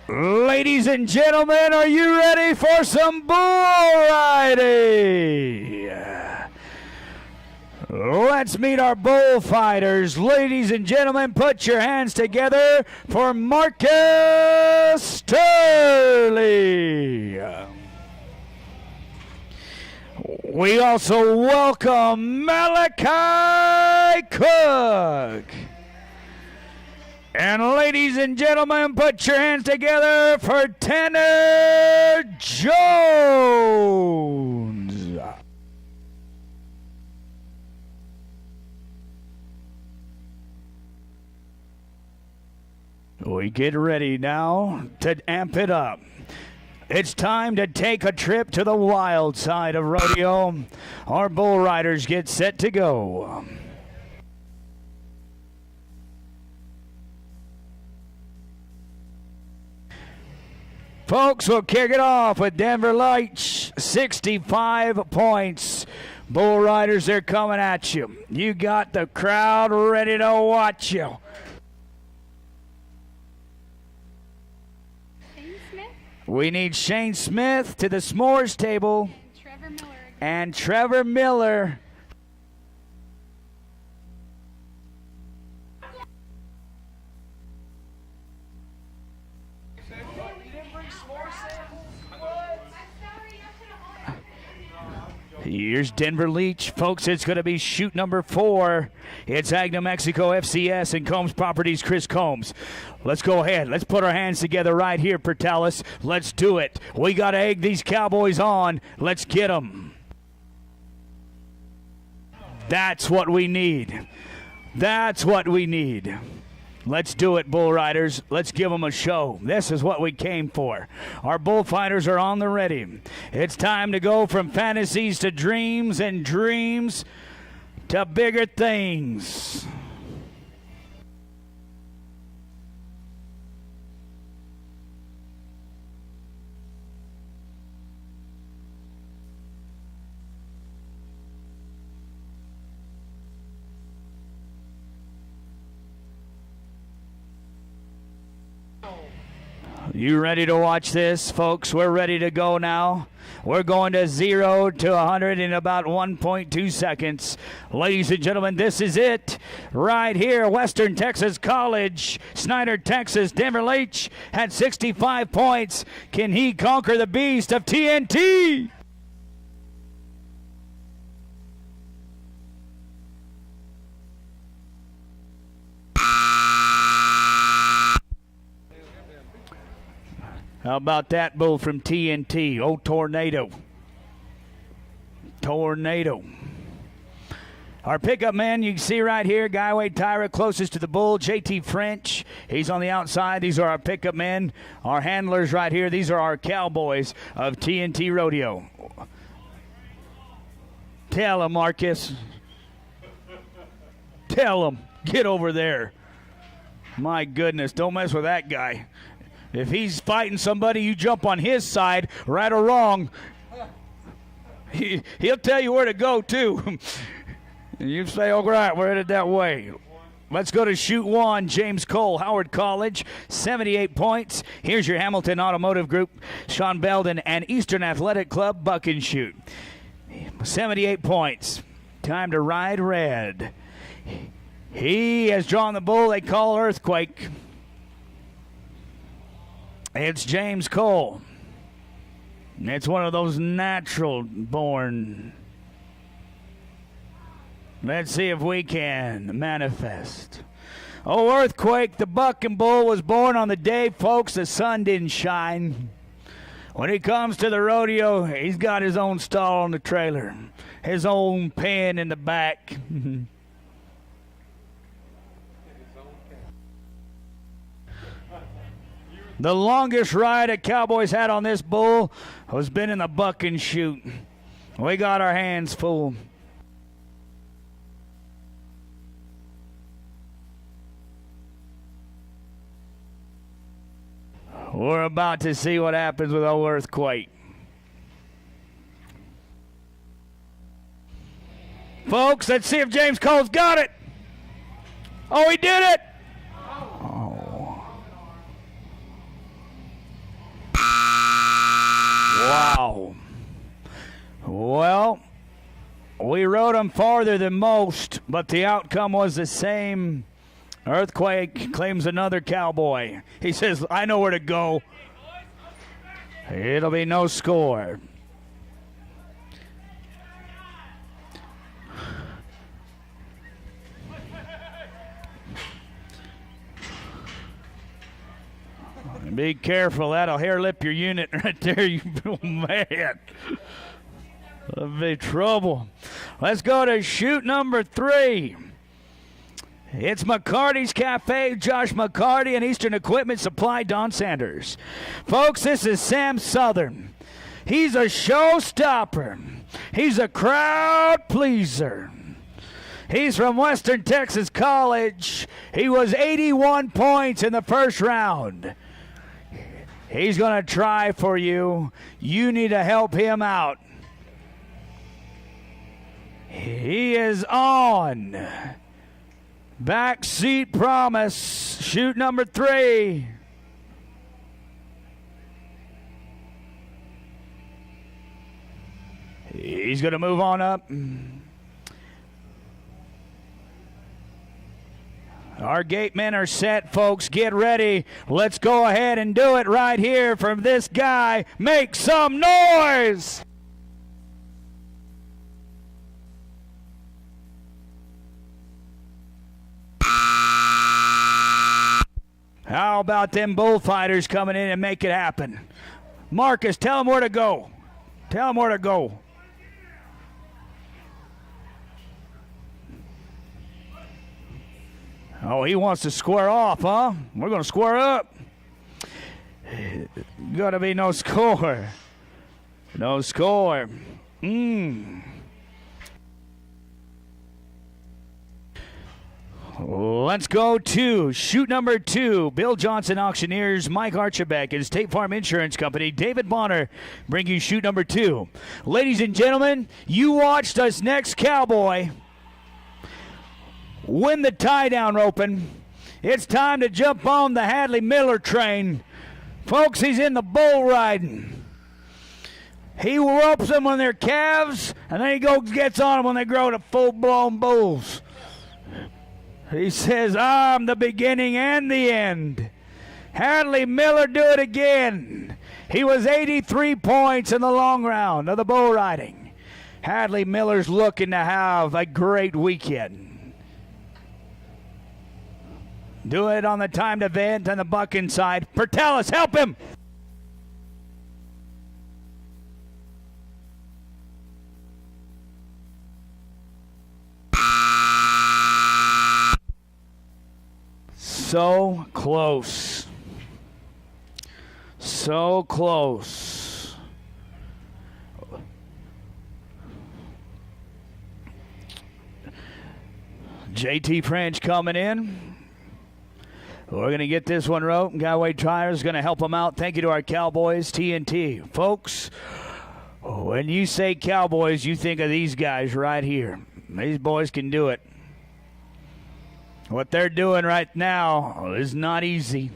Ladies and gentlemen, are you ready for some bull riding? Let's meet our bullfighters. Ladies and gentlemen, put your hands together for Marcus Turley. We also welcome Malachi Cook. And ladies and gentlemen, put your hands together for Tanner Jones. We get ready now to amp it up. It's time to take a trip to the wild side of rodeo. Our bull riders get set to go. Folks, we'll kick it off with Denver Leach, 65 points. Bull riders, they're coming at you. You got the crowd ready to watch you. We need Shane Smith to the s'mores table. And Trevor Miller. Here's Denver Leach. Folks, it's going to be chute number 4. It's Ag New Mexico FCS and Combs Properties, Chris Combs. Let's go ahead. Let's put our hands together right here, Pertalis. Let's do it. We got to egg these Cowboys on. Let's get them. That's what we need. That's what we need. Let's do it, bull riders. Let's give them a show. This is what we came for. Our bullfighters are on the ready. It's time to go from fantasies to dreams and dreams to bigger things. You ready to watch this, folks? We're ready to go now. We're going to 0 to 100 in about 1.2 seconds. Ladies and gentlemen, this is it. Right here, Western Texas College, Snyder, Texas. Denver Leach had 65 points. Can he conquer the beast of TNT? How about that bull from TNT? Oh, Tornado. Tornado. Our pickup man, you can see right here, Guyway Tyra closest to the bull, JT French. He's on the outside. These are our pickup men. Our handlers right here. These are our cowboys of TNT Rodeo. Tell him, Marcus. Tell him. Get over there. My goodness, don't mess with that guy. If he's fighting somebody, you jump on his side, right or wrong. He'll tell you where to go, too. You say, all right, we're headed that way. Let's go to chute 1, James Cole, Howard College, 78 points. Here's your Hamilton Automotive Group, Sean Belden, and Eastern Athletic Club, Buck and Chute. 78 points. Time to ride red. He has drawn the bull they call Earthquake. It's James Cole. It's one of those natural born. Let's see if we can manifest. Oh, Earthquake, the bucking bull was born on the day, folks, the sun didn't shine. When he comes to the rodeo, he's got his own stall on the trailer, his own pen in the back. The longest ride a Cowboys had on this bull has been in the buck and shoot. We got our hands full. We're about to see what happens with old Earthquake. Folks, let's see if James Cole's got it. Oh, he did it. Oh. Wow. Well, we rode him farther than most, but the outcome was the same. Earthquake claims another Cowboy. He says, I know where to go. It'll be no score. Be careful, that'll hair lip your unit right there. You man. That'll be trouble. Let's go to shoot number 3. It's McCarty's Cafe, Josh McCarty, and Eastern Equipment Supply, Don Sanders. Folks, this is Sam Southern. He's a showstopper. He's a crowd pleaser. He's from Western Texas College. He was 81 points in the first round. He's going to try for you. You need to help him out. He is on. Backseat Promise, shoot number 3. He's going to move on up. Our gate men are set, folks. Get ready. Let's go ahead and do it right here from this guy. Make some noise! How about them bullfighters coming in and make it happen? Marcus, tell them where to go. Tell them where to go. Oh, he wants to square off, huh? We're going to square up. Going to be no score. No score. Let's go to shoot number 2. Bill Johnson Auctioneers, Mike Archibek, and State Farm Insurance Company. David Bonner bring you shoot number 2. Ladies and gentlemen, you watched us next Cowboy win the tie-down open. It's time to jump on the Hadley Miller train. Folks, he's in the bull riding. He ropes them when they're calves, and then he gets on them when they grow to full-blown bulls. He says, I'm the beginning and the end. Hadley Miller, do it again. He was 83 points in the long round of the bull riding. Hadley Miller's looking to have a great weekend. Do it on the timed event on the buck inside. Pertalis, help him! So close. So close. JT French coming in. We're going to get this one roped. Galway Tires is going to help them out. Thank you to our Cowboys, TNT. Folks, when you say Cowboys, you think of these guys right here. These boys can do it. What they're doing right now is not easy.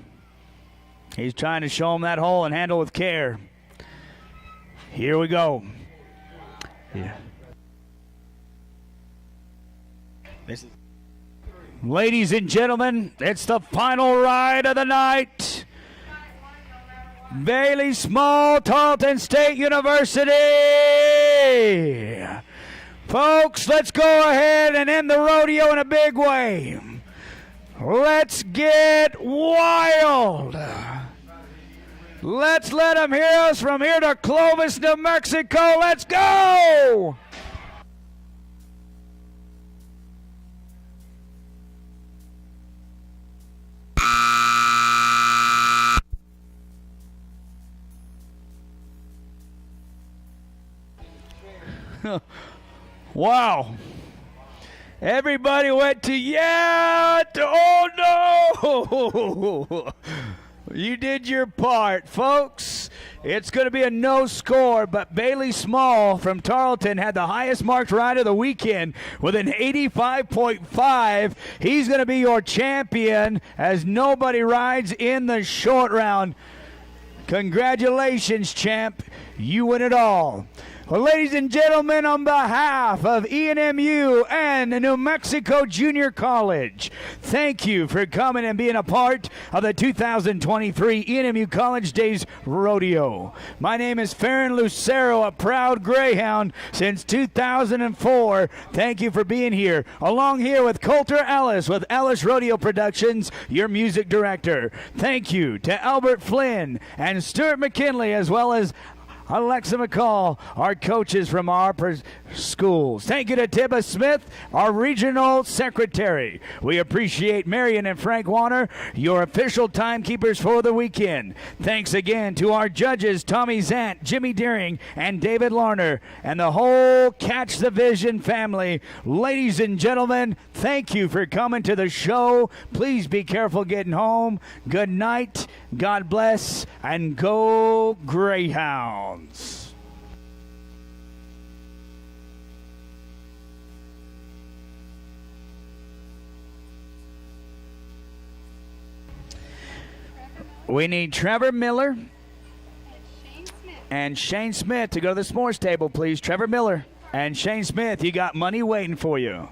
He's trying to show them that hole and handle with care. Here we go. Yeah. Ladies and gentlemen, it's the final ride of the night. Bailey Small, Tarleton State University. Folks, let's go ahead and end the rodeo in a big way. Let's get wild. Let's let them hear us from here to Clovis, New Mexico. Let's go! Wow. Everybody went to oh no! You did your part, folks. It's going to be a no score, but Bailey Small from Tarleton had the highest marked ride of the weekend with an 85.5. He's going to be your champion as nobody rides in the short round. Congratulations, champ. You win it all. Well, ladies and gentlemen, on behalf of ENMU and New Mexico Junior College, thank you for coming and being a part of the 2023 ENMU College Days Rodeo. My name is Farron Lucero, a proud Greyhound since 2004. Thank you for being here. Along here with Coulter Ellis with Ellis Rodeo Productions, your music director. Thank you to Albert Flynn and Stuart McKinley, as well as Alexa McCall, our coaches from our schools. Thank you to Tibba Smith, our regional secretary. We appreciate Marion and Frank Warner, your official timekeepers for the weekend. Thanks again to our judges, Tommy Zant, Jimmy Deering, and David Larner, and the whole Catch the Vision family. Ladies and gentlemen, thank you for coming to the show. Please be careful getting home. Good night, God bless, and go Greyhounds. We need Trevor Miller and Shane Smith to go to the s'mores table, please. Trevor Miller and Shane Smith, you got money waiting for you.